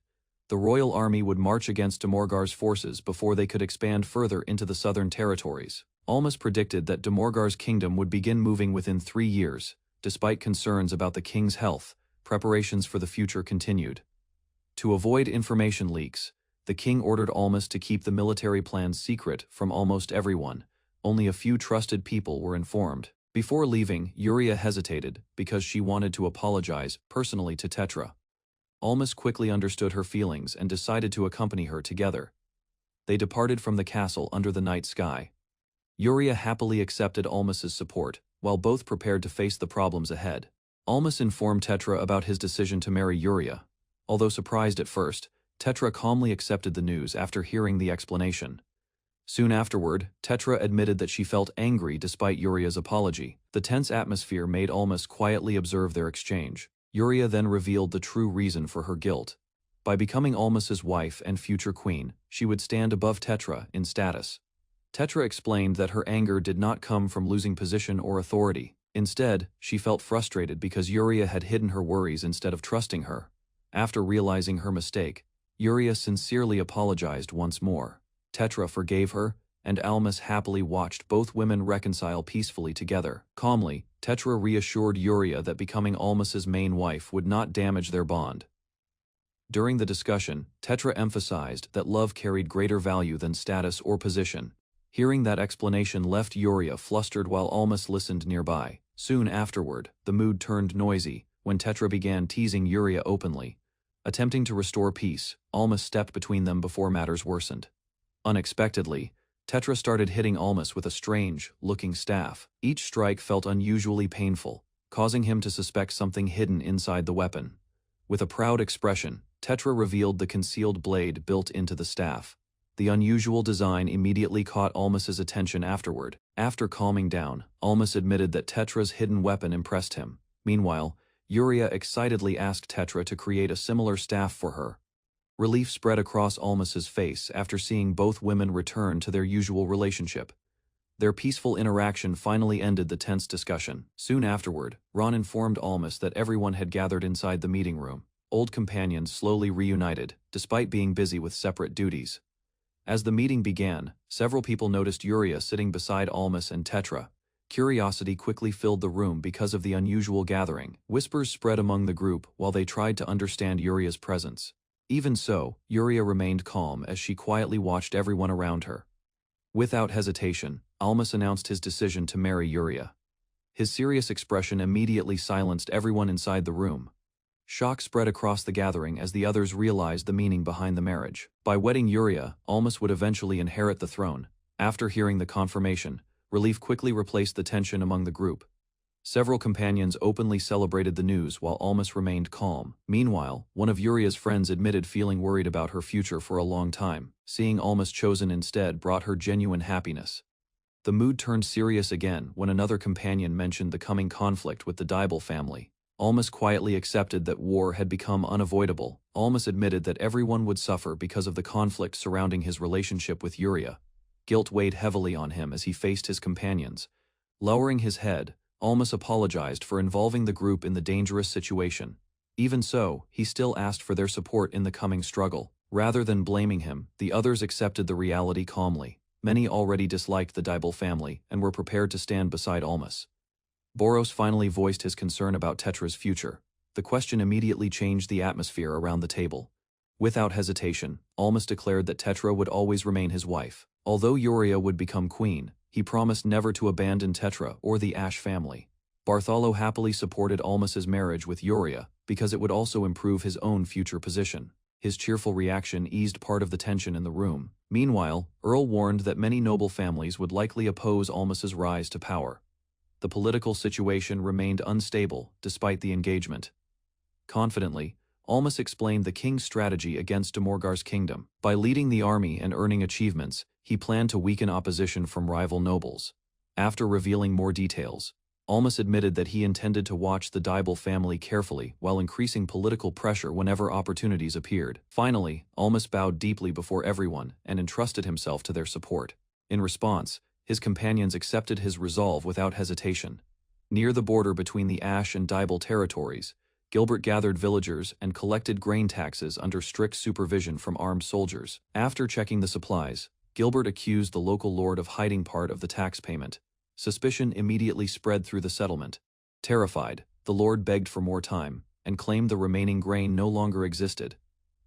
The royal army would march against Demorgar's forces before they could expand further into the southern territories. Almas predicted that Demorgar's kingdom would begin moving within 3 years. Despite concerns about the king's health, preparations for the future continued. To avoid information leaks, the king ordered Almas to keep the military plans secret from almost everyone. Only a few trusted people were informed. Before leaving, Yuria hesitated because she wanted to apologize personally to Tetra. Almas quickly understood her feelings and decided to accompany her together. They departed from the castle under the night sky. Yuria happily accepted Almas's support, while both prepared to face the problems ahead. Almas informed Tetra about his decision to marry Yuria. Although surprised at first, Tetra calmly accepted the news after hearing the explanation. Soon afterward, Tetra admitted that she felt angry despite Yuria's apology. The tense atmosphere made Almas quietly observe their exchange. Yuria then revealed the true reason for her guilt. By becoming Almas's wife and future queen, she would stand above Tetra in status. Tetra explained that her anger did not come from losing position or authority. Instead, she felt frustrated because Yuria had hidden her worries instead of trusting her. After realizing her mistake, Yuria sincerely apologized once more. Tetra forgave her, and Almas happily watched both women reconcile peacefully together. Calmly, Tetra reassured Yuria that becoming Almas's main wife would not damage their bond. During the discussion, Tetra emphasized that love carried greater value than status or position. Hearing that explanation left Yuria flustered while Almas listened nearby. Soon afterward, the mood turned noisy when Tetra began teasing Yuria openly. Attempting to restore peace, Almas stepped between them before matters worsened. Unexpectedly, Tetra started hitting Almas with a strange-looking staff. Each strike felt unusually painful, causing him to suspect something hidden inside the weapon. With a proud expression, Tetra revealed the concealed blade built into the staff. The unusual design immediately caught Almas's attention afterward. After calming down, Almas admitted that Tetra's hidden weapon impressed him. Meanwhile, Yuria excitedly asked Tetra to create a similar staff for her. Relief spread across Almas's face after seeing both women return to their usual relationship. Their peaceful interaction finally ended the tense discussion. Soon afterward, Ron informed Almas that everyone had gathered inside the meeting room. Old companions slowly reunited, despite being busy with separate duties. As the meeting began, several people noticed Yuria sitting beside Almas and Tetra. Curiosity quickly filled the room because of the unusual gathering. Whispers spread among the group while they tried to understand Yuria's presence. Even so, Yuria remained calm as she quietly watched everyone around her. Without hesitation, Almas announced his decision to marry Yuria. His serious expression immediately silenced everyone inside the room. Shock spread across the gathering as the others realized the meaning behind the marriage. By wedding Yuria, Almas would eventually inherit the throne. After hearing the confirmation, relief quickly replaced the tension among the group. Several companions openly celebrated the news while Almas remained calm. Meanwhile, one of Yuria's friends admitted feeling worried about her future for a long time. Seeing Almas chosen instead brought her genuine happiness. The mood turned serious again when another companion mentioned the coming conflict with the Dibble family. Almas quietly accepted that war had become unavoidable. Almas admitted that everyone would suffer because of the conflict surrounding his relationship with Yuria. Guilt weighed heavily on him as he faced his companions. Lowering his head, Almas apologized for involving the group in the dangerous situation. Even so, he still asked for their support in the coming struggle. Rather than blaming him, the others accepted the reality calmly. Many already disliked the Dibble family and were prepared to stand beside Almas. Boros finally voiced his concern about Tetra's future. The question immediately changed the atmosphere around the table. Without hesitation, Almas declared that Tetra would always remain his wife. Although Yuria would become queen, he promised never to abandon Tetra or the Ash family. Bartholo happily supported Almas's marriage with Yuria because it would also improve his own future position. His cheerful reaction eased part of the tension in the room. Meanwhile, Earl warned that many noble families would likely oppose Almas's rise to power. The political situation remained unstable despite the engagement. Confidently, Almas explained the king's strategy against Demorgar's kingdom. By leading the army and earning achievements, he planned to weaken opposition from rival nobles. After revealing more details, Almas admitted that he intended to watch the Dibble family carefully while increasing political pressure whenever opportunities appeared. Finally, Almas bowed deeply before everyone and entrusted himself to their support. In response, his companions accepted his resolve without hesitation. Near the border between the Ash and Dibble territories, Gilbert gathered villagers and collected grain taxes under strict supervision from armed soldiers. After checking the supplies, Gilbert accused the local lord of hiding part of the tax payment. Suspicion immediately spread through the settlement. Terrified, the lord begged for more time and claimed the remaining grain no longer existed.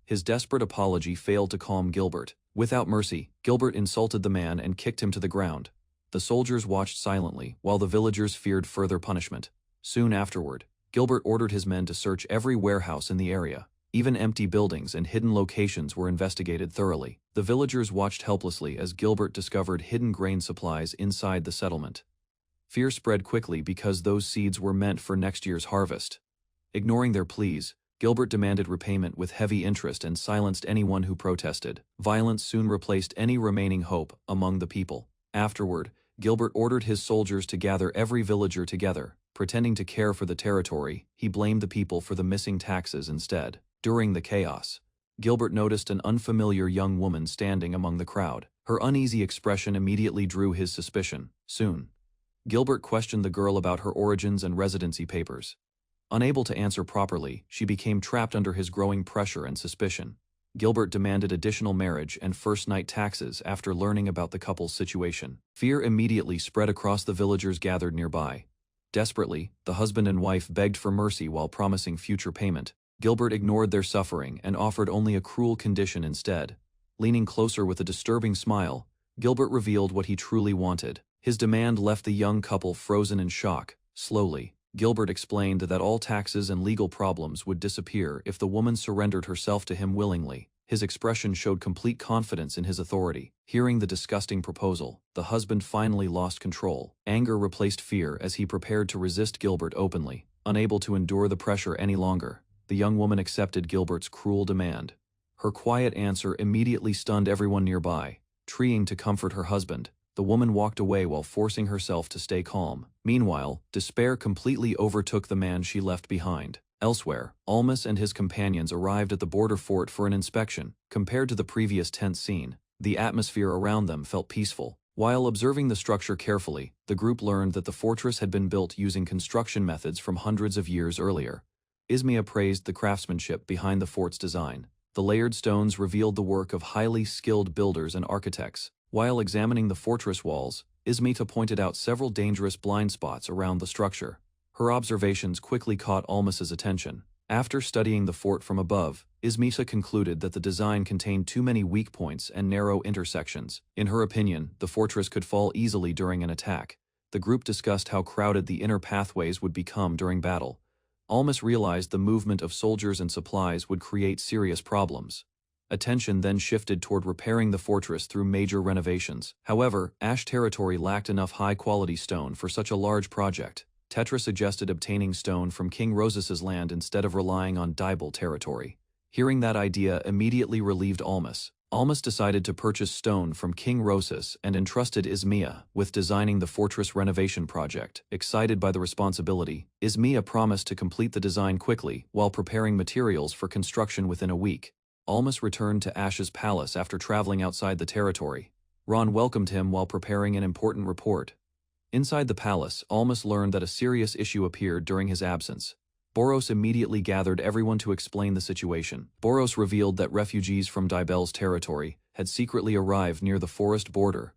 His desperate apology failed to calm Gilbert. Without mercy, Gilbert insulted the man and kicked him to the ground. The soldiers watched silently while the villagers feared further punishment. Soon afterward, Gilbert ordered his men to search every warehouse in the area. Even empty buildings and hidden locations were investigated thoroughly. The villagers watched helplessly as Gilbert discovered hidden grain supplies inside the settlement. Fear spread quickly because those seeds were meant for next year's harvest. Ignoring their pleas, Gilbert demanded repayment with heavy interest and silenced anyone who protested. Violence soon replaced any remaining hope among the people. Afterward, Gilbert ordered his soldiers to gather every villager together. Pretending to care for the territory, he blamed the people for the missing taxes instead. During the chaos, Gilbert noticed an unfamiliar young woman standing among the crowd. Her uneasy expression immediately drew his suspicion. Soon, Gilbert questioned the girl about her origins and residency papers. Unable to answer properly, she became trapped under his growing pressure and suspicion. Gilbert demanded additional marriage and first-night taxes after learning about the couple's situation. Fear immediately spread across the villagers gathered nearby. Desperately, the husband and wife begged for mercy while promising future payment. Gilbert ignored their suffering and offered only a cruel condition instead. Leaning closer with a disturbing smile, Gilbert revealed what he truly wanted. His demand left the young couple frozen in shock. Slowly, Gilbert explained that all taxes and legal problems would disappear if the woman surrendered herself to him willingly. His expression showed complete confidence in his authority. Hearing the disgusting proposal, the husband finally lost control. Anger replaced fear as he prepared to resist Gilbert openly. Unable to endure the pressure any longer, the young woman accepted Gilbert's cruel demand. Her quiet answer immediately stunned everyone nearby. Trying to comfort her husband, the woman walked away while forcing herself to stay calm. Meanwhile, despair completely overtook the man she left behind. Elsewhere, Almas and his companions arrived at the border fort for an inspection. Compared to the previous tense scene, the atmosphere around them felt peaceful. While observing the structure carefully, the group learned that the fortress had been built using construction methods from hundreds of years earlier. Ismia praised the craftsmanship behind the fort's design. The layered stones revealed the work of highly skilled builders and architects. While examining the fortress walls, Ismita pointed out several dangerous blind spots around the structure. Her observations quickly caught Almas's attention. After studying the fort from above, Ismita concluded that the design contained too many weak points and narrow intersections. In her opinion, the fortress could fall easily during an attack. The group discussed how crowded the inner pathways would become during battle. Almas realized the movement of soldiers and supplies would create serious problems. Attention then shifted toward repairing the fortress through major renovations. However, Ash territory lacked enough high-quality stone for such a large project. Tetra suggested obtaining stone from King Rosas's land instead of relying on Dibel territory. Hearing that idea immediately relieved Almas. Almas decided to purchase stone from King Rosas and entrusted Ismia with designing the fortress renovation project. Excited by the responsibility, Ismia promised to complete the design quickly while preparing materials for construction within a week. Almas returned to Ash's palace after traveling outside the territory. Ron welcomed him while preparing an important report. Inside the palace, Almas learned that a serious issue appeared during his absence. Boros immediately gathered everyone to explain the situation. Boros revealed that refugees from Dibel's territory had secretly arrived near the forest border.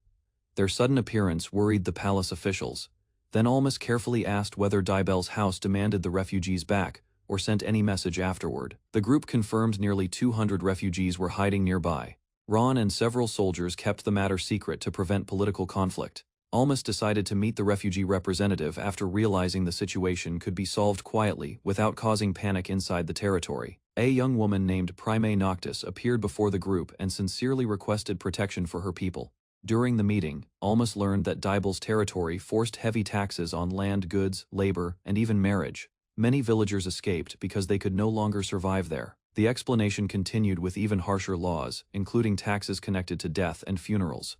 Their sudden appearance worried the palace officials. Then Almas carefully asked whether Dibel's house demanded the refugees back or sent any message afterward. The group confirmed nearly 200 refugees were hiding nearby. Ron and several soldiers kept the matter secret to prevent political conflict. Almas decided to meet the refugee representative after realizing the situation could be solved quietly without causing panic inside the territory. A young woman named Prime Noctis appeared before the group and sincerely requested protection for her people. During the meeting, Almas learned that Dibel's territory forced heavy taxes on land, goods, labor, and even marriage. Many villagers escaped because they could no longer survive there. The explanation continued with even harsher laws, including taxes connected to death and funerals.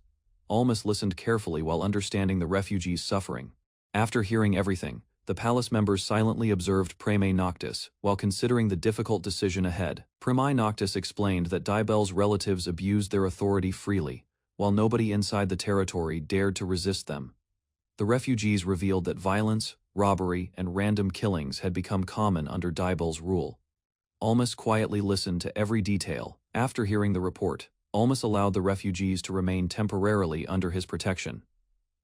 Almas listened carefully while understanding the refugees' suffering. After hearing everything, the palace members silently observed Prime Noctis while considering the difficult decision ahead. Prime Noctis explained that Dibel's relatives abused their authority freely, while nobody inside the territory dared to resist them. The refugees revealed that violence, robbery, and random killings had become common under Dibel's rule. Almas quietly listened to every detail. After hearing the report, Almas allowed the refugees to remain temporarily under his protection.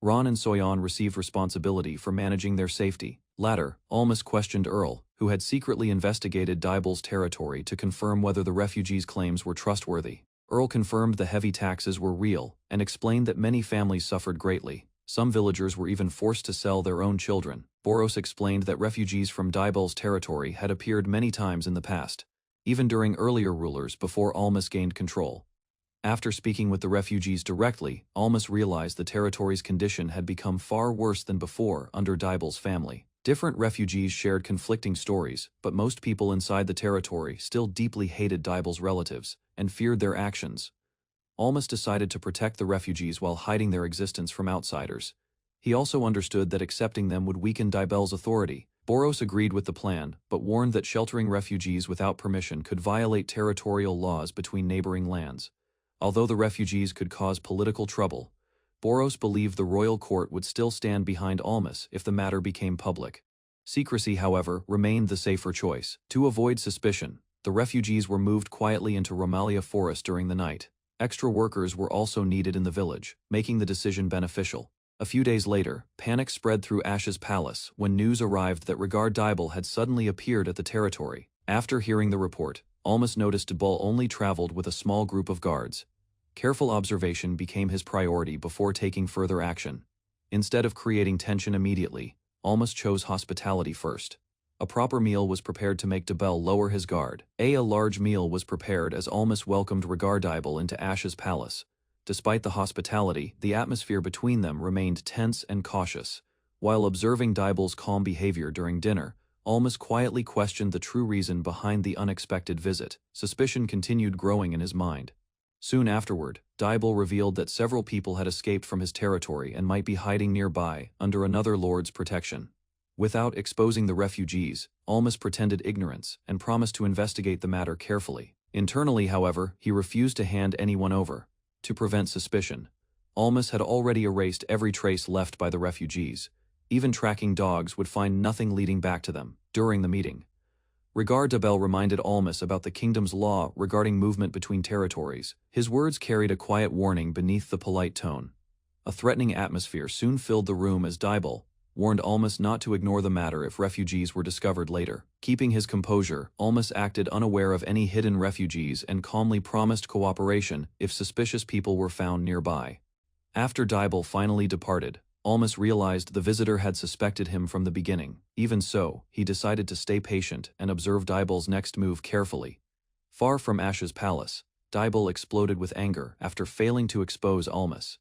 Ron and Soyeon received responsibility for managing their safety. Later, Almas questioned Earl, who had secretly investigated Dibel's territory to confirm whether the refugees' claims were trustworthy. Earl confirmed the heavy taxes were real and explained that many families suffered greatly. Some villagers were even forced to sell their own children. Boros explained that refugees from Dibel's territory had appeared many times in the past. even during earlier rulers before Almas gained control. After speaking with the refugees directly, Almas realized the territory's condition had become far worse than before under Dibel's family. Different refugees shared conflicting stories, but most people inside the territory still deeply hated Dibel's relatives and feared their actions. Almas decided to protect the refugees while hiding their existence from outsiders. He also understood that accepting them would weaken Dibel's authority. Boros agreed with the plan, but warned that sheltering refugees without permission could violate territorial laws between neighboring lands. Although the refugees could cause political trouble, Boros believed the royal court would still stand behind Almas if the matter became public. Secrecy, however, remained the safer choice. To avoid suspicion, the refugees were moved quietly into Romalia Forest during the night. Extra workers were also needed in the village, making the decision beneficial. A few days later, panic spread through Ash's palace when news arrived that Regard Dibel had suddenly appeared at the territory. After hearing the report, Almas noticed Dibel only traveled with a small group of guards. Careful observation became his priority before taking further action. Instead of creating tension immediately, Almas chose hospitality first. A proper meal was prepared to make Dibel lower his guard. A large meal was prepared as Almas welcomed Regard Dibel into Ash's palace. Despite the hospitality, the atmosphere between them remained tense and cautious. While observing Dibel's calm behavior during dinner, Almas quietly questioned the true reason behind the unexpected visit. Suspicion continued growing in his mind. Soon afterward, Dibel revealed that several people had escaped from his territory and might be hiding nearby under another lord's protection. Without exposing the refugees, Almas pretended ignorance and promised to investigate the matter carefully. Internally, however, he refused to hand anyone over. To prevent suspicion, Almas had already erased every trace left by the refugees. Even tracking dogs would find nothing leading back to them. During the meeting, Regard Dibel reminded Almas about the kingdom's law regarding movement between territories. His words carried a quiet warning beneath the polite tone. A threatening atmosphere soon filled the room as Dibel warned Almas not to ignore the matter if refugees were discovered later. Keeping his composure, Almas acted unaware of any hidden refugees and calmly promised cooperation if suspicious people were found nearby. After Dibel finally departed, Almas realized the visitor had suspected him from the beginning. Even so, he decided to stay patient and observe Dibel's next move carefully. Far from Ash's palace, Dibel exploded with anger after failing to expose Almas.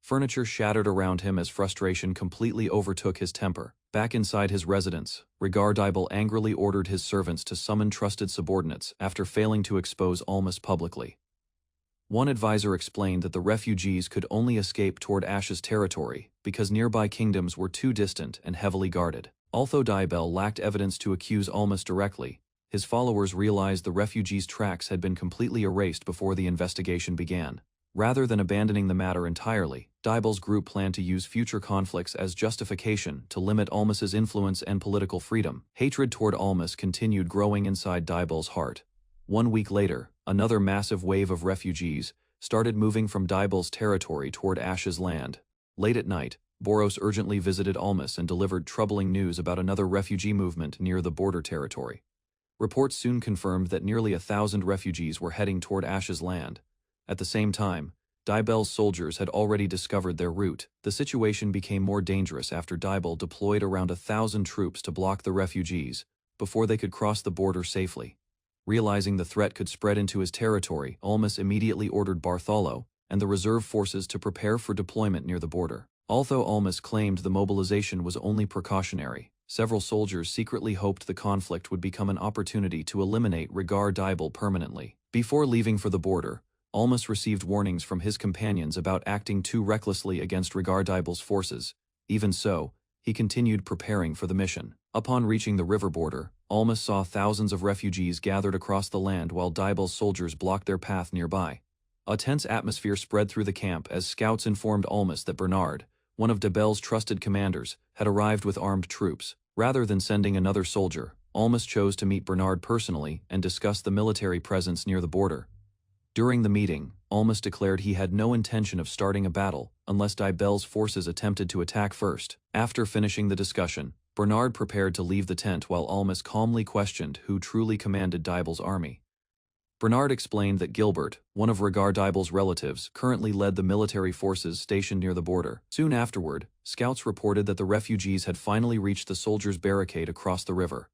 Furniture shattered around him as frustration completely overtook his temper. Back inside his residence, Regard Dibel angrily ordered his servants to summon trusted subordinates after failing to expose Almas publicly. One advisor explained that the refugees could only escape toward Ash's territory because nearby kingdoms were too distant and heavily guarded. Although Dibel lacked evidence to accuse Almas directly, his followers realized the refugees' tracks had been completely erased before the investigation began. Rather than abandoning the matter entirely, Dibel's group planned to use future conflicts as justification to limit Almas's influence and political freedom. Hatred toward Almas continued growing inside Dibel's heart. 1 week later, another massive wave of refugees started moving from Dibel's territory toward Ash's land. Late at night, Boros urgently visited Almas and delivered troubling news about another refugee movement near the border territory. Reports soon confirmed that nearly 1,000 refugees were heading toward Ash's land. At the same time, Dibel's soldiers had already discovered their route. The situation became more dangerous after Dibel deployed around 1,000 troops to block the refugees before they could cross the border safely. Realizing the threat could spread into his territory, Almas immediately ordered Bartholo and the reserve forces to prepare for deployment near the border. Although Almas claimed the mobilization was only precautionary, several soldiers secretly hoped the conflict would become an opportunity to eliminate Regard Dibel permanently. Before leaving for the border, Almas received warnings from his companions about acting too recklessly against Regard Dibel's forces. Even so, he continued preparing for the mission. Upon reaching the river border, Almas saw thousands of refugees gathered across the land while Dibel's soldiers blocked their path nearby. A tense atmosphere spread through the camp as scouts informed Almas that Bernard, one of Dibel's trusted commanders, had arrived with armed troops. Rather than sending another soldier, Almas chose to meet Bernard personally and discuss the military presence near the border. During the meeting, Almas declared he had no intention of starting a battle unless Dibel's forces attempted to attack first. After finishing the discussion, Bernard prepared to leave the tent while Almas calmly questioned who truly commanded Dibel's army. Bernard explained that Gilbert, one of Regard Dibel's relatives, currently led the military forces stationed near the border. Soon afterward, scouts reported that the refugees had finally reached the soldiers' barricade across the river.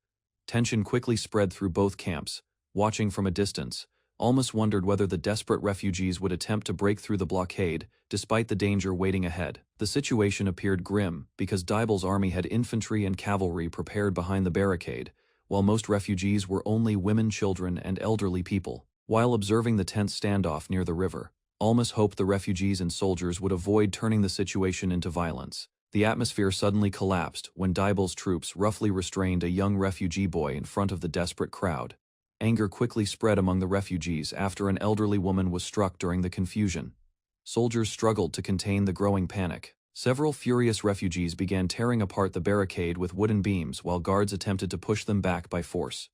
Tension quickly spread through both camps. Watching from a distance, Almas wondered whether the desperate refugees would attempt to break through the blockade, despite the danger waiting ahead. The situation appeared grim because Dibel's army had infantry and cavalry prepared behind the barricade, while most refugees were only women, children, and elderly people. While observing the tense standoff near the river, Almas hoped the refugees and soldiers would avoid turning the situation into violence. The atmosphere suddenly collapsed when Dibel's troops roughly restrained a young refugee boy in front of the desperate crowd. Anger quickly spread among the refugees after an elderly woman was struck during the confusion. Soldiers struggled to contain the growing panic. Several furious refugees began tearing apart the barricade with wooden beams while guards attempted to push them back by force.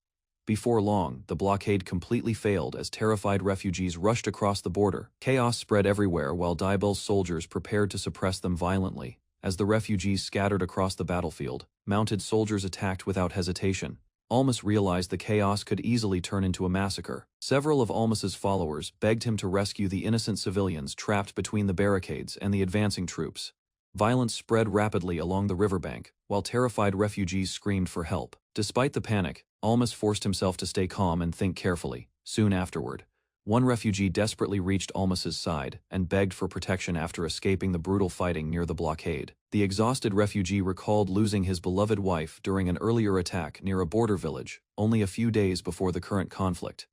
Before long, the blockade completely failed as terrified refugees rushed across the border. Chaos spread everywhere while Dibel's soldiers prepared to suppress them violently. As the refugees scattered across the battlefield, mounted soldiers attacked without hesitation. Almas realized the chaos could easily turn into a massacre. Several of Almas's followers begged him to rescue the innocent civilians trapped between the barricades and the advancing troops. Violence spread rapidly along the riverbank, while terrified refugees screamed for help. Despite the panic, Almas forced himself to stay calm and think carefully. Soon afterward, one refugee desperately reached Almas's side and begged for protection after escaping the brutal fighting near the blockade. The exhausted refugee recalled losing his beloved wife during an earlier attack near a border village, only a few days before the current conflict.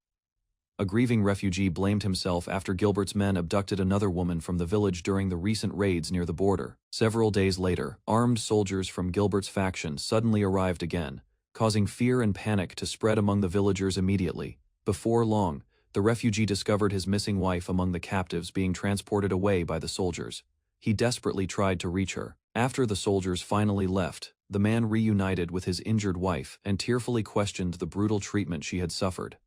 A grieving refugee blamed himself after Gilbert's men abducted another woman from the village during the recent raids near the border. Several days later, armed soldiers from Gilbert's faction suddenly arrived again, causing fear and panic to spread among the villagers immediately. Before long, the refugee discovered his missing wife among the captives being transported away by the soldiers. He desperately tried to reach her. After the soldiers finally left, the man reunited with his injured wife and tearfully questioned the brutal treatment she had suffered.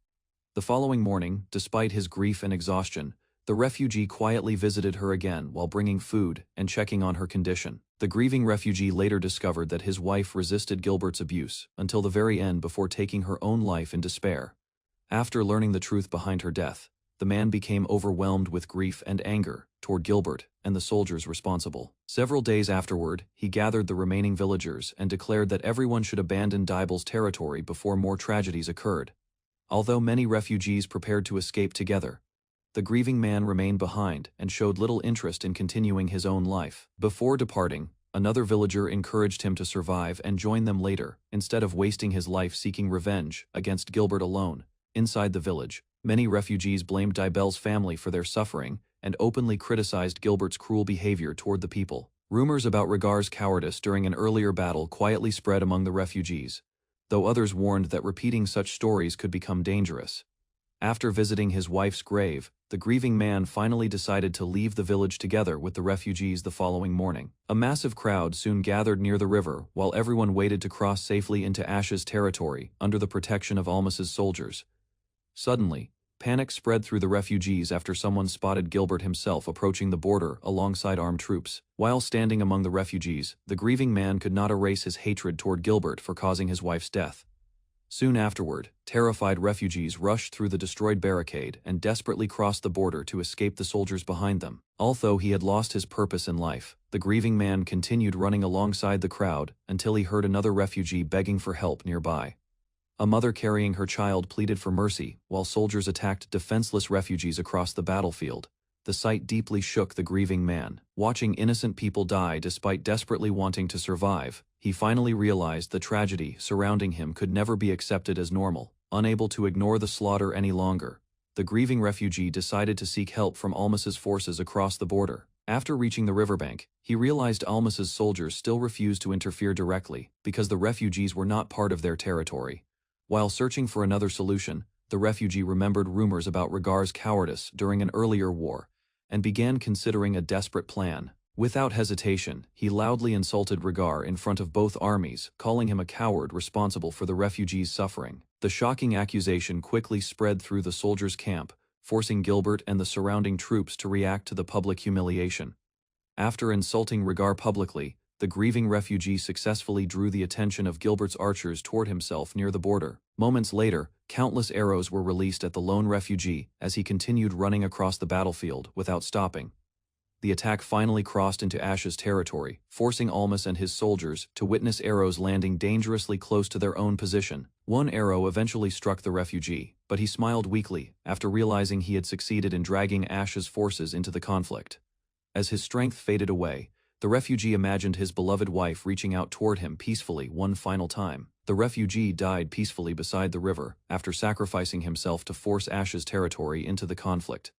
The following morning, despite his grief and exhaustion, the refugee quietly visited her again while bringing food and checking on her condition. The grieving refugee later discovered that his wife resisted Gilbert's abuse until the very end before taking her own life in despair. After learning the truth behind her death, the man became overwhelmed with grief and anger toward Gilbert and the soldiers responsible. Several days afterward, he gathered the remaining villagers and declared that everyone should abandon Dibel's territory before more tragedies occurred. Although many refugees prepared to escape together, the grieving man remained behind and showed little interest in continuing his own life. Before departing, another villager encouraged him to survive and join them later, instead of wasting his life seeking revenge against Gilbert alone. Inside the village, many refugees blamed Dibel's family for their suffering and openly criticized Gilbert's cruel behavior toward the people. Rumors about Rhaegar's cowardice during an earlier battle quietly spread among the refugees, though others warned that repeating such stories could become dangerous. After visiting his wife's grave, the grieving man finally decided to leave the village together with the refugees the following morning. A massive crowd soon gathered near the river while everyone waited to cross safely into Ash's territory under the protection of Almas's soldiers. Suddenly, panic spread through the refugees after someone spotted Gilbert himself approaching the border alongside armed troops. While standing among the refugees, the grieving man could not erase his hatred toward Gilbert for causing his wife's death. Soon afterward, terrified refugees rushed through the destroyed barricade and desperately crossed the border to escape the soldiers behind them. Although he had lost his purpose in life, the grieving man continued running alongside the crowd until he heard another refugee begging for help nearby. A mother carrying her child pleaded for mercy while soldiers attacked defenseless refugees across the battlefield. The sight deeply shook the grieving man. Watching innocent people die despite desperately wanting to survive, he finally realized the tragedy surrounding him could never be accepted as normal. Unable to ignore the slaughter any longer, the grieving refugee decided to seek help from Almas's forces across the border. After reaching the riverbank, he realized Almas's soldiers still refused to interfere directly because the refugees were not part of their territory. While searching for another solution, the refugee remembered rumors about Rhaegar's cowardice during an earlier war and began considering a desperate plan. Without hesitation, he loudly insulted Rhaegar in front of both armies, calling him a coward responsible for the refugees' suffering. The shocking accusation quickly spread through the soldiers' camp, forcing Gilbert and the surrounding troops to react to the public humiliation. After insulting Rhaegar publicly, the grieving refugee successfully drew the attention of Gilbert's archers toward himself near the border. Moments later, countless arrows were released at the lone refugee as he continued running across the battlefield without stopping. the attack finally crossed into Ash's territory, forcing Almas and his soldiers to witness arrows landing dangerously close to their own position. One arrow eventually struck the refugee, but he smiled weakly after realizing he had succeeded in dragging Ash's forces into the conflict. As his strength faded away, the refugee imagined his beloved wife reaching out toward him peacefully one final time. The refugee died peacefully beside the river after sacrificing himself to force Ash's territory into the conflict.